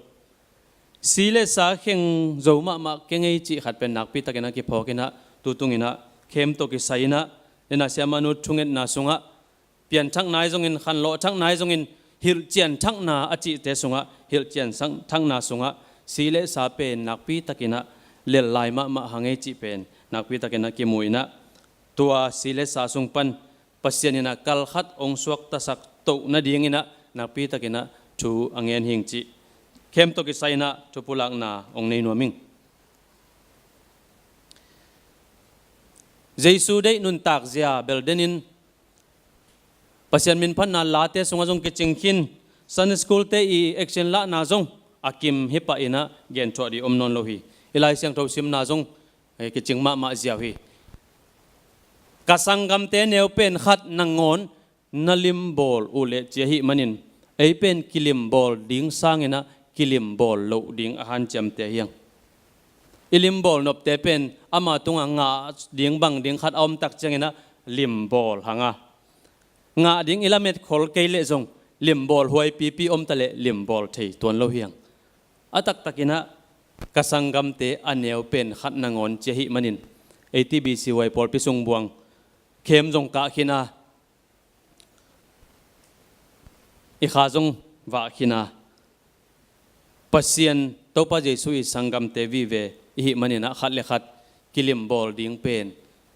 สีเลสาเข่งโจมาเก่งไอจีขัดเป็นนักพิตากินะกิพอกินะตุตุงินะเข้มตัวกิไซนะเนี่ยนะเสียมนุษย์ชุงเงินนาสุงะเปลี่ยนทั้งนายจงเงินขันโลทั้งนายจงเงินฮิลเจียนทั้งนาอจิเตสุงะฮิลเจียนทั้งนาสุงะสีเลสาเป็นนักพิตากินะเลี้ยลายมาหังไอจีเป็นนักพิตากินะกิมุยนะตัวสีเลสาสุงปันปัสยานินะกัลขัดองสวกตสักตุนาดีงินะนักพิตากินะชูอังเงินหิงจีเข้มตัวกิไซนะชูปุลักนาองในนัวมิงเจสุได้นุนตักเสียเบลเดนินปัสยันมินพันนาลาเตสงจงกิจิงคินซันสคูลเตอีเอ็กเซนละนาจงอากิมฮิปะอินะเกนชวดีอมนนโลฮีอิไลเสียงทวซิมนาจงกิจิงมาเสียฮีกสังกัมเตเนวเป็นขัดนังงอนนลิมบอลอุเลเจหิมันินไอเป็นกิลิมบอลดิ้งสร้างนะกิลิมบอลโลดิ้งอาหารจำเตียงอิลิมบอลนบเตเป็นอามาตุงงาดิ้งบังดิ้งขัดอมตักจังนะลิมบอลหังงาดิ้งอิลาเมตขอลเกเลจงลิมบอลหวยปีอมตะเลลิมบอลเทยตัวโลเฮียงอาตักตักินะกสังกัมเตอันเนวเป็นขัดนังงอนเจหิมันินไอทีบีซีไวปอลปิสุงบวงเข้มจงกะขินาอีขาจงว่าขินาปัสยันตัวป้าเจสุอิสังกัมเตวีเวอิหิมันินะขัดเลขัดกิลิมบอลดิ้งเป็น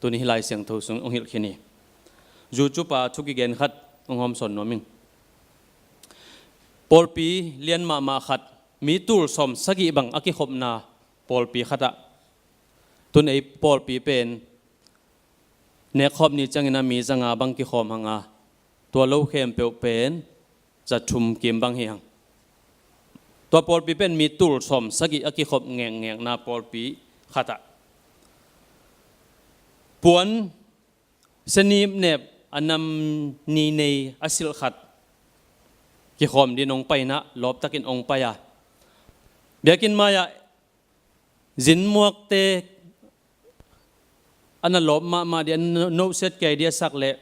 ตัวนี้ลายเสียงทูสุงองหิลขินีจูจูป้าทุกิเกนขัดองหอมสนนมิงปอลปีเลียนมาขัดมีตูลสมสกิบังอกิขบนาปอลปีขัดตัวนี้ปอลปีเป็นเนคอบนี้จังนะมีจังอาบังกิขอมหังอาตัวโลเข้มเปียวเป็นจะชุมกิมบังเฮียงตัวปอลปีเป็นมีตุลสมสกิอกิขบแงงนาปอลปีขัดปวนสนีมเนบอันนำนีในอสิลขัดกิขอมดินองไปนะลบตะกินองไปอะเบียกินมายาจินมวกเตอันนั้นลบมาเดียนโนเซตเกยเดียสักเละ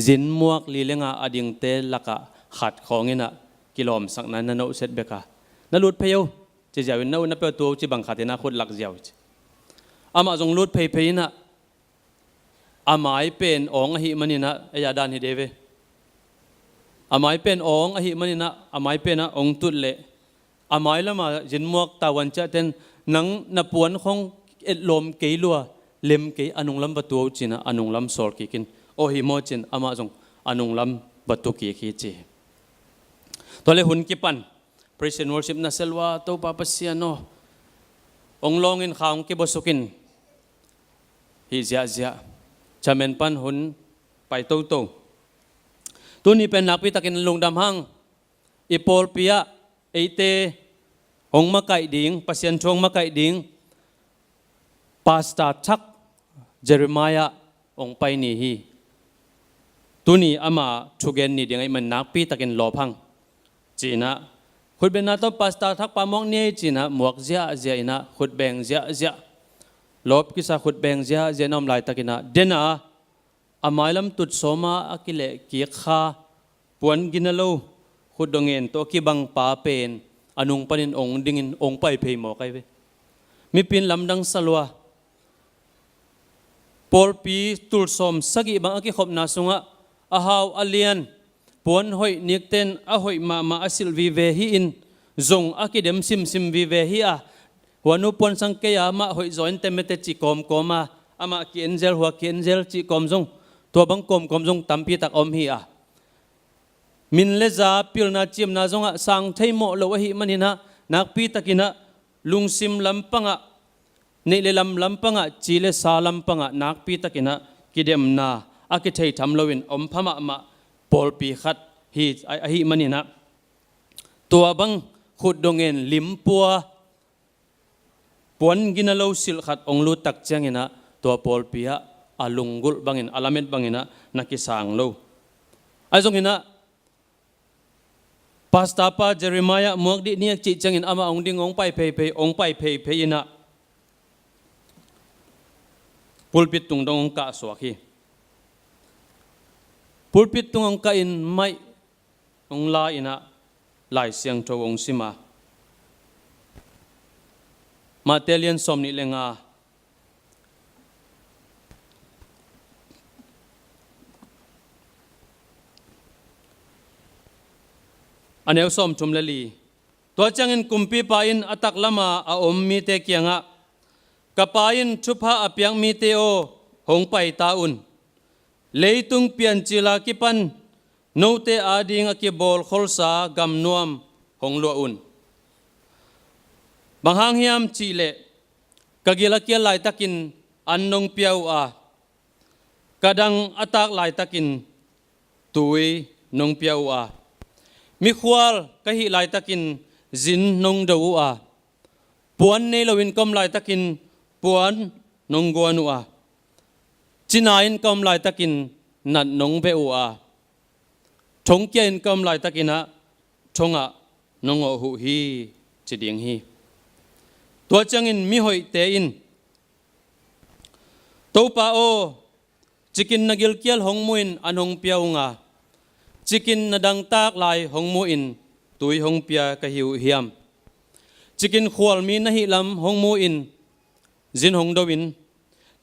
จินมวกลีเลงาอดิงเตลักะขัดของเงินะกิโลมสักนั้นโนเซตเบกานั่นลุดเพยวจะจะเป็นนั่นเปตัวจีบังขัดนะคนหลักเจียวอามาจงลุดเพยนะอาหมายเป็นองอหิมันินะไอยาดานฮิเดเวอาหมายเป็นองอหิมันินะอาหมายเป็นองตุเละอาหมายแล้วมาจินมวกตาวันจะเต็นนังนับปวนของเอ็ดลมเกยลัวเล็มเกยอนุงลำประตูจินะอนุงลำโซลกินโอหิโมจินอามาจงอนุงลำประตูกีจีตัวเลหุ่นกิปัน praise and worship นะเซลวาตัวปาปัสยานโนองลองอินข้าวกิบสุกินฮิเจียจะเมนปันหุ่นไปโตตัวนี้เป็นนักพิทักษ์ลงดำหังอีโปลเปียไอเตองมาไก่ดิ่งปัสยันชงมาไก่ดิ่งปาสตาชักเจเรมายาองไปนี่ฮีตัวนี้อามาชุกเกนนี่เดียงไอมันนักพิทักษ์ลบหังจีน่าขุดเป็นนาตัวปาสตาทักปามองนี่จีน่าหมวกเจียนะขุดแบงเจียลบกิสาขุดแบงเจียน้ำลายตะกินะเดน่าอามาลำตุดโสมาอักิเลกีขาปวนกินโลขุดดงเงินตัวกีบังป่าเป็นอนุงปนินองดิ่งองไปเพย์หมอกไอเวมีปินลำดังสลัวปอลปีตุลสมสกิบังอักิขบนาสุงะอาหาวอเลียนปวนหอยนิกเตนอาหอยมาอสิลวิเวฮีอินจงอักิเดมซิมวิเวฮีอาหัวนุปวนสังเกยามาหอยจอยเตมเตจิกอมมาอามากิเอนเจลหัวกิเอนเจลจิกอมจงตัวบังกอมจงตัมพีตักอมฮีอามินเลซาพิลนาจิมนาจงะสังไทยโมโลวะฮีมันหินะนักปีตักินะลุงซิมลำปังะในเลลำปังะจีเลซาลำปังะนักปีตักินะกิเดมนาอากิเทยทำลวินอมพมะมาปอลปีขัดฮีมันหินะตัวบังขุดดงเงินลิมปัวปวนกินโลสิลขัดองลูตักเจงินะตัวปอลปีฮะอาลุงกุลบังเงินอาลาเมตบังเงินะนักกิสังโลไอจงหินะปาสตาปาเจเรมายาหมวกดิเนี่ยจิจังอินอามาองดิ่งองไปเพย์องไปเพย์นะปุลปิดตุงดงกะสวกี pulpit tungang kain mai ong la ina lai siang tho ong sima matelian som ni lenga aneu som thum lali to changin kumpi pa in atak lama a om mi te kianga kapain chupha apyang mi te o hong pai ta un leitung pian chila kipan note ading aki bol kholsa gam nuam hong lo un banghang hiam chile kagila kia lai takin annong piau a kadang atak lai takin tui nong piau a mi khwal kahi lai takin zin nong do a puan nei lowin kom lai takin puan nong guanu a chinain kom lai takin nat nong be u a thong kien kom lai takina thonga nong o hu hi chiding hi to changin mi hoi te in to pa o chikin nagil kial hong muin anong piaunga chikin nadang tak lai hong muin tui hong pia ka hiu hiam chikin khwal mi na hi lam hong muin zin hong dowin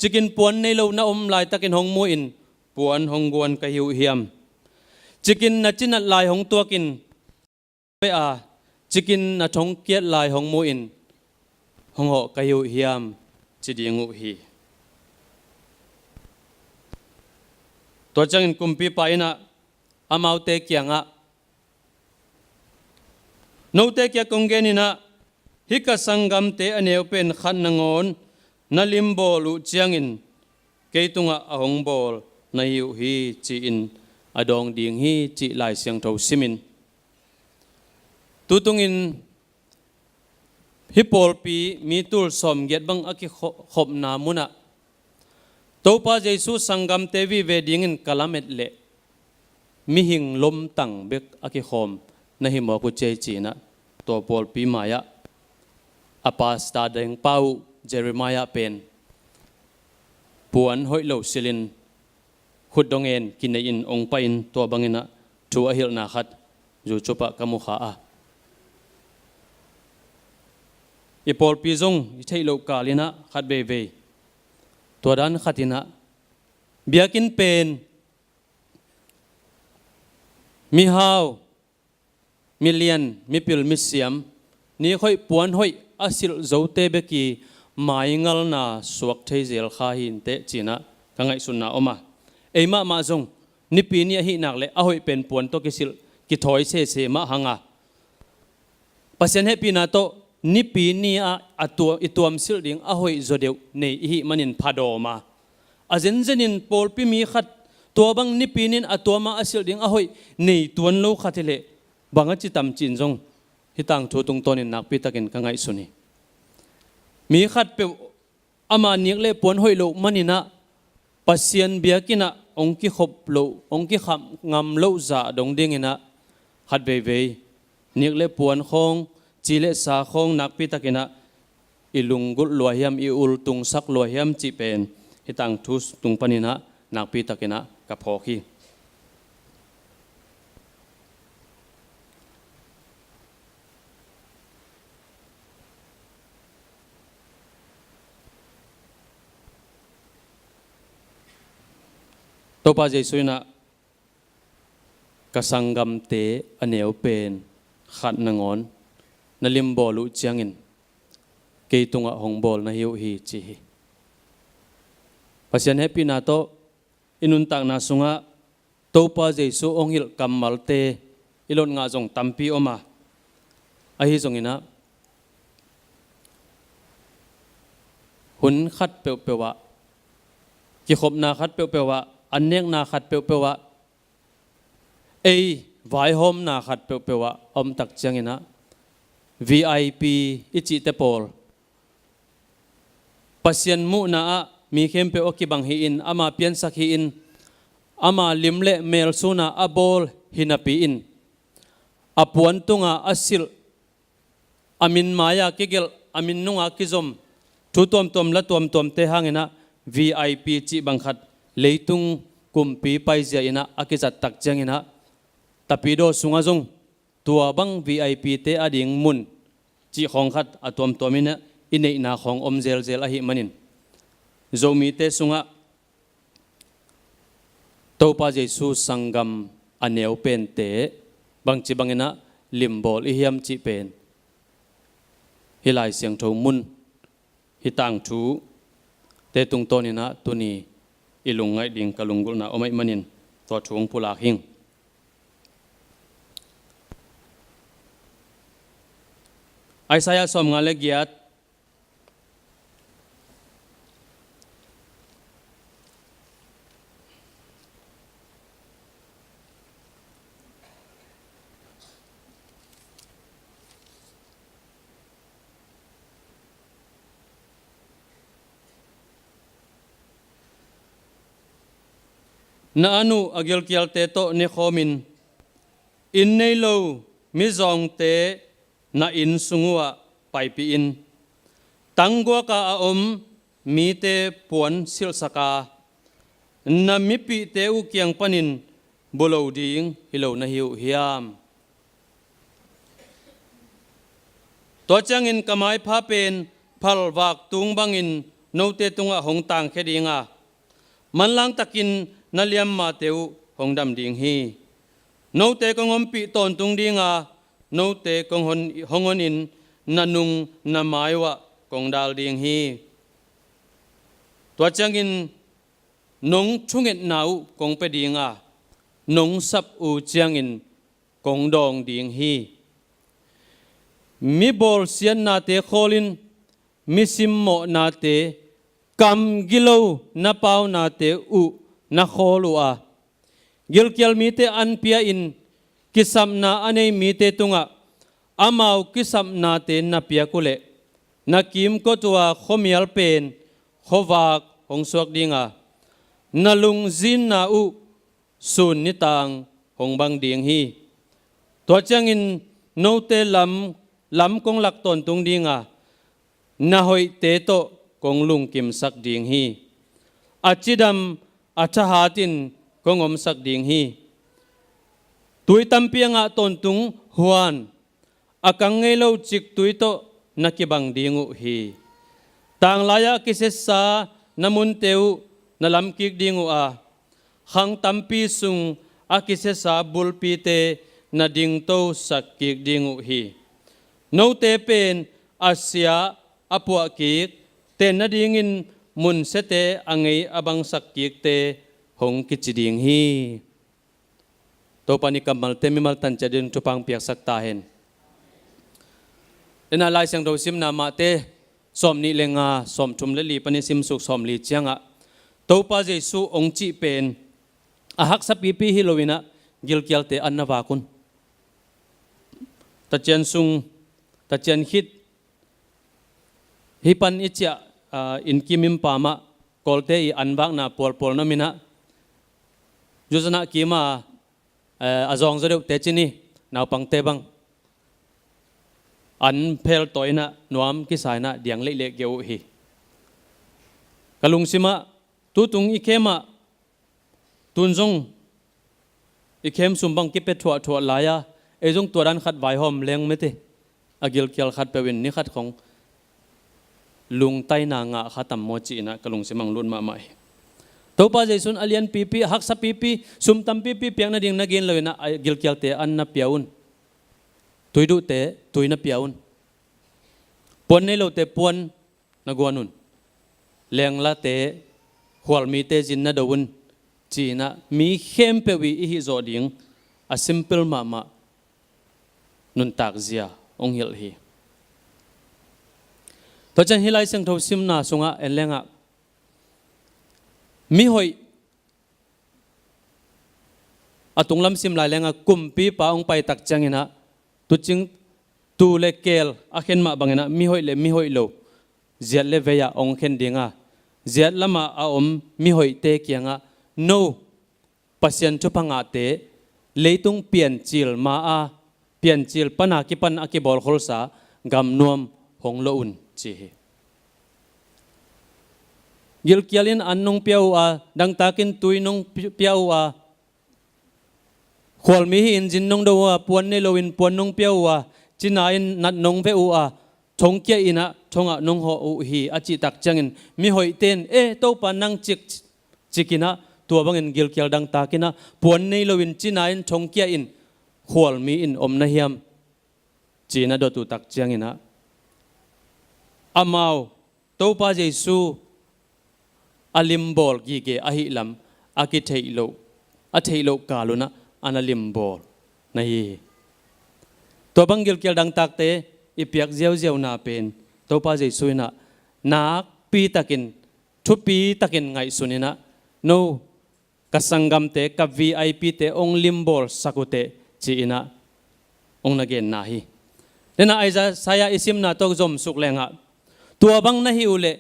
chikin puan nei lo na lai takin hong muin puan hong guan ka hiu hiam chikin na chinat lai hong tuakin pe a chikin na thong kiat lai hong muin hong ho ka hiu hiam chidingu hi to changin kumpi pa ina amau te kianga no te kya konggenina hika sangam te aneu pen khan nangon nalim bolu chiangin keitunga ahong bol na hiu hi chi in adong ding hi chi lai siang tho simin tutungin hipol pi mi tul som get bang aki khop na muna topa jesu sangam tevi weddingin kalamet le mi hing lom tang bek aki khom na hi mo ku che chi na to pol pi maya apa sta deng pau Jeremiah pen puan hoi lo silin khut dongen kinain ong pain to bangina thu a hil na khat ju chopa kamu kha a ipol pi zong thei lo kalina khat be ve to dan khatina biakin pen mi hau million mi pil mi siam ni khoi puan hoi asil zote beki maingal na suak thei zel kha hin te china kangai sunna oma eima ma zong ni pi ni hi nak le a hoi pen puan to kisil ki thoi se ma hanga pasien he pi na to ni pi ni a atu ituam sil ding a hoi zodeu nei hi manin phado ma azen zenin pol pi mi khat to bang ni pi nin atoma asil ding a hoi nei tuan lo khathile banga chi tam chin zong hitang thu tung tonin nak pi takin kangai suni mi khat pe ama nik le pon hoi lo manina pasien biakina ongki khop lo ongki kham ngam lo za dong ding ina khat be ve nik le pon khong chile sa khong nak pi takina ilungul lohiam I ul tung sak lohiam chi pen hitang thu tung panina nak pi takina ka phokhi topa jesuina kasangam te aneu pen khat nangon nalim bolu chiangin keitunga hongbol na hiu hi chi pasian happy na to inun tak na sunga topa jesu onghil kamalte ilon nga jong tampi oma ahi jongina hun khat pe pewa ki khop na khat pe pewa annek na khat pe pewa ei vai hom na khat pe pewa om tak changina VIP ichi te pol pasien mu na a mi khem pe oki bang hi in ama pian sak hi in ama limle mel suna abol hinapi in apuan tunga asil amin maya kegel amin nunga kizom thu tom tom la tom tom te hangena VIP chi bang khat leitung kumpi pai zia ina akizat tak chang ina tapido sunga jong tua bang VIP te ading mun chi khong khat atom tomina inei na khong om zel zel a hi manin zomi te sunga topa jesu sangam aneu pen te bang chi bangina limbol i hiam chi pen hilai siang tho mun hitang thu te tung tonina tuni ilungai ding kalungul na omai manin to thung pulak hing Isaiah som ngale giat na anu agil kial te to ne khomin in nei lo mi zong te na in sungua pai pi in tangwa ka a mi te puan sil saka na mi pi te u kyang panin bolo ding hilo na hiu hiam to chang in kamai pha pen phal wak tung bangin no te tunga hong tang khedinga manlang takin naliam ma teu hongdam ding hi no te kongom pi ton tung dinga no te kong hongon in nanung na maiwa kong dal ding hi tua changin nong chunget nau kong pe dinga nong sap u changin kong dong ding hi mi bol sian na te kholin mi sim mo na te kam gilo na pau na te u na kholua gil kyal mi te an pia in kisam na anei mi te tunga amau kisam na te na pia kule na kim ko tua khomial pen khowak hong suak dinga na lung zin na u sun ni tang hong bang ding hi to changin no te lam kong lak ton tung dinga na hoi te to kong lung kim sak ding hi achidam achahatin kongom sak ding hi tui tampianga ton tung huan akang ngelo chik tui to nakibang dingu hi tang laya kisesa namun teu nalam kik dingu a khang tampi sung akisesa bulpi te na ding to sakik dingu hi no te pen asia apua kik te na dingin mun sete angai abang sakik te hong kichiding hi to pani kamal te mi mal tan chadin tupang piak sak ta hen ena lai sang do sim na ma te som ni lenga som thum le li pani sim suk som li chianga to pa jesu ong chi pen a hak sa pi pi hilowina gil kyal te annawa kun ta chen sung ta chen hit hi pan icha in kimim pama kolte I anbang na pol na mina juzana kima azong zero te chini naw pang te bang an phel toina nuam ki saina diang le le geu hi kalung sima tu tung ikema tunjong ikem sumbang ki pe thwa laya ejong toran khat vai hom leng mete agil kyal khat pewin ni khat khong lung tai na nga khatam mo chi na kalung simang lun ma mai to pa jaisun alian pipi hak sa pipi sum tam pipi piang na ding na gen loina gil kyal te an na piaun tuidu te tuina piaun pon nei lo te pon na guanun leng la te khwal mi te jin na dawun chi na mi khem pe wi hi zo ding a simple mama nun tak zia ong hil hi to chan hilai sang tho sim na sunga enlenga mi hoi atung lam sim lai lenga kumpi pa ong pai tak changina tu ching tu le kel a khen ma bangena mi hoi lo ziat le veya ong khen dinga ziat lama a mi hoi te kianga no pasien chu panga te leitung pian chil ma a pian chil pana ki pan akibol kholsa gam nuam hong lo un chi gilkialin annong piao dang takin tui nong piao khol mi hi in jin nong do puan ne loin puan nong piao chinain nat nong ve chong kia ina chonga nong ho hi achi tak changin mi hoi ten to pa nang chikina tua bangin gilkial dang takina puan nei loin chinain chong kia in khol mi in om na hiam china do tu tak changina amau to pa jesu alimbol gi ge ahi lam aki theilo kaluna analimbol nahi to bangil kel dang takte ipiak ziau na pen to pa jesu na nak pi takin thu pi takin ngai sunina no kasangam te ka vip te ong limbol sakute chi ina ong nagen nahi nena aiza saya isim na to zom suk lenga tua bang nahi ule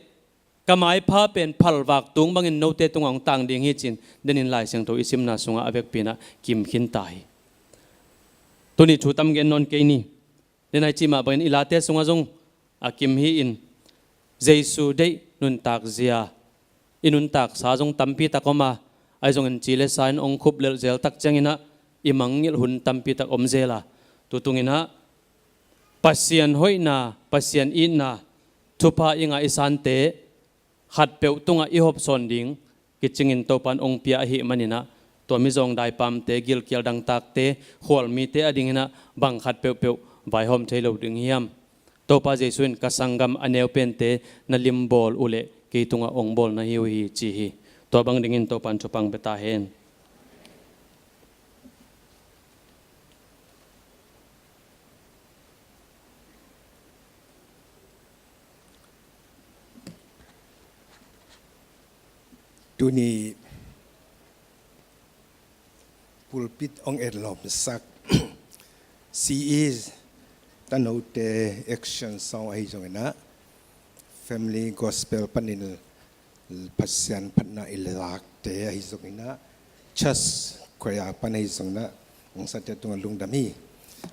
kamai pha pen phalwak tung bangin note tungong tang ding hi chin denin lai seng to isim na sunga avek pina kim khin tai tuni chutam gen non ke ni denai chima bain ilate sunga jong akim hi in jesu dei nun tak zia inun tak sa jong tampi takoma ai jong in chile sain ong khup lel zel tak changina imangil hun tampi tak om zela tutungina pasian hoina pasian inna thupa inga isante hat peu tunga i hop son ding kichingin topan ong pia hi manina to mi jong dai pam te gil kial dang tak te khol mi te adingina bang khat peu vai hom thailo ding hiam topa jesuin kasangam aneu pen te na limbol ule ke tunga ong bol na hiu hi chi hi to bang dingin topan chupang beta hen tu ni pulpit ong erlom sak CE tanote action song ai jong na family gospel panil pasyan patna ilak te ai jong na chas koya panai jong na ong sa te tung lungdami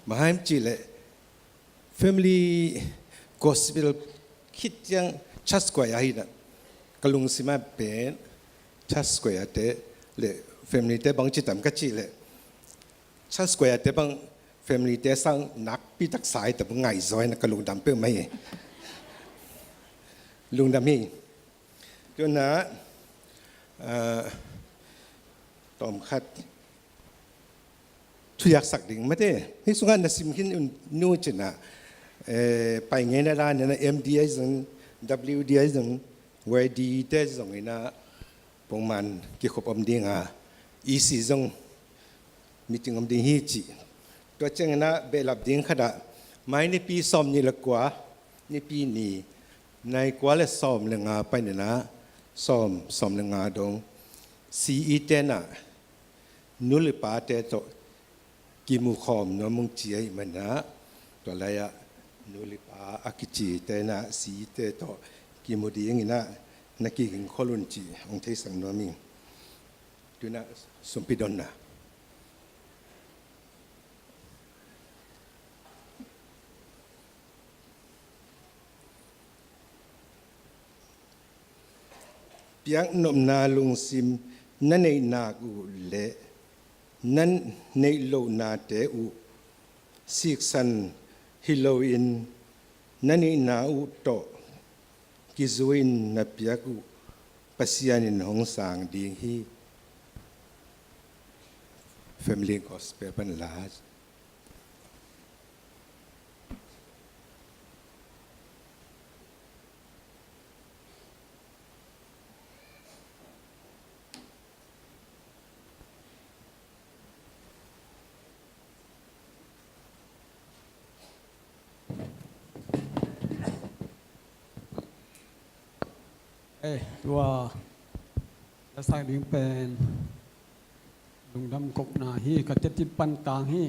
mahaim chile family gospel kit yang chas koya hi na kalung sima pen chas square te le family te bang chitam ka chi le chas square te bang family te sang nak pi tak sai te bang ngai zoi na ka lung dam pe mai lung dam hi tu na tom khat thu yak sak ding ma te hi sunga na sim kin nu china pai nge na la na MDI zong WDI zong YD te zong ina pong man ki khop om ding EC zong meeting om ding hi chi to cheng na be lap ding khada mai ni pi som ni la kwa ni pi ni nai kwa le som le nga pa ni na som le nga dong CE te na nu le pa te to ki mu khom no mung chi ai man na to la ya nu le pa akichi te na CE te to ki mu ding ina naki ging kolun chi ong thei sang no mi tu na sumpidon na piang nom na lung sim na nei na gu le nan nei lo na te u sik san hiloin na nei na u to kizuin na piaku pasianin hong sang ding hi family gospel pan lasตัวจะใส่ดิ้งเป็นลุงดำกกนาฮีกับเจ็ดจิตปันกลางฮี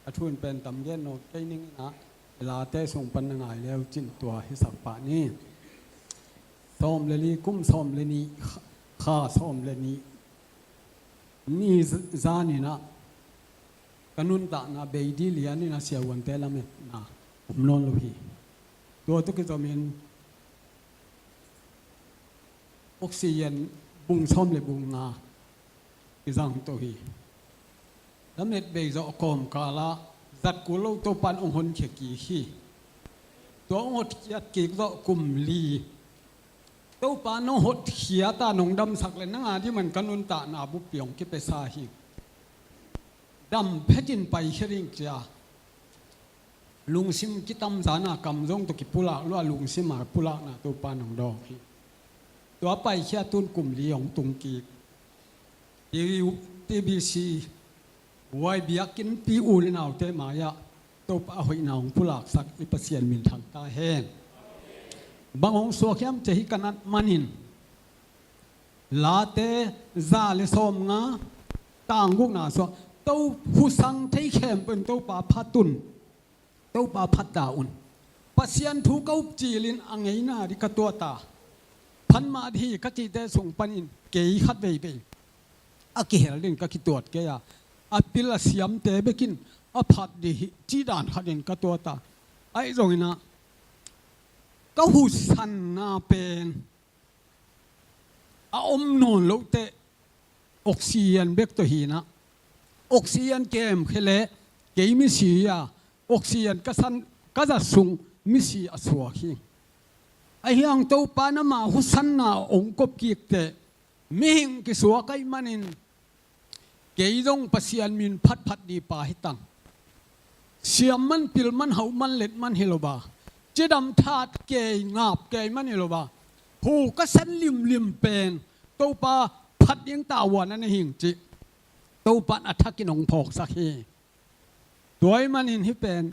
อาชวนเป็นตำเย็นโนใจนิ่งนะเวลาเตะส่งปันง่ายแล้วจินตัวให้สักปะนี้ซ้อมเลยนี่กุ้มซ้อมเลยนี่ข้าซ้อมเลยนี่นี่จานี่นะกันนุนตานะเบย์ดีเลียนี่นะเสียวันเตละเม็ดนะผมนอนลูกพี่ตัวตุกจะมีโอ oxygen bung som le bung na izang to hi damet be zo kom kala zat ku lo to pan ong hon khe ki hi to hot kiat ki zo kum li to pa no hot khia ta nong dam sak le na ngaที่มันkanun ta na bu piong ki pe sa hi dam phejin pai khering cha lungsim kitam zana kam jong to ki pula lo lungsim ma pula na to pa nong do hi to pai khia tun kum li ong tung ki TBC wai biakin pi u le naw te ma ya to pa hoi naw pulak sak i pasien min thang ta hen bangong so khiam che hi kanat manin la te za le som nga tang guk na so to hu sang thei khem pen to pa phatun to pa phat da un pasien thu kau chi lin angei na ri ka to ta phan ma thi ka chi te sung panin ke khat ve be a ke hel din ka ki tot ke ya apila siam te bekin aphat di chi dan khaden ka to ta ai zongina ka hu san na pen a om non lo te oxygen bek to hi na oxygen kem khele ke mi si ya oxygen ka san ka za sung mi si aswa hi ai hiang to pa na ma hu san na ong kop ki te mi hing ki suwa kai manin cái dòng pasian min phát phát đi pa hitang siam man pil man hau man let man hiloba che dam that ke ngap ke man hiloba hu ka san lim lim pen to pa phat yang ta wan an hing chi to pan athakin ong phok sak hi toy man in hi pen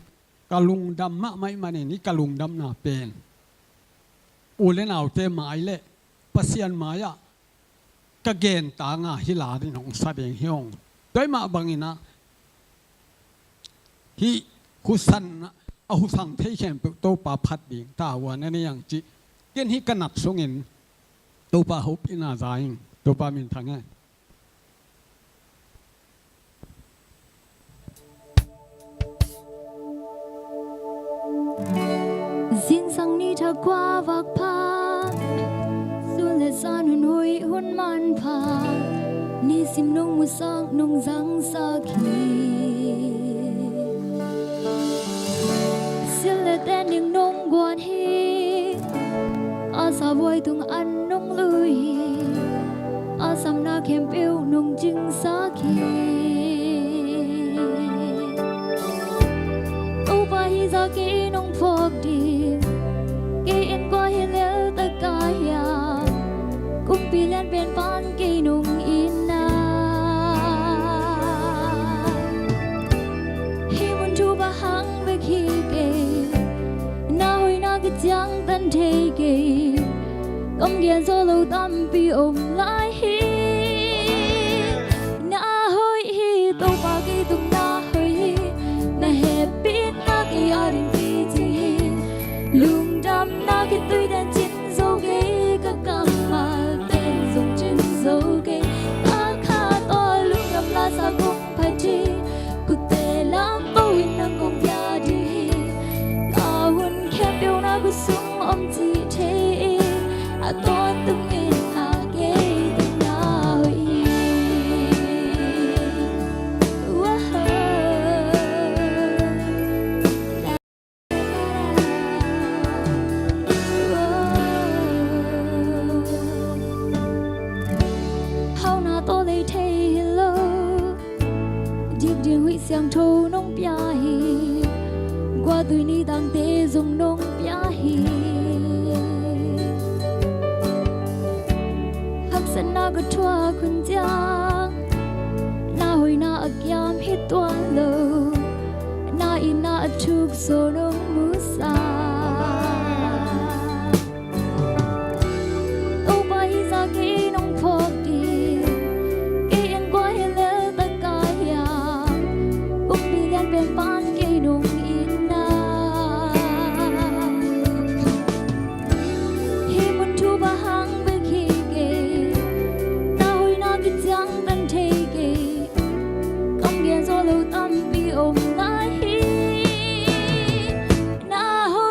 kalung dam ma mai man ni kalung dam na pen u le naw te mai le pasian maya ka gen ta nga hila din ong sa deng hiong doi ma bangina hi husan a husang thei khem to pa phat ding ta wa na ne yang chi ken hi kanat songin to pa hop ina zaing to pa min thanga xin sang ni tha qua vak pa san hun hui hun man pha ni sim nong mu sang nong zang sa khi sil le ten ning nong guan hi a sa voi tung an nong lui a sam na kem piu nong jing sa khi u pa hi za ki nong phok di ki en qua hi le ta ka ya cũng bị lên bên ban cây nung in na hi muốn chu ba hang với khi kề na hồi na cái giang tân thế kề công gia do lâu tâm bị ôm lại hi na hồi hi tàu ba cây tung na hồi hi na happy na cái arin phi chi hi lung đam na cái tươi đen chín dâu ghế các cam mà dấu cây ta khá to lúc ngắm lá sa gốc phải chi cụ tệ lắm bao hình năng công gia đi ta huân khép yêu na cứ xuống ôm chi thế à to từng in à ghê từng na hồi xiang thâu nông bia hi qua tuổi ni đang tê dùng nông bia hi hắc sen na có chua kun giang na hồi na agyam hit tuan lo na ina chuk so nông musa to bai za ki nông phok di bên ban cây nung in na hi muốn chu ba hang với khi kề na hồi na cái giang tân thế kề công gia do lâu tâm bị ôm lại hi na hồi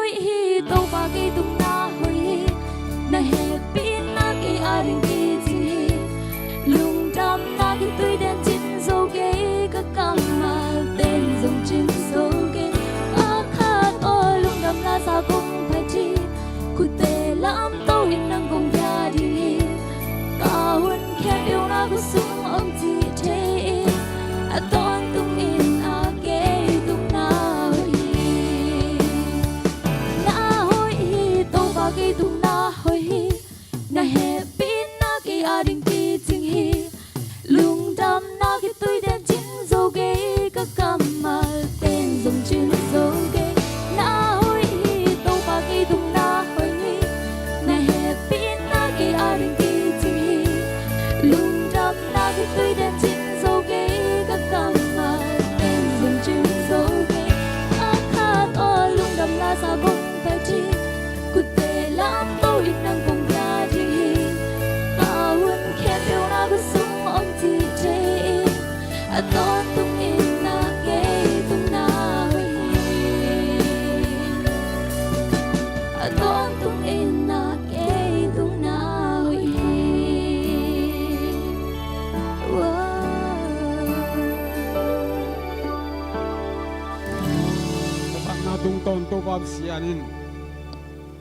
na tung ton to bab sianin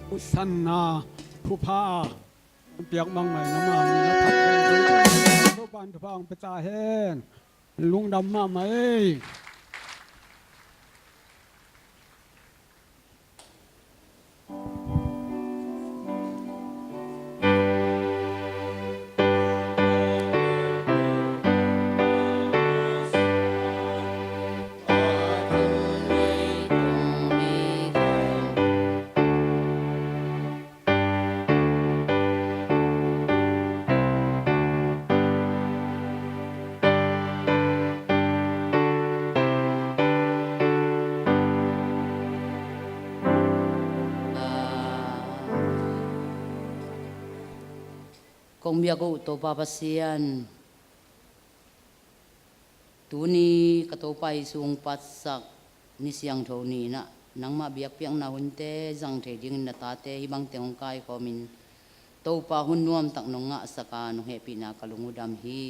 usan na phupa piak mang mai na ma mi na phat ben to ban to pang peta hen lung dam ma mai คงมีกูตัวปาปเซียนตัวนี้กตัวไปสูงปัสสักนิสยังเท่านี้นะนังมาเบียกเปียงนาหุ่นเตจังเทดิ้งนาตาเตฮิบังเตงกายก็มินตัวปาหุ่นนวมตักนงะสกานุเฮปีนากลุงอุดามฮี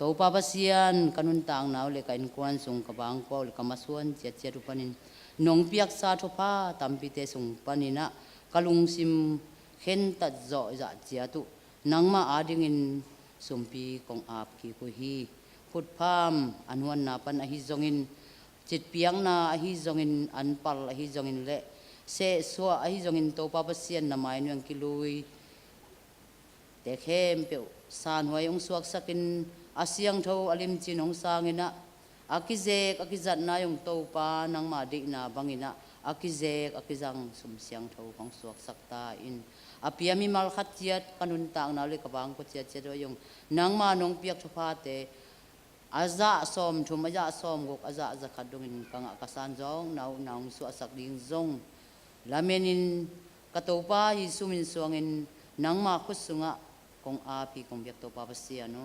ตัวปาปเซียนกันุนต่างนาวเลกัอินควนสูงกบางก็เลกมาส่วนเจียเจียรุปนินนงเปียกซาทุพาตัมปิเตสูงปนินะกลุงซิมเข็นตัดจ่อจะเจียตุนังมาอาดิงินสุมปีกองอาบกีกุฮีพุทธพามอันวันนาปันอหิจงอินจิตเปียงนาอหิจงอินอันปัลอหิจงอินเละเสสัวอหิจงอินโตปาปเซียนนามัยนวงกิลุยแต่เข้มเปียวสานหวยองสวกสักินอาเซียงเท่าอลิมจินองสางินะอากิเจกอากิจัดนายองโตปานังมาดินาบังินะอากิเจกอากิจังสมเสียงเท่าของสวกสักตาอินอาเปียมีมัลขัดเจียดกันุนต่างนาเลยกับบางก็เจียดเจียดวยงนางมานงเปียกทุพาเตอาซาสอมทุมอาซาสอมกอาซาจะขัดดงินกังอักษรจงนาวนาสุอาศักดิงจงลาเมนินกะโตปายิสุมินสวงินนางมาคุสุงะกงอาปีกงเปียกโตปาปเสียโน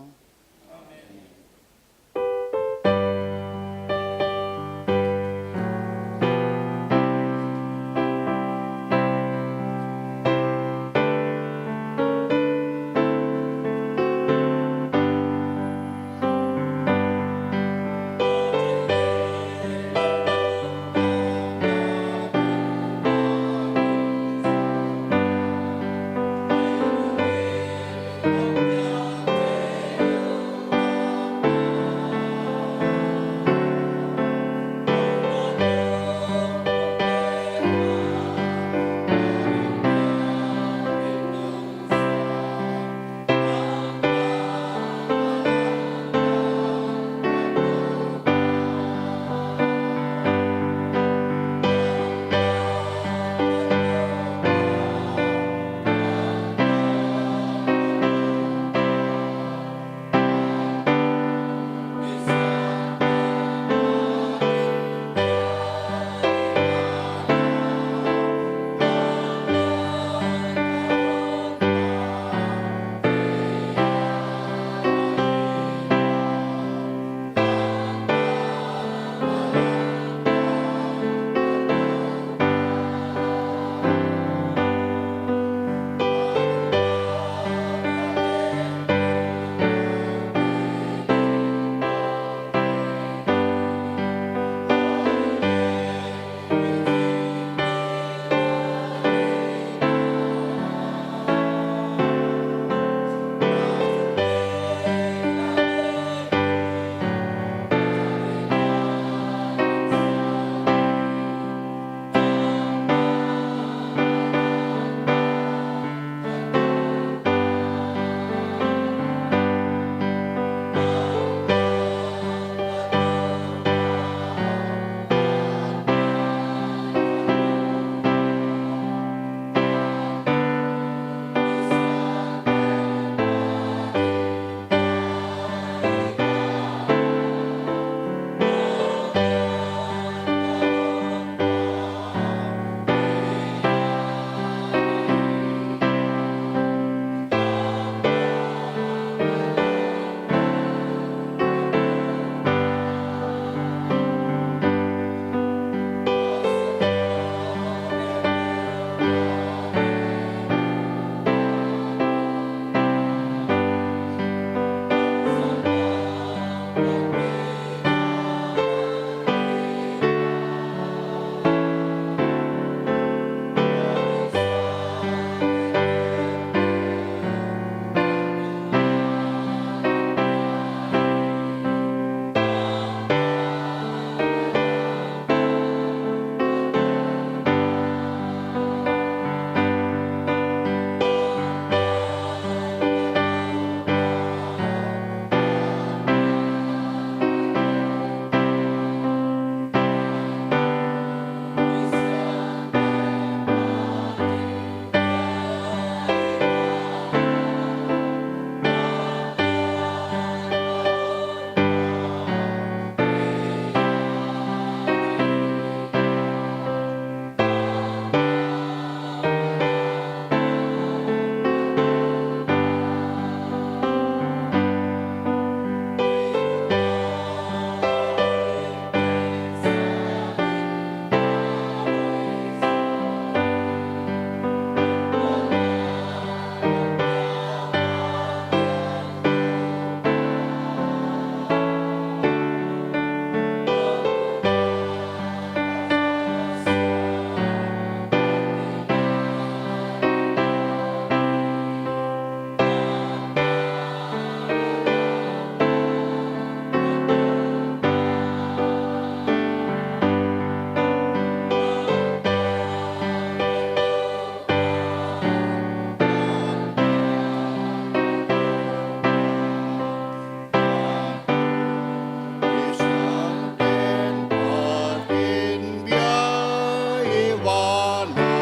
bana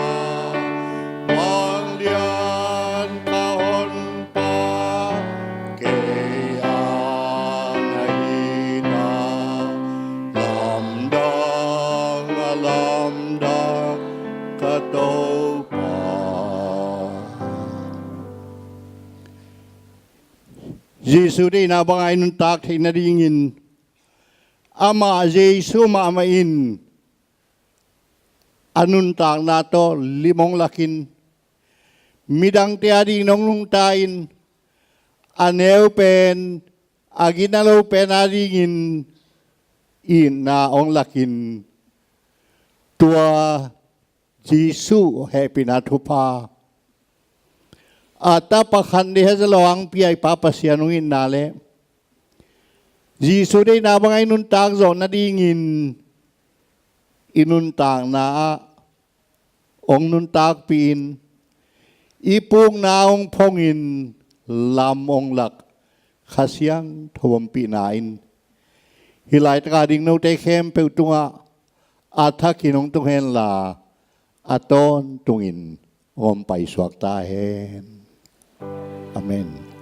Panglian kahon pa Kaya nahina Lamdang kataw pa Jesu di nabangay nung takay na ringin Ama Jesu maamain anun tang nato limong lakin midang tiading nong tain aneu pen aginalo pen aringin na ong lakin tua Jesu happy na tupa ata pakhandi hasalawang piyay papasyanungin nale Jesu day nabangay nun tang zon na dingin inuntang na ong nuntag piin ipong naong pongin lamong lak kasyang tuwampi nain hilay takading no te kem peutunga ata kinong tunghen la aton tungin ompay swak tahen Amen.